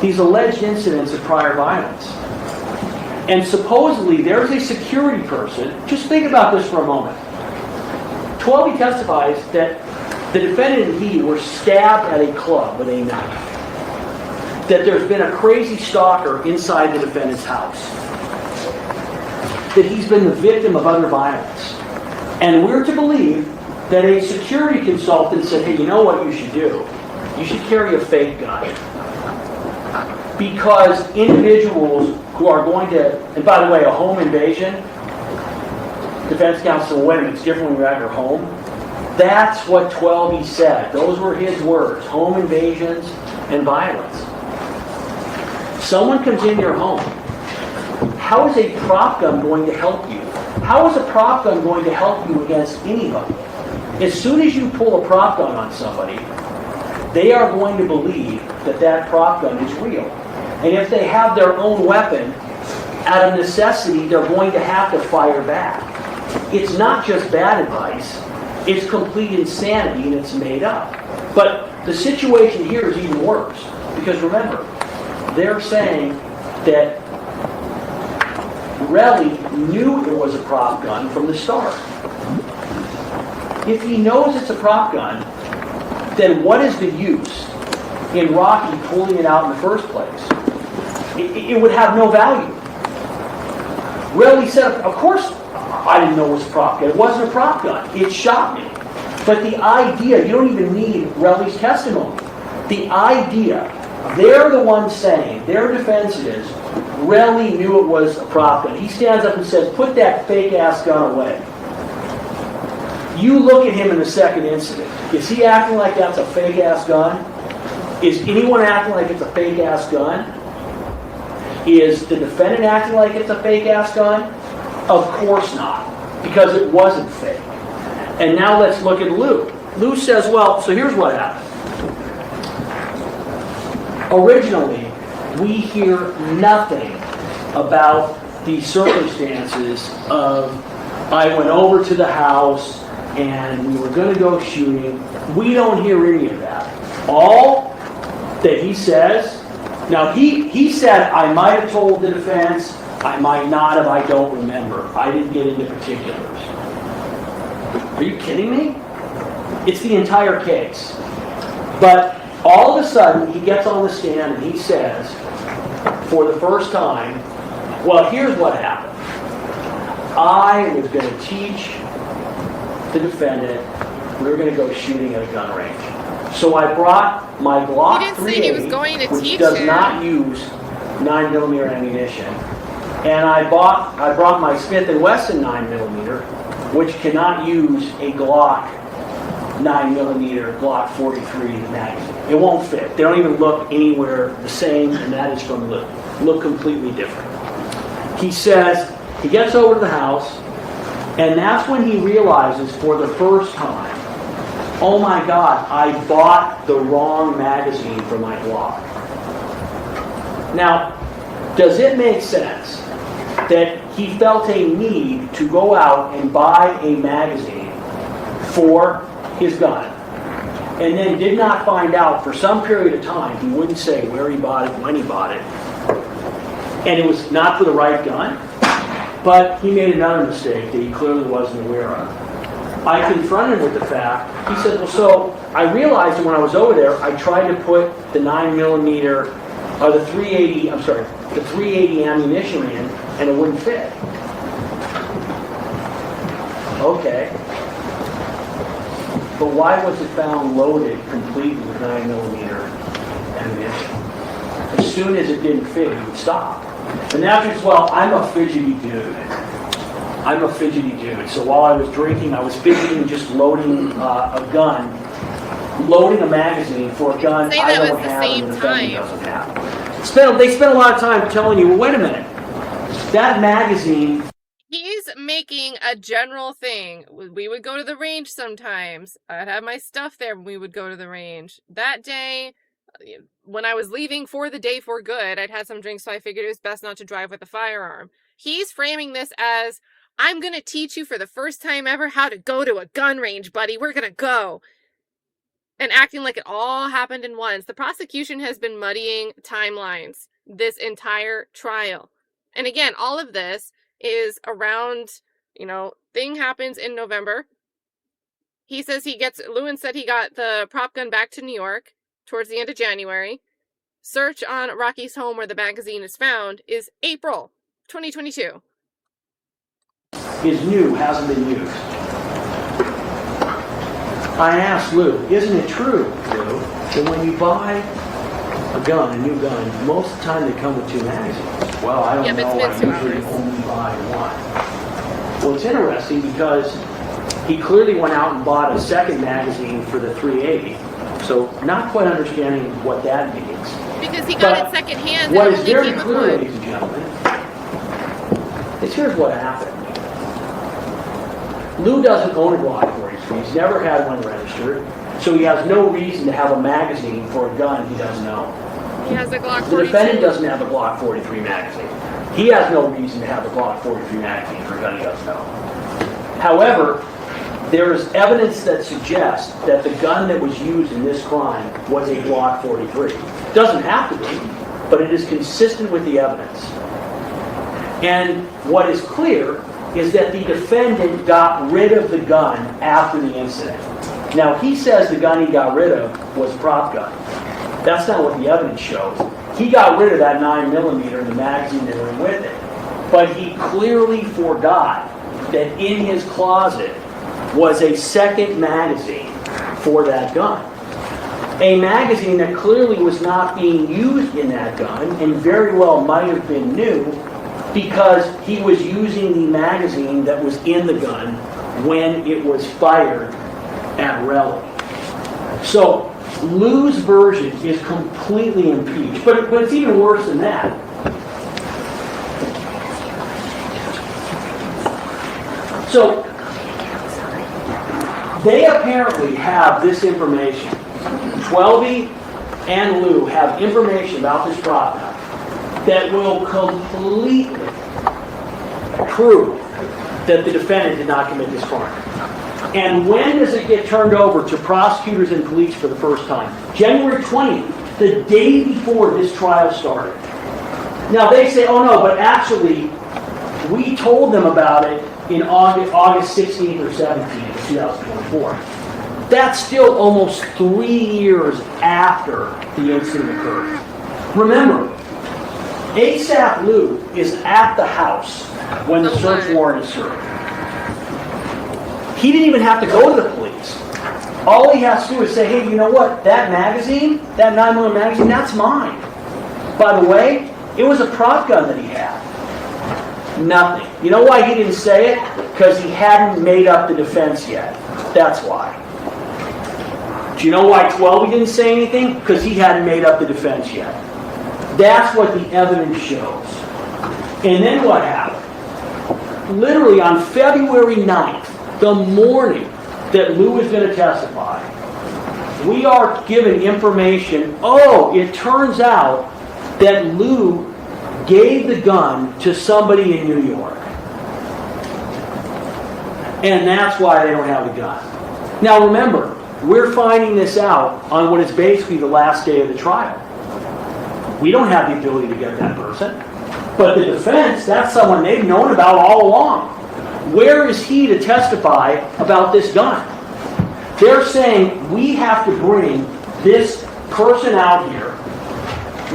These alleged incidents of prior violence. And supposedly there's a security person. Just think about this for a moment. 12, testifies that the defendant and he were stabbed at a club with a knife. That there's been a crazy stalker inside the defendant's house. That he's been the victim of other violence. And we're to believe that a security consultant said, hey, you know what you should do? You should carry a fake gun. Because individuals who are going to, and by the way, a home invasion, defense counsel, wait a minute, it's different when you're at your home. That's what 12 said. Those were his words, home invasions and violence. Someone comes in your home. How is a prop gun going to help you? How is a prop gun going to help you against anybody? As soon as you pull a prop gun on somebody, they are going to believe that that prop gun is real. And if they have their own weapon, out of necessity, they're going to have to fire back. It's not just bad advice, it's complete insanity and it's made up. But the situation here is even worse. Because remember, they're saying that Relly knew it was a prop gun from the start. If he knows it's a prop gun, then what is the use in Rocky pulling it out in the first place? It would have no value. Relly said, of course I didn't know it was a prop gun. It wasn't a prop gun. It shot me. But the idea, you don't even need Relly's testimony. The idea, they're the ones saying, their defense is, Relly knew it was a prop gun. He stands up and says, put that fake-ass gun away. You look at him in the second incident. Is he acting like that's a fake-ass gun? Is anyone acting like it's a fake-ass gun? Is the defendant acting like it's a fake-ass gun? Of course not, because it wasn't fake. And now let's look at Lou. Lou says, well, so here's what happened. Originally, we hear nothing about the circumstances of I went over to the house and we were going to go shooting. We don't hear any of that. All that he says, now he said, I might have told the defense, I might not have, I don't remember. I didn't get into particulars. Are you kidding me? It's the entire case. But all of a sudden, he gets on the stand and he says, for the first time, well, here's what happened. I was going to teach the defendant, we were going to go shooting at a gun range. So I brought my Glock 380, which does not use 9mm ammunition. And I brought my Smith & Wesson 9mm, which cannot use a Glock 9mm, Glock 43 magazine. It won't fit. They don't even look anywhere the same, and that is from Lou. Look completely different. He says, he gets over to the house, and that's when he realizes for the first time, oh my God, I bought the wrong magazine for my Glock. Now, does it make sense that he felt a need to go out and buy a magazine for his gun, and then did not find out for some period of time, he wouldn't say where he bought it, when he bought it, and it was not for the right gun, but he made another mistake that he clearly wasn't aware of. I confronted him with the fact, he said, well, so I realized that when I was over there, I tried to put the 9mm, or the 380, I'm sorry, the 380 ammunition in, and it wouldn't fit. Okay. But why was it found loaded completely with 9mm ammunition? As soon as it didn't fit, he would stop. And after it's, well, I'm a fidgety dude. I'm a fidgety dude. So while I was drinking, I was fidgeting, just loading a gun, loading a magazine for a gun I don't have and the defendant doesn't have. They spent a lot of time telling you, well, wait a minute. That magazine... He's making a general thing. We would go to the range sometimes. I'd have my stuff there when we would go to the range. That day, when I was leaving for the day for good, I'd had some drinks, so I figured it was best not to drive with a firearm. He's framing this as, I'm going to teach you for the first time ever how to go to a gun range, buddy. We're going to go. And acting like it all happened in once. The prosecution has been muddying timelines this entire trial. And again, all of this is around, thing happens in November. He says Lewin said he got the prop gun back to New York towards the end of January. Search on Rocky's home where the magazine is found is April 2022. Is new, hasn't been used. I asked Lou, isn't it true, Lou, that when you buy a new gun, most of the time they come with 2 magazines? Well, I don't know, I usually only buy 1. Well, it's interesting because he clearly went out and bought a second magazine for the .380, so not quite understanding what that means. Because he got it secondhand. What is very clear, ladies and gentlemen, is here's what happened. Lou doesn't own a Glock 43. He's never had one registered, so he has no reason to have a magazine for a gun he doesn't own. He has a Glock 43. The defendant doesn't have a Glock 43 magazine. He has no reason to have a Glock 43 magazine for a gun he doesn't own. However, there is evidence that suggests that the gun that was used in this crime was a Glock 43. It doesn't have to be, but it is consistent with the evidence. And what is clear is that the defendant got rid of the gun after the incident. Now, he says the gun he got rid of was a prop gun. That's not what the evidence shows. He got rid of that 9mm and the magazine that went with it. But he clearly forgot that in his closet was a second magazine for that gun. A magazine that clearly was not being used in that gun and very well might have been new, because he was using the magazine that was in the gun when it was fired at Relly. So Lou's version is completely impeached, but it's even worse than that. So they apparently have this information. Twelby and Lou have information about this prop gun that will completely prove that the defendant did not commit this crime. And when does it get turned over to prosecutors and police for the first time? January 20th, the day before this trial started. Now they say, oh no, but actually, we told them about it in August 16th or 17th of 2024. That's still almost 3 years after the incident occurred. Remember, ASAP Lou is at the house when the search warrant is served. He didn't even have to go to the police. All he has to do is say, hey, you know what? That magazine, that 9mm magazine, that's mine. By the way, it was a prop gun that he had. Nothing. You know why he didn't say it? Because he hadn't made up the defense yet. That's why. Do you know why Twelby didn't say anything? Because he hadn't made up the defense yet. That's what the evidence shows. And then what happened? Literally on February 9th, the morning that Lou was going to testify, we are given information. Oh, it turns out that Lou gave the gun to somebody in New York. And that's why they don't have the gun. Now remember, we're finding this out on what is basically the last day of the trial. We don't have the ability to get that person. But the defense, that's someone they've known about all along. Where is he to testify about this gun? They're saying we have to bring this person out here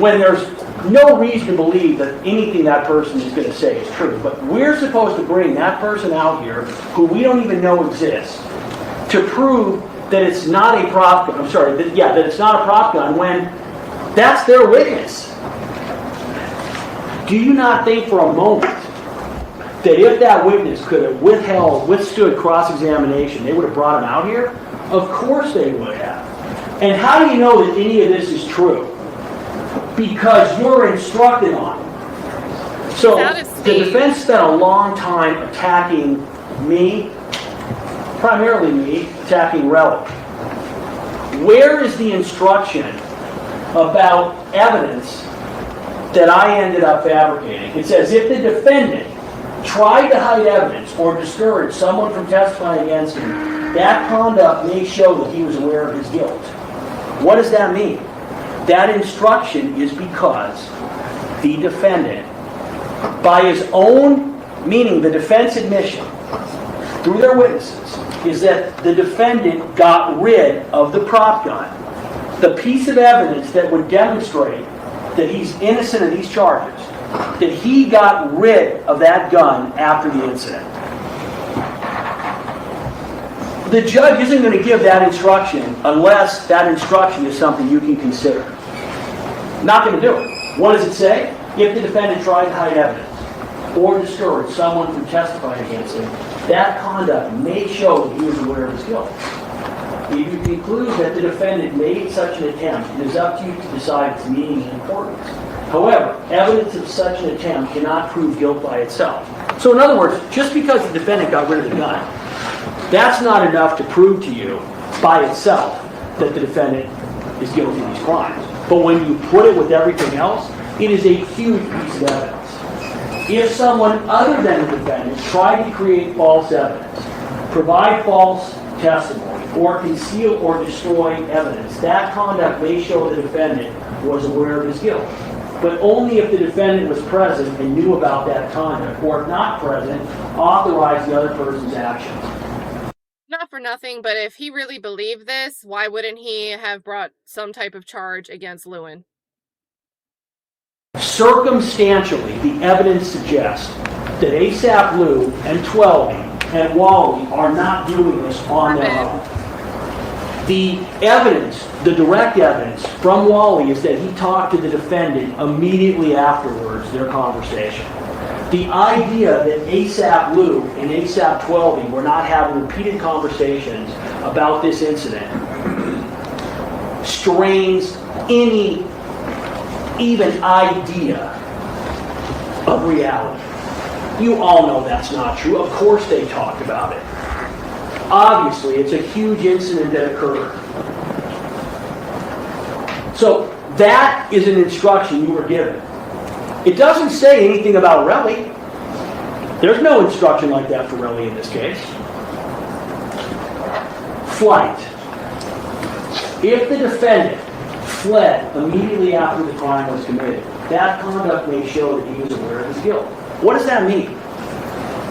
when there's no reason to believe that anything that person is going to say is true. But we're supposed to bring that person out here who we don't even know exists to prove that it's not a prop gun. I'm sorry, that it's not a prop gun when that's their witness. Do you not think for a moment that if that witness could have withstood cross-examination, they would have brought him out here? Of course they would have. And how do you know that any of this is true? Because you're instructed on it. So the defense spent a long time attacking me, primarily me, attacking Relic. Where is the instruction about evidence that I ended up fabricating. It says, if the defendant tried to hide evidence or discourage someone from testifying against him, that conduct may show that he was aware of his guilt. What does that mean? That instruction is because the defendant, by his own, meaning the defense admission, through their witnesses, is that the defendant got rid of the prop gun. The piece of evidence that would demonstrate that he's innocent of these charges, that he got rid of that gun after the incident. The judge isn't going to give that instruction unless that instruction is something you can consider. Not going to do it. What does it say? If the defendant tried to hide evidence or discourage someone from testifying against him, that conduct may show that he was aware of his guilt. If you conclude that the defendant made such an attempt, it is up to you to decide its meaning and importance. However, evidence of such an attempt cannot prove guilt by itself. So in other words, just because the defendant got rid of the gun, that's not enough to prove to you by itself that the defendant is guilty of these crimes. But when you put it with everything else, it is a huge piece of evidence. If someone other than the defendant tried to create false evidence, provide false testimony, or conceal or destroy evidence, that conduct may show the defendant was aware of his guilt. But only if the defendant was present and knew about that conduct, or if not present, authorized the other person's actions. Not for nothing, but if he really believed this, why wouldn't he have brought some type of charge against Lewin? Circumstantially, the evidence suggests that ASAP Lou and Twelvey and Wally are not doing this on their own. The evidence, the direct evidence from Wally is that he talked to the defendant immediately afterwards, their conversation. The idea that ASAP Lou and ASAP Twelvey were not having repeated conversations about this incident strains any even idea of reality. You all know that's not true. Of course they talked about it. Obviously, it's a huge incident that occurred. So that is an instruction you were given. It doesn't say anything about Relly. There's no instruction like that for Relly in this case. Flight. If the defendant fled immediately after the crime was committed, that conduct may show that he was aware of his guilt. What does that mean?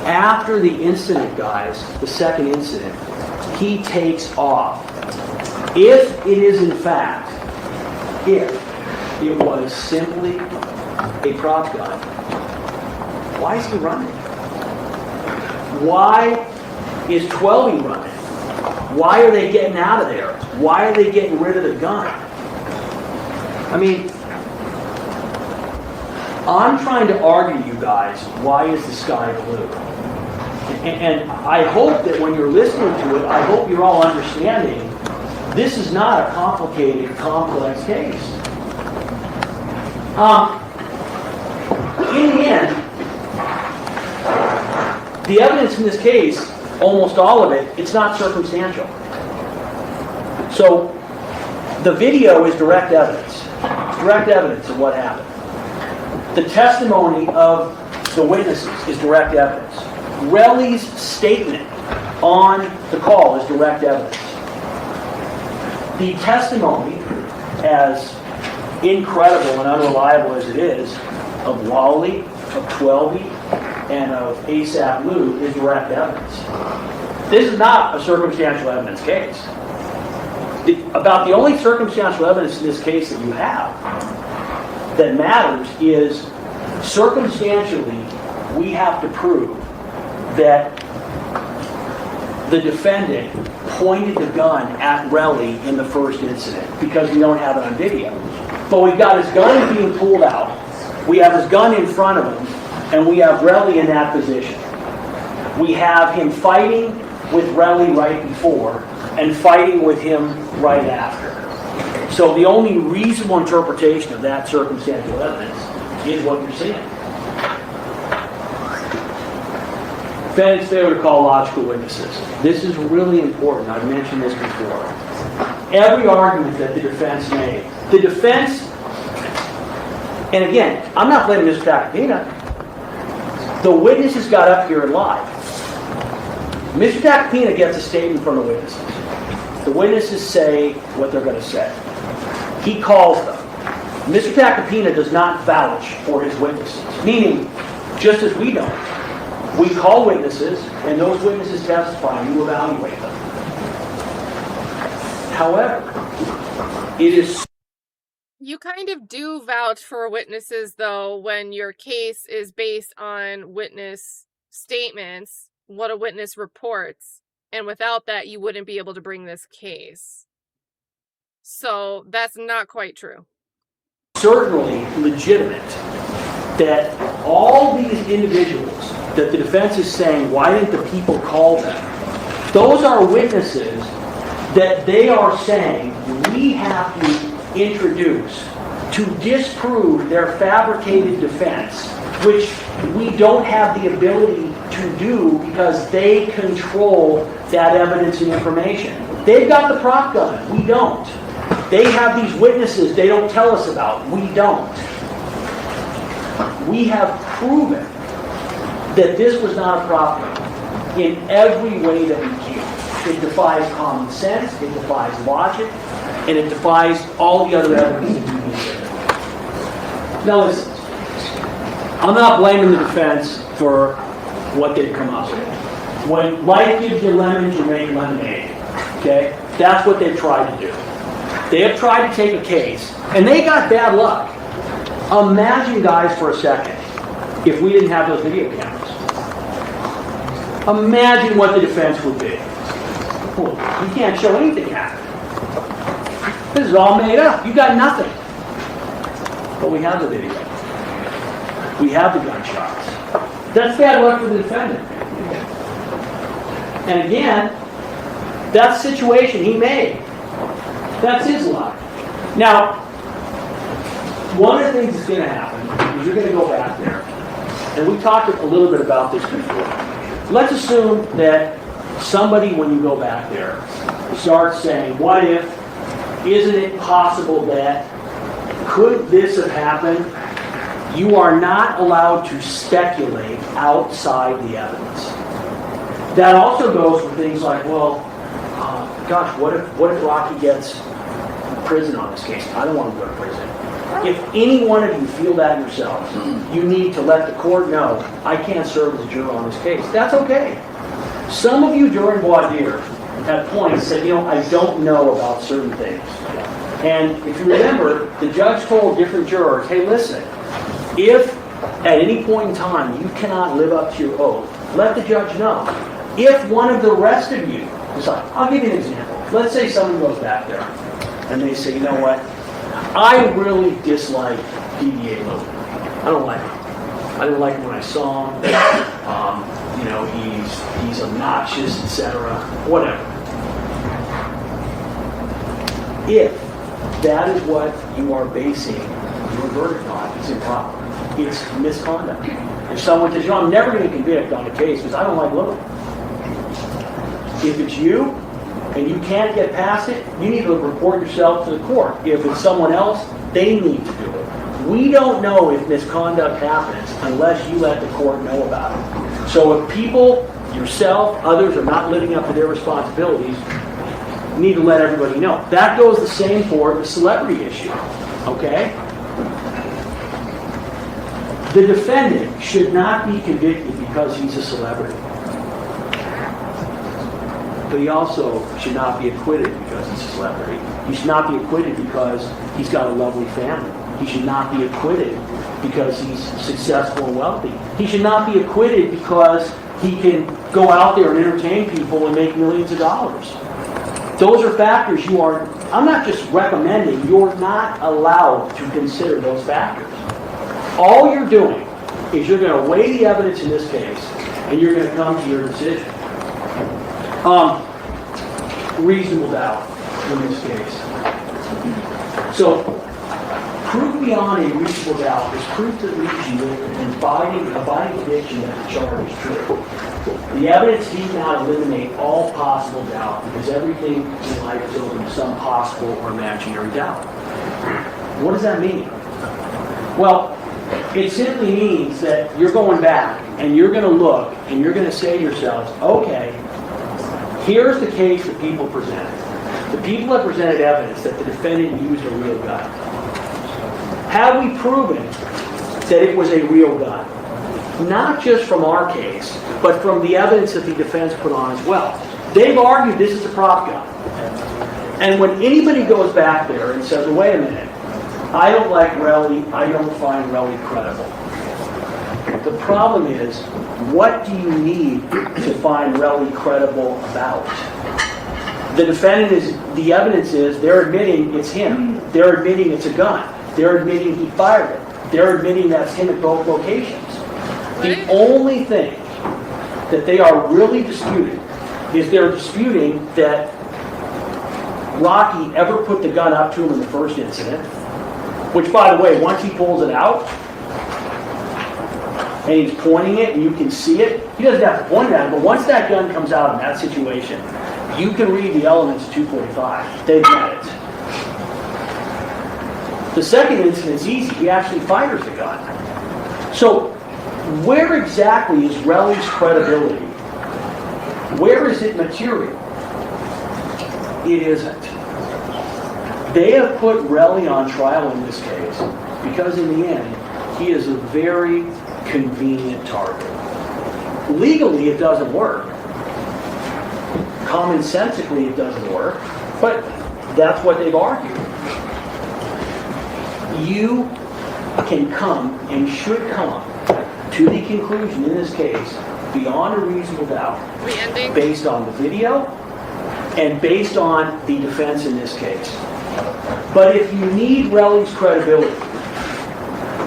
After the incident, guys, the second incident, he takes off. If it is in fact, if it was simply a prop gun, why is he running? Why is Twelvey running? Why are they getting out of there? Why are they getting rid of the gun? I mean, I'm trying to argue, you guys, why is the sky blue? And I hope that when you're listening to it, I hope you're all understanding this is not a complicated, complex case. In the end, the evidence in this case, almost all of it, it's not circumstantial. So the video is direct evidence. Direct evidence of what happened. The testimony of the witnesses is direct evidence. Relly's statement on the call is direct evidence. The testimony, as incredible and unreliable as it is, of Wally, of Twelvey, and of ASAP Lou is direct evidence. This is not a circumstantial evidence case. About the only circumstantial evidence in this case that you have that matters is circumstantially we have to prove that the defendant pointed the gun at Relly in the first incident because we don't have it on video. But we've got his gun being pulled out, we have his gun in front of him, and we have Relly in that position. We have him fighting with Relly right before and fighting with him right after. So the only reasonable interpretation of that circumstantial evidence is what you're seeing. Defendant's failure to call logical witnesses. This is really important. I've mentioned this before. Every argument that the defense made The defense, and again, I'm not blaming Mr. Tacopina. The witnesses got up here and lied. Mr. Tacopina gets a statement from the witnesses. The witnesses say what they're going to say. He calls them. Mr. Tacopina does not vouch for his witnesses, meaning, just as we don't. We call witnesses, and those witnesses testify, and you evaluate them. However, it is... You kind of do vouch for witnesses, though, when your case is based on witness statements, what a witness reports, and without that, you wouldn't be able to bring this case. So that's not quite true. Certainly legitimate that all these individuals that the defense is saying, why didn't the people call them? Those are witnesses that they are saying we have to introduce to disprove their fabricated defense, which we don't have the ability to do because they control that evidence and information. They've got the prop gun. We don't. They have these witnesses they don't tell us about. We don't. We have proven that this was not a prop gun in every way that we can. It defies common sense, it defies logic, and it defies all the other evidence that we consider. Now listen, I'm not blaming the defense for what they've come up with. When life gives you lemons, you make lemonade. Okay? That's what they've tried to do. They have tried to take a case, and they got bad luck. Imagine, guys, for a second, if we didn't have those video cameras. Imagine what the defense would be. Well, you can't show anything happening. This is all made up. You got nothing. But we have the video. We have the gunshots. That's bad luck for the defendant. And again, that's the situation he made. That's his luck. Now, one of the things that's going to happen is you're going to go back there. And we talked a little bit about this before. Let's assume that somebody, when you go back there, starts saying, what if, isn't it possible that, could this have happened? You are not allowed to speculate outside the evidence. That also goes for things like, well, gosh, what if Rocky gets prison on this case? I don't want to go to prison. If any one of you feel that yourselves, you need to let the court know, I can't serve as a juror on this case. That's okay. Some of you during voir dire at points said, I don't know about certain things. And if you remember, the judge told different jurors, hey, listen, if at any point in time you cannot live up to your oath, let the judge know. If one of the rest of you decide, I'll give you an example. Let's say someone goes back there and they say, you know what, I really dislike DBA Lewin. I don't like him. I didn't like him when I saw him. He's obnoxious, etc. Whatever. If that is what you are basing your verdict on, it's improper. It's misconduct. If someone says, I'm never going to convict on a case because I don't like Lewin. If it's you, and you can't get past it, you need to report yourself to the court. If it's someone else, they need to do it. We don't know if misconduct happens unless you let the court know about it. So if people, yourself, others are not living up to their responsibilities, you need to let everybody know. That goes the same for the celebrity issue. Okay? The defendant should not be convicted because he's a celebrity. But he also should not be acquitted because he's a celebrity. He should not be acquitted because he's got a lovely family. He should not be acquitted because he's successful and wealthy. He should not be acquitted because he can go out there and entertain people and make millions of dollars. Those are factors I'm not just recommending, you're not allowed to consider those factors. All you're doing is you're going to weigh the evidence in this case and you're going to come to your decision. Reasonable doubt in this case. So, proof beyond a reasonable doubt is proof that leaves you with an abiding conviction that the charge is true. The evidence need not eliminate all possible doubt because everything in life is open to some possible or imaginary doubt. What does that mean? Well, it simply means that you're going back and you're going to look and you're going to say to yourselves, okay, here's the case that people presented. The people have presented evidence that the defendant used a real gun. Have we proven that it was a real gun? Not just from our case, but from the evidence that the defense put on as well. They've argued this is a prop gun. And when anybody goes back there and says, well, wait a minute, I don't like Relly, I don't find Relly credible. The problem is, what do you need to find Relly credible about? The defendant is, the evidence is, they're admitting it's him. They're admitting it's a gun. They're admitting he fired it. They're admitting that's him at both locations. The only thing that they are really disputing is they're disputing that Rocky ever put the gun up to him in the first incident, which, by the way, once he pulls it out and he's pointing it and you can see it, he doesn't have to point it at him, but once that gun comes out in that situation, you can read the elements of 245. They've met it. The second incident's easy. He actually fires the gun. So where exactly is Relly's credibility? Where is it material? It isn't. They have put Relly on trial in this case because in the end, he is a very convenient target. Legally, it doesn't work. Commonsensically, it doesn't work. But that's what they've argued. You can come and should come to the conclusion in this case beyond a reasonable doubt based on the video and based on the defense in this case. But if you need Relly's credibility,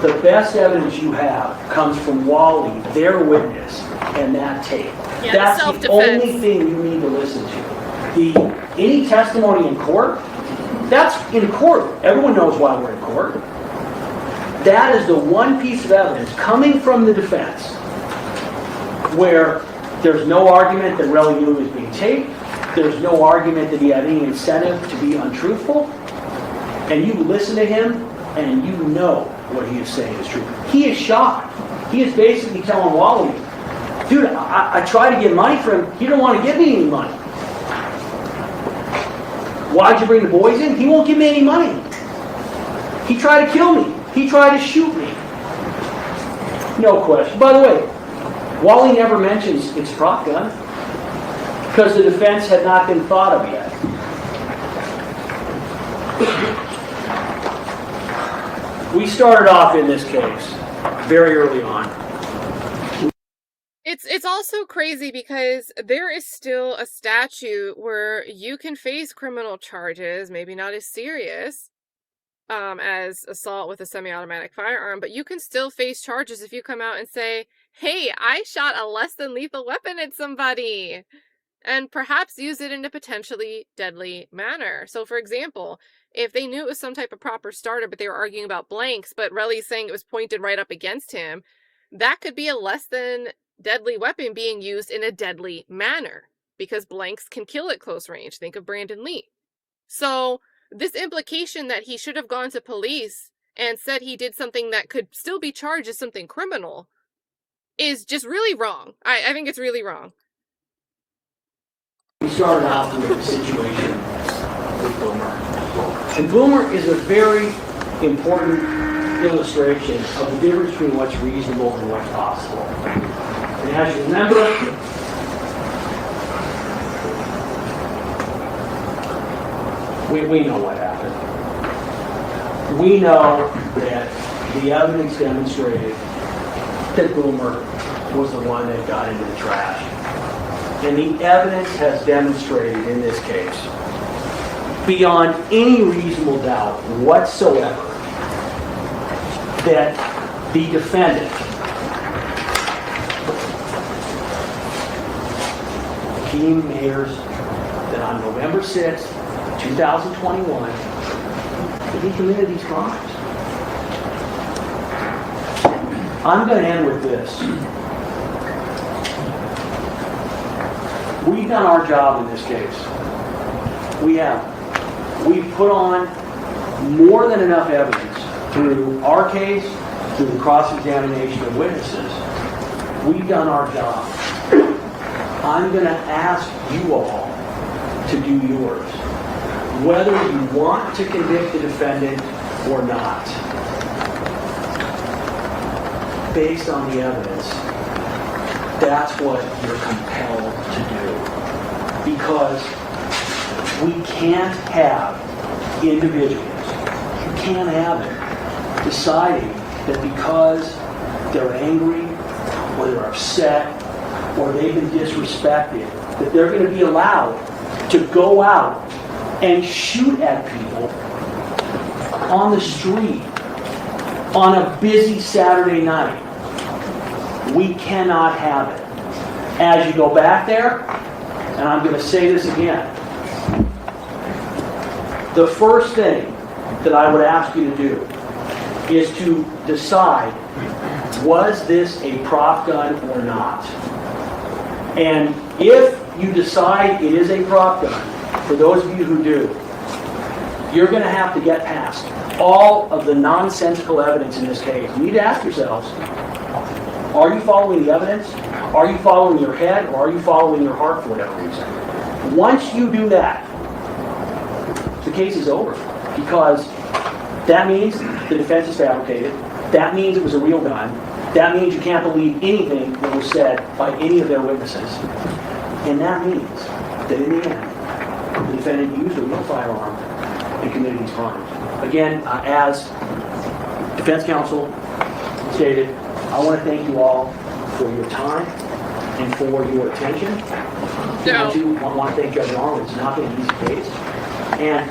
the best evidence you have comes from Wally, their witness, and that tape. Yeah, that's the only thing you need to listen to. Any testimony in court, that's in court. Everyone knows why we're in court. That is the one piece of evidence coming from the defense where there's no argument that Relly knew he was being taped. There's no argument that he had any incentive to be untruthful. And you listen to him and you know what he is saying is true. He is shocked. He is basically telling Wally, dude, I tried to get money from him. He don't want to give me any money. Why'd you bring the boys in? He won't give me any money. He tried to kill me. He tried to shoot me. No question. By the way, Wally never mentions it's a prop gun because the defense had not been thought of yet. We started off in this case very early on. It's also crazy because there is still a statute where you can face criminal charges, maybe not as serious as assault with a semi-automatic firearm, but you can still face charges if you come out and say, hey, I shot a less than lethal weapon at somebody, and perhaps use it in a potentially deadly manner. So for example, if they knew it was some type of proper starter, but they were arguing about blanks, but Relly's saying it was pointed right up against him, that could be a less than deadly weapon being used in a deadly manner because blanks can kill at close range. Think of Brandon Lee. So this implication that he should have gone to police and said he did something that could still be charged as something criminal is just really wrong. I think it's really wrong. We started out with a situation with Boomer. And Boomer is a very important illustration of the difference between what's reasonable and what's possible. And as you remember, we know what happened. We know that the evidence demonstrated that Boomer was the one that got into the trash. And the evidence has demonstrated in this case, beyond any reasonable doubt whatsoever, that the defendant Team Mayers that on November 6th, 2021, he committed these crimes. I'm going to end with this. We've done our job in this case. We have. We've put on more than enough evidence through our case, through the cross-examination of witnesses. We've done our job. I'm going to ask you all to do yours, whether you want to convict the defendant or not, based on the evidence. That's what you're compelled to do, because we can't have individuals, you can't have it, deciding that because they're angry or they're upset or they've been disrespected, that they're going to be allowed to go out and shoot at people on the street on a busy Saturday night. We cannot have it. As you go back there, and I'm going to say this again, the first thing that I would ask you to do is to decide, was this a prop gun or not? And if you decide it is a prop gun, for those of you who do, you're going to have to get past all of the nonsensical evidence in this case. You need to ask yourselves, are you following the evidence? Are you following your head, or are you following your heart for whatever reason? Once you do that, the case is over, because that means the defense is fabricated. That means it was a real gun. That means you can't believe anything that was said by any of their witnesses. And that means that in the end, the defendant used a real firearm and committed these crimes. Again, as defense counsel stated, I want to thank you all for your time and for your attention. I want to thank Judge Horne. It's not been an easy case. And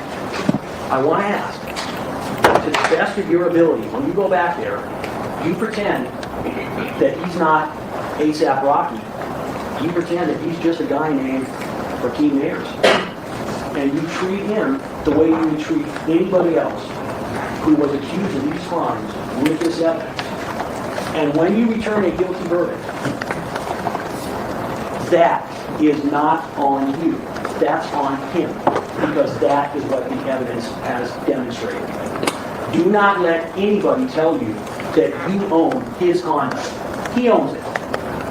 I want to ask, to the best of your ability, when you go back there, you pretend that he's not ASAP Rocky. You pretend that he's just a guy named Rakeem Ayers. And you treat him the way you would treat anybody else who was accused of these crimes with this evidence. And when you return a guilty verdict, that is not on you. That's on him, because that is what the evidence has demonstrated. Do not let anybody tell you that you own his conduct. He owns it.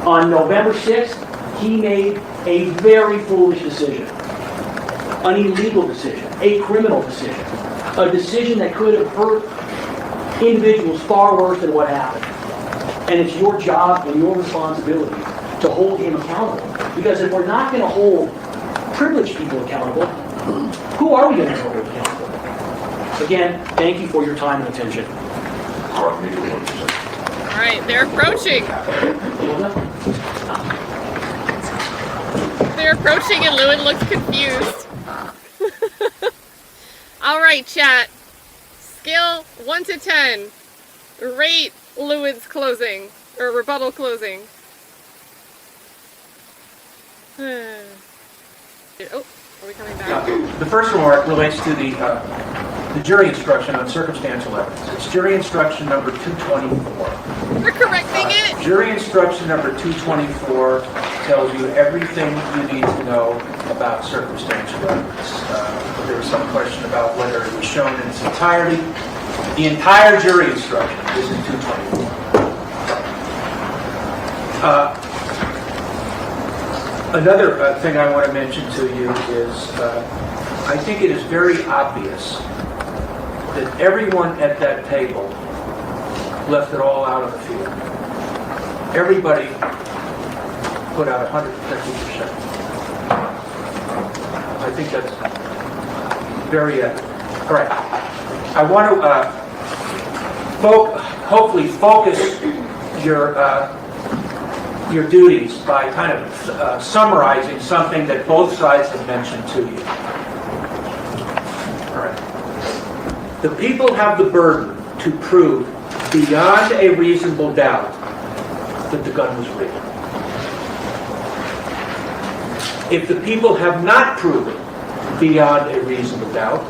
On November 6th, he made a very foolish decision, an illegal decision, a criminal decision, a decision that could have hurt individuals far worse than what happened. And it's your job and your responsibility to hold him accountable. Because if we're not going to hold privileged people accountable, who are we going to hold accountable? Again, thank you for your time and attention. All right, they're approaching. They're approaching and Lewin looks confused. All right, chat. Scale 1 to 10. Rate Lewin's closing, or rebuttal closing. Oh, are we coming back? The first remark relates to the jury instruction on circumstantial evidence. It's jury instruction number 224. We're correcting it. Jury instruction number 224 tells you everything you need to know about circumstantial evidence. There was some question about whether it was shown in its entirety. The entire jury instruction is in 224. Another thing I want to mention to you is I think it is very obvious that everyone at that table left it all out on the field. Everybody put out 150%. I think that's very correct. I want to hopefully focus your duties by kind of summarizing something that both sides have mentioned to you. All right. The people have the burden to prove beyond a reasonable doubt that the gun was real. If the people have not proven beyond a reasonable doubt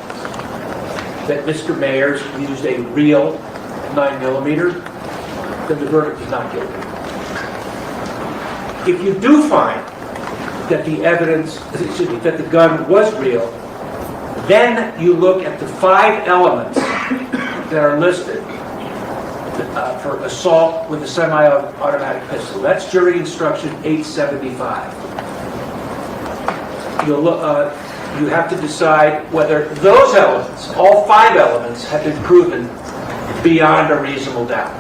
that Mr. Mayers used a real 9mm, then the verdict is not guilty. If you do find that the evidence, that the gun was real, then you look at the 5 elements that are listed for assault with a semi-automatic pistol. That's jury instruction 875. You have to decide whether those elements, all 5 elements, have been proven beyond a reasonable doubt.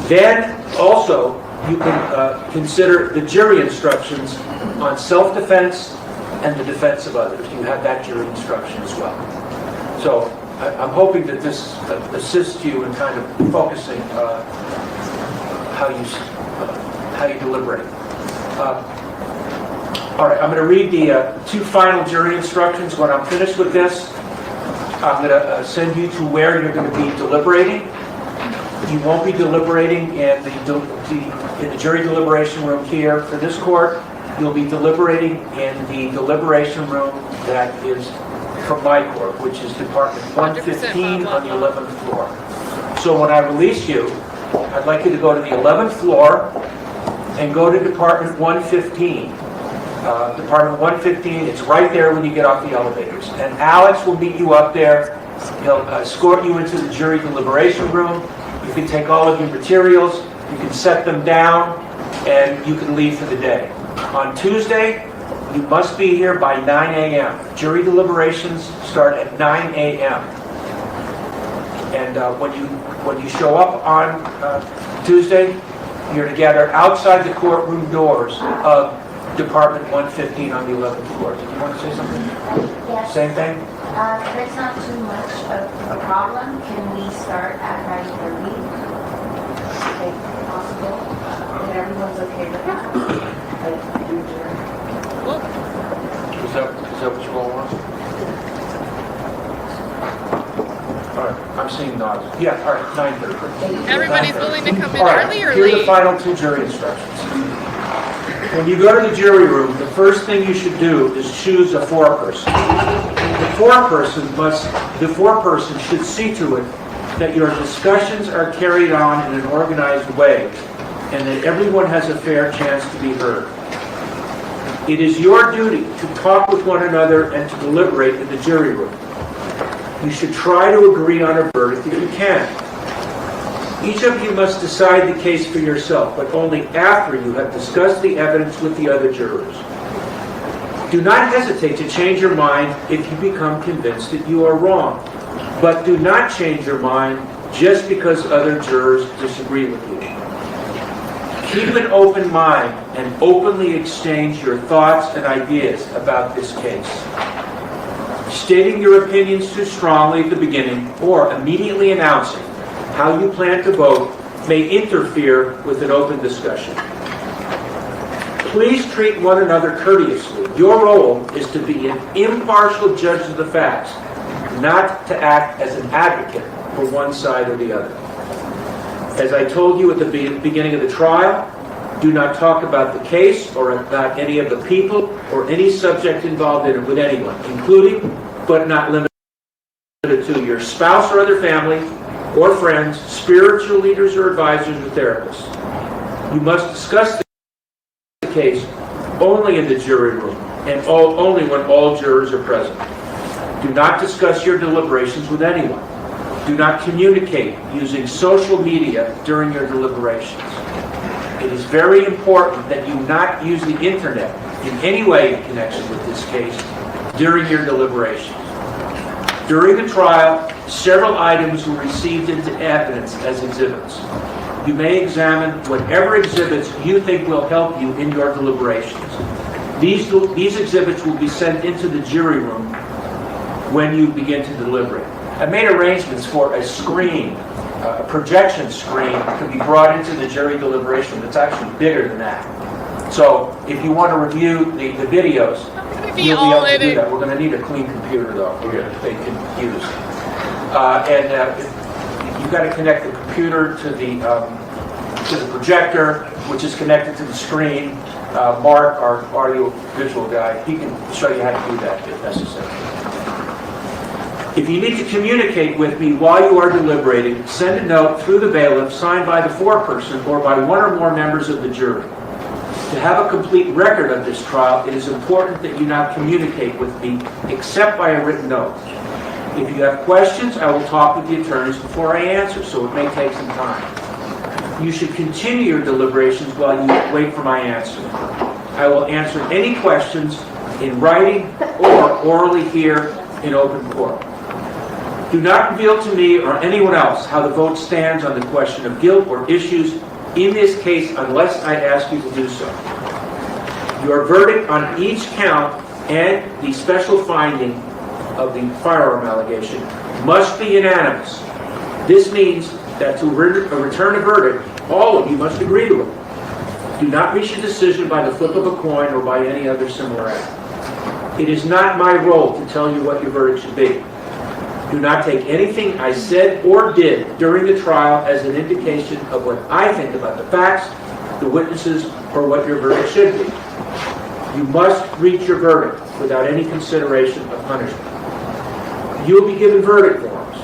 Then also you can consider the jury instructions on self-defense and the defense of others. You have that jury instruction as well. So I'm hoping that this assists you in kind of focusing how you deliberate. All right, I'm going to read the 2 final jury instructions. When I'm finished with this, I'm going to send you to where you're going to be deliberating. You won't be deliberating in the jury deliberation room here for this court. You'll be deliberating in the deliberation room that is from my court, which is Department 115 on the 11th floor. So when I release you, I'd like you to go to the 11th floor and go to Department 115. Department 115, it's right there when you get off the elevators. And Alex will meet you up there. He'll escort you into the jury deliberation room. You can take all of your materials, you can set them down, and you can leave for the day. On Tuesday, you must be here by 9 a.m. Jury deliberations start at 9 a.m. And when you show up on Tuesday, you're to gather outside the courtroom doors of Department 115 on the 11th floor. Did you want to say something? Yes. Same thing? That's not too much of a problem. Can we start at 9:30? If possible. And everyone's okay with that? Is that what you all want? All right, I'm seeing nods. Yeah, all right, 9:30. Everybody's willing to come in All right, early or here are the late? final 2 jury instructions. When you go to the jury room, the first thing you should do is choose a foreperson. The foreperson should see to it that your discussions are carried on in an organized way and that everyone has a fair chance to be heard. It is your duty to talk with one another and to deliberate in the jury room. You should try to agree on a verdict if you can. Each of you must decide the case for yourself, but only after you have discussed the evidence with the other jurors. Do not hesitate to change your mind if you become convinced that you are wrong, but do not change your mind just because other jurors disagree with you. Keep an open mind and openly exchange your thoughts and ideas about this case. Stating your opinions too strongly at the beginning or immediately announcing how you plan to vote may interfere with an open discussion. Please treat one another courteously. Your role is to be an impartial judge of the facts, not to act as an advocate for one side or the other. As I told you at the beginning of the trial, do not talk about the case or about any of the people or any subject involved in it with anyone, including but not limited to your spouse or other family, or friends, spiritual leaders or advisors or therapists. You must discuss the case only in the jury room and only when all jurors are present. Do not discuss your deliberations with anyone. Do not communicate using social media during your deliberations. It is very important that you not use the internet in any way in connection with this case during your deliberations. During the trial, several items were received into evidence as exhibits. You may examine whatever exhibits you think will help you in your deliberations. These exhibits will be sent into the jury room when you begin to deliberate. I made arrangements for a screen, a projection screen to be brought into the jury deliberation that's actually bigger than that. So if you want to review the videos, you'll be able to do that. We're going to need a clean computer though that they can use. You've got to connect the computer to the projector, which is connected to the screen. Mark, our audio visual guy, he can show you how to do that if necessary. If you need to communicate with me while you are deliberating, send a note through the bailiff signed by the foreperson or by one or more members of the jury. To have a complete record of this trial, it is important that you not communicate with me except by a written note. If you have questions, I will talk with the attorneys before I answer, so it may take some time. You should continue your deliberations while you wait for my answer. I will answer any questions in writing or orally here in open court. Do not reveal to me or anyone else how the vote stands on the question of guilt or issues in this case unless I ask you to do so. Your verdict on each count and the special finding of the firearm allegation must be unanimous. This means that to return a verdict, all of you must agree to it. Do not reach a decision by the flip of a coin or by any other similar act. It is not my role to tell you what your verdict should be. Do not take anything I said or did during the trial as an indication of what I think about the facts, the witnesses, or what your verdict should be. You must reach your verdict without any consideration of punishment. You will be given verdict forms.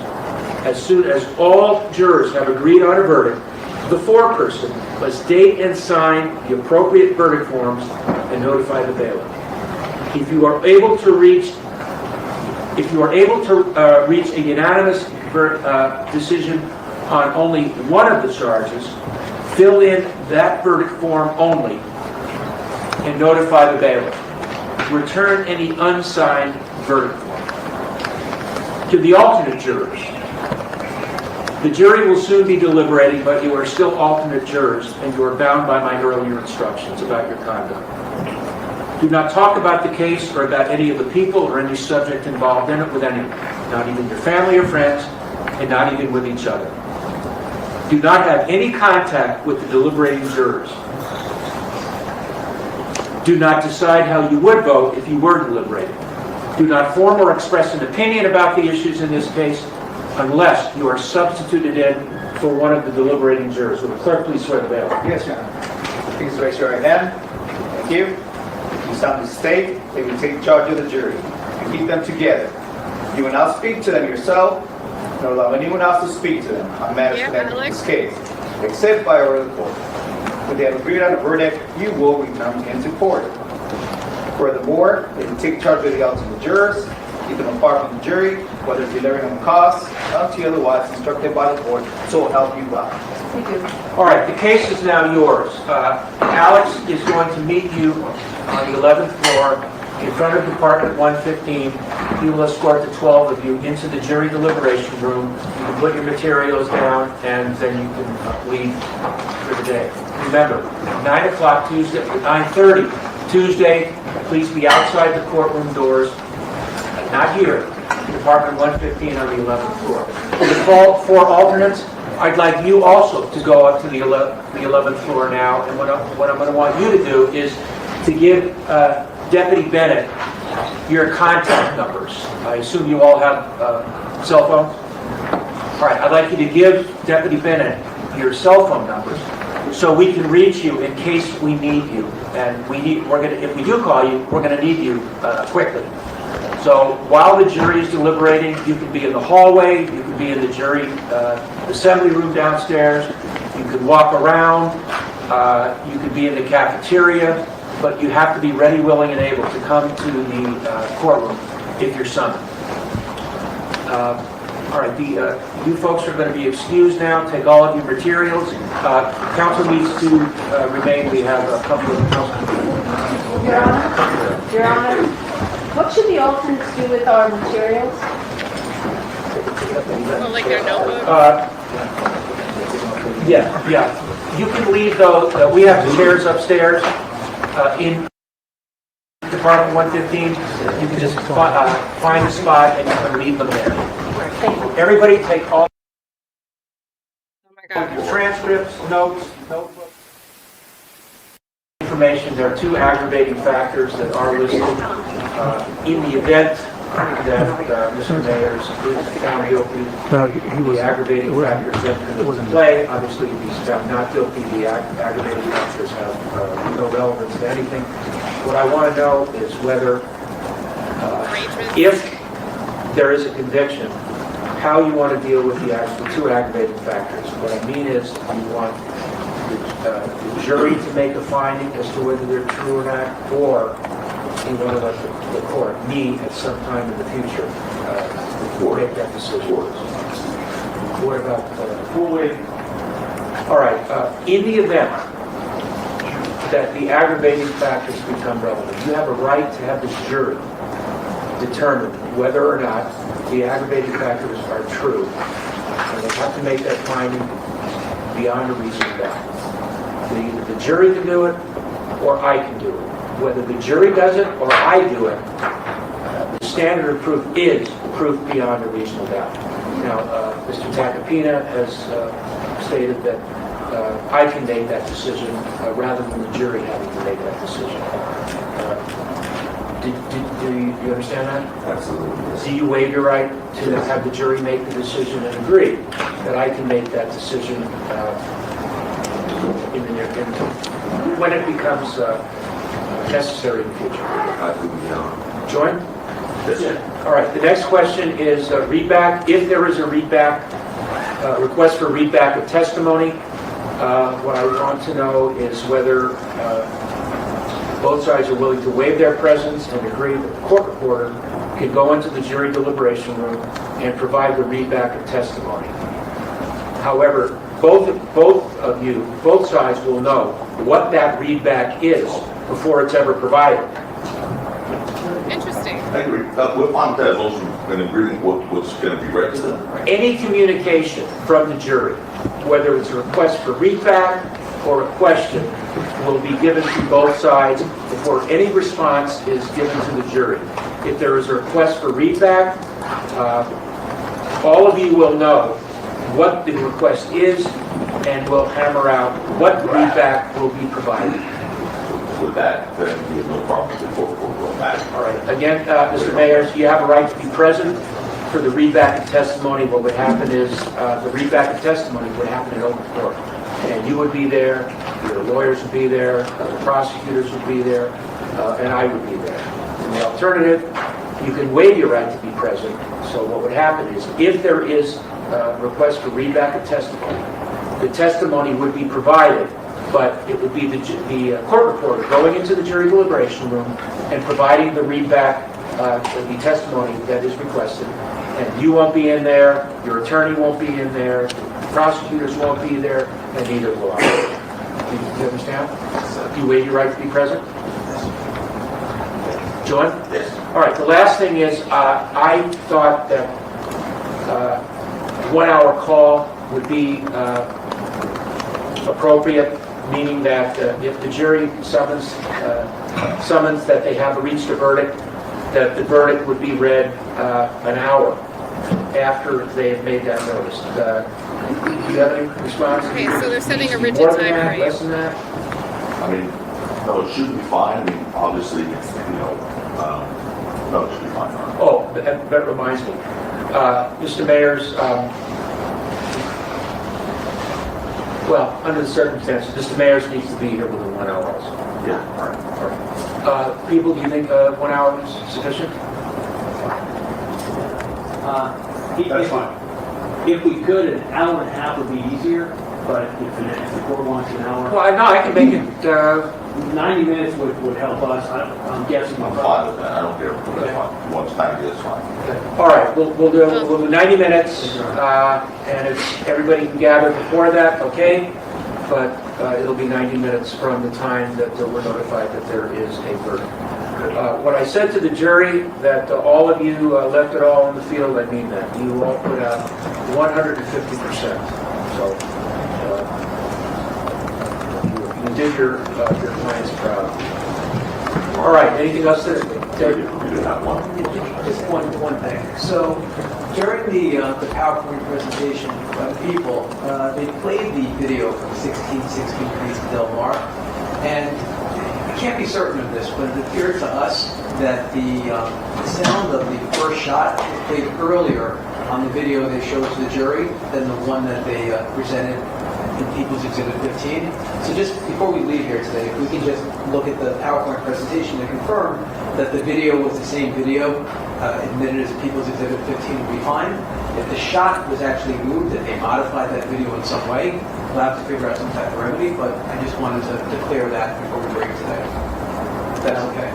As soon as all jurors have agreed on a verdict, the foreperson must date and sign the appropriate verdict forms and notify the bailiff. If you are able to reach a unanimous decision on only one of the charges, fill in that verdict form only and notify the bailiff. Return any unsigned verdict form. To the alternate jurors, the jury will soon be deliberating, but you are still alternate jurors and you are bound by my earlier instructions about your conduct. Do not talk about the case or about any of the people or any subject involved in it with anyone, not even your family or friends, and not even with each other. Do not have any contact with the deliberating jurors. Do not decide how you would vote if you were deliberating. Do not form or express an opinion about the issues in this case unless you are substituted in for one of the deliberating jurors. Will the clerk please swear the bailiff? Yes, Your Honor. Please raise your right hand. Thank you. You solemnly state that you take charge of the jury and keep them together. You will not speak to them yourself, nor allow anyone else to speak to them on matters connected to this case, except by order of the court. When they have agreed on a verdict, you will return into court. Furthermore, that you take charge of the alternate jurors, keep them apart from the jury, whether delivering on cause, until otherwise instructed by the court, so help you God. Thank you. All right, the case is now yours. Alex is going to meet you on the 11th floor in front of Department 115. He will escort the 12 of you into the jury deliberation room. You can put your materials down, and then you can leave for the day. Remember, 9 o'clock Tuesday, 9:30 Tuesday, please be outside the courtroom doors, not here, Department 115 on the 11th floor. For the four alternates, I'd like you also to go up to the 11th floor now, and what I'm going to want you to do is to give Deputy Bennett your contact numbers. I assume you all have cell phones? All right, I'd like you to give Deputy Bennett your cell phone numbers so we can reach you in case we need you. And if we do call you, we're going to need you quickly. So while the jury is deliberating, you can be in the hallway, you can be in the jury assembly room downstairs, you can walk around, you can be in the cafeteria, but you have to be ready, willing, and able to come to the courtroom if you're summoned. All right, you folks are going to be excused now. Take all of your materials. Council needs to remain. We have a couple of council. Your Honor, what should the alternates do with our materials? Well, like their notebook? Yeah. You can leave those. We have the chairs upstairs in Department 115. You can just find a spot and you can leave them there. Everybody take all Oh my God. your transcripts, notes, notebooks, information. There are 2 aggravating factors that are listed. In the event that Mr. Mayers is found guilty, the aggravating factors that come into play. Obviously, if he's found not guilty, the aggravating factors have no relevance to anything. What I want to know is whether, if there is a conviction, how you want to deal with the 2 aggravating factors. What I mean is, you want the jury to make a finding as to whether they're true or not, or you want to let the court, me, at some time in the future, make that decision. What about, all right, in the event that the aggravating factors become relevant, you have a right to have the jury determine whether or not the aggravating factors are true. And they have to make that finding beyond a reasonable doubt. Either the jury can do it, or I can do it. Whether the jury does it or I do it, the standard of proof is proof beyond a reasonable doubt. Now, Mr. Tacopina has stated that I can make that decision rather than the jury having to make that decision. Do you understand that? Absolutely. Do you waive your right to have the jury make the decision and agree that I can make that decision when it becomes necessary in the future? I think, Join? that's it. All right, the next question is readback. If there is a readback, request for readback of testimony, what I want to know is whether both sides are willing to waive their presence and agree that the court reporter can go into the jury deliberation room and provide the readback of testimony. However, both sides will know what that readback is before it's ever provided. Interesting. I agree. We'll find that motion and agree what's going to be read to them. Any communication from the jury, whether it's a request for readback or a question, will be given to both sides before any response is given to the jury. If there is a request for readback, all of you will know what the request is and will hammer out what readback will be provided. With that, then we have no problem with the court will matter. All right. Again, Mr. Mayor, you have a right to be present for the readback of testimony. What would happen is the readback of testimony would happen in open court. And you would be there, your lawyers would be there, the prosecutors would be there, and I would be there. In the alternative, you can waive your right to be present. So what would happen is if there is a request for readback of testimony, the testimony would be provided, but it would be the court reporter going into the jury deliberation room and providing the readback, the testimony that is requested. And you won't be in there, your attorney won't be in there, prosecutors won't be there, and neither will I. Do you understand? Do you waive your right to be present? John? Yes. All right, the last thing is, I thought that 1 hour call would be appropriate, meaning that if the jury summons that they have reached a verdict, that the verdict would be read an hour after they have made that notice. Do you have any response? Okay, so they're setting a rigid More than time that, frame. less than that? I mean, no, it should be fine. I mean, obviously, no, it should be fine. Oh, that reminds me. Mr. Mayor's, well, under the circumstances, Mr. Mayor's needs to be here within 1 hour also. Yeah, all right. All right. People, do you think 1 hour is sufficient? That's fine. If we could, an hour and a half would be easier, but if the court wants an hour, Well, no, I can make it, 90 minutes would help us. I'm guessing. I'm fine with that. I don't care. That's fine. Once 90, that's fine. all right, we'll do 90 minutes, and if everybody can gather before that, okay? But it'll be 90 minutes from the time that we're notified that there is a verdict. What I said to the jury, that all of you left it all in the field, I mean that. You all put out 150%. So you did your clients proud. All right, anything else there? We do have one. Just one thing. So during the PowerPoint presentation by the people, they played the video from 1616 East Del Mar, and I can't be certain of this, but it appeared to us that the sound of the first shot was played earlier on the video they showed to the jury than the one that they presented in People's Exhibit 15. So just before we leave here today, if we can just look at the PowerPoint presentation to confirm that the video was the same video admitted as People's Exhibit 15 would be fine. If the shot was actually moved, that they modified that video in some way, we'll have to figure out some type of remedy, but I just wanted to clear that before we break today. If that's okay.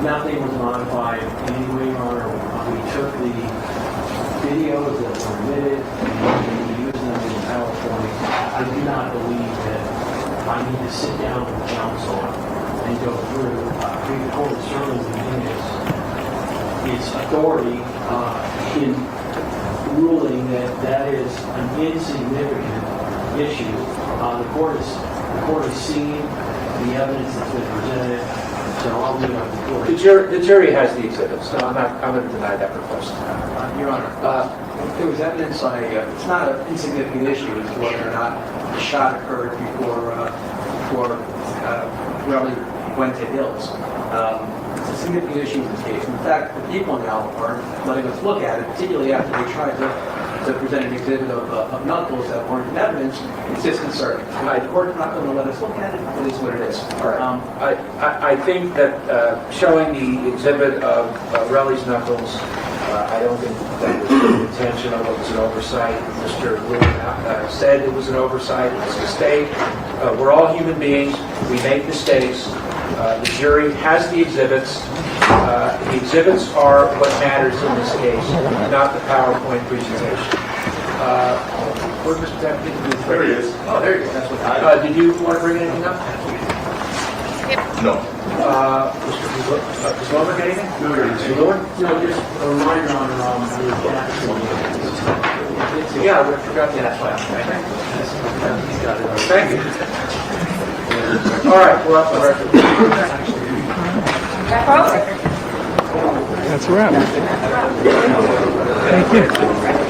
Nothing was modified in any way, Your Honor. We took the videos that were admitted and we used them in PowerPoint. I do not believe that I need to sit down with counsel and go through. The court certainly within its authority in ruling that that is an insignificant issue. The court has seen the evidence that's been presented, so I'll leave it up to the court. The jury has the exhibits, so I'm going to deny that request. Your Honor, there was evidence on it's not an insignificant issue as to whether or not the shot occurred before Relly went to Hills. It's a significant issue in this case. In fact, the people now are letting us look at it, particularly after they tried to present an exhibit of knuckles that weren't in evidence. It's disconcerting. The court's not going to let us look at it. It is what it is. All right. I think that showing the exhibit of Relly's knuckles, I don't think that was intentional. It was an oversight. Mr. Lewin said it was an oversight. It was a mistake. We're all human beings. We make mistakes. The jury has the exhibits. The exhibits are what matters in this case, not the PowerPoint presentation. Where's Mr. Deputy? There he is. Oh, there you go. That's what. Did you want to bring anything up? No. Mr. Lewin, anything? Mr. Lewin? No, just a reminder on the Yeah, I forgot to ask that. Thank you. All right, we're off the record. That's a wrap. Thank you.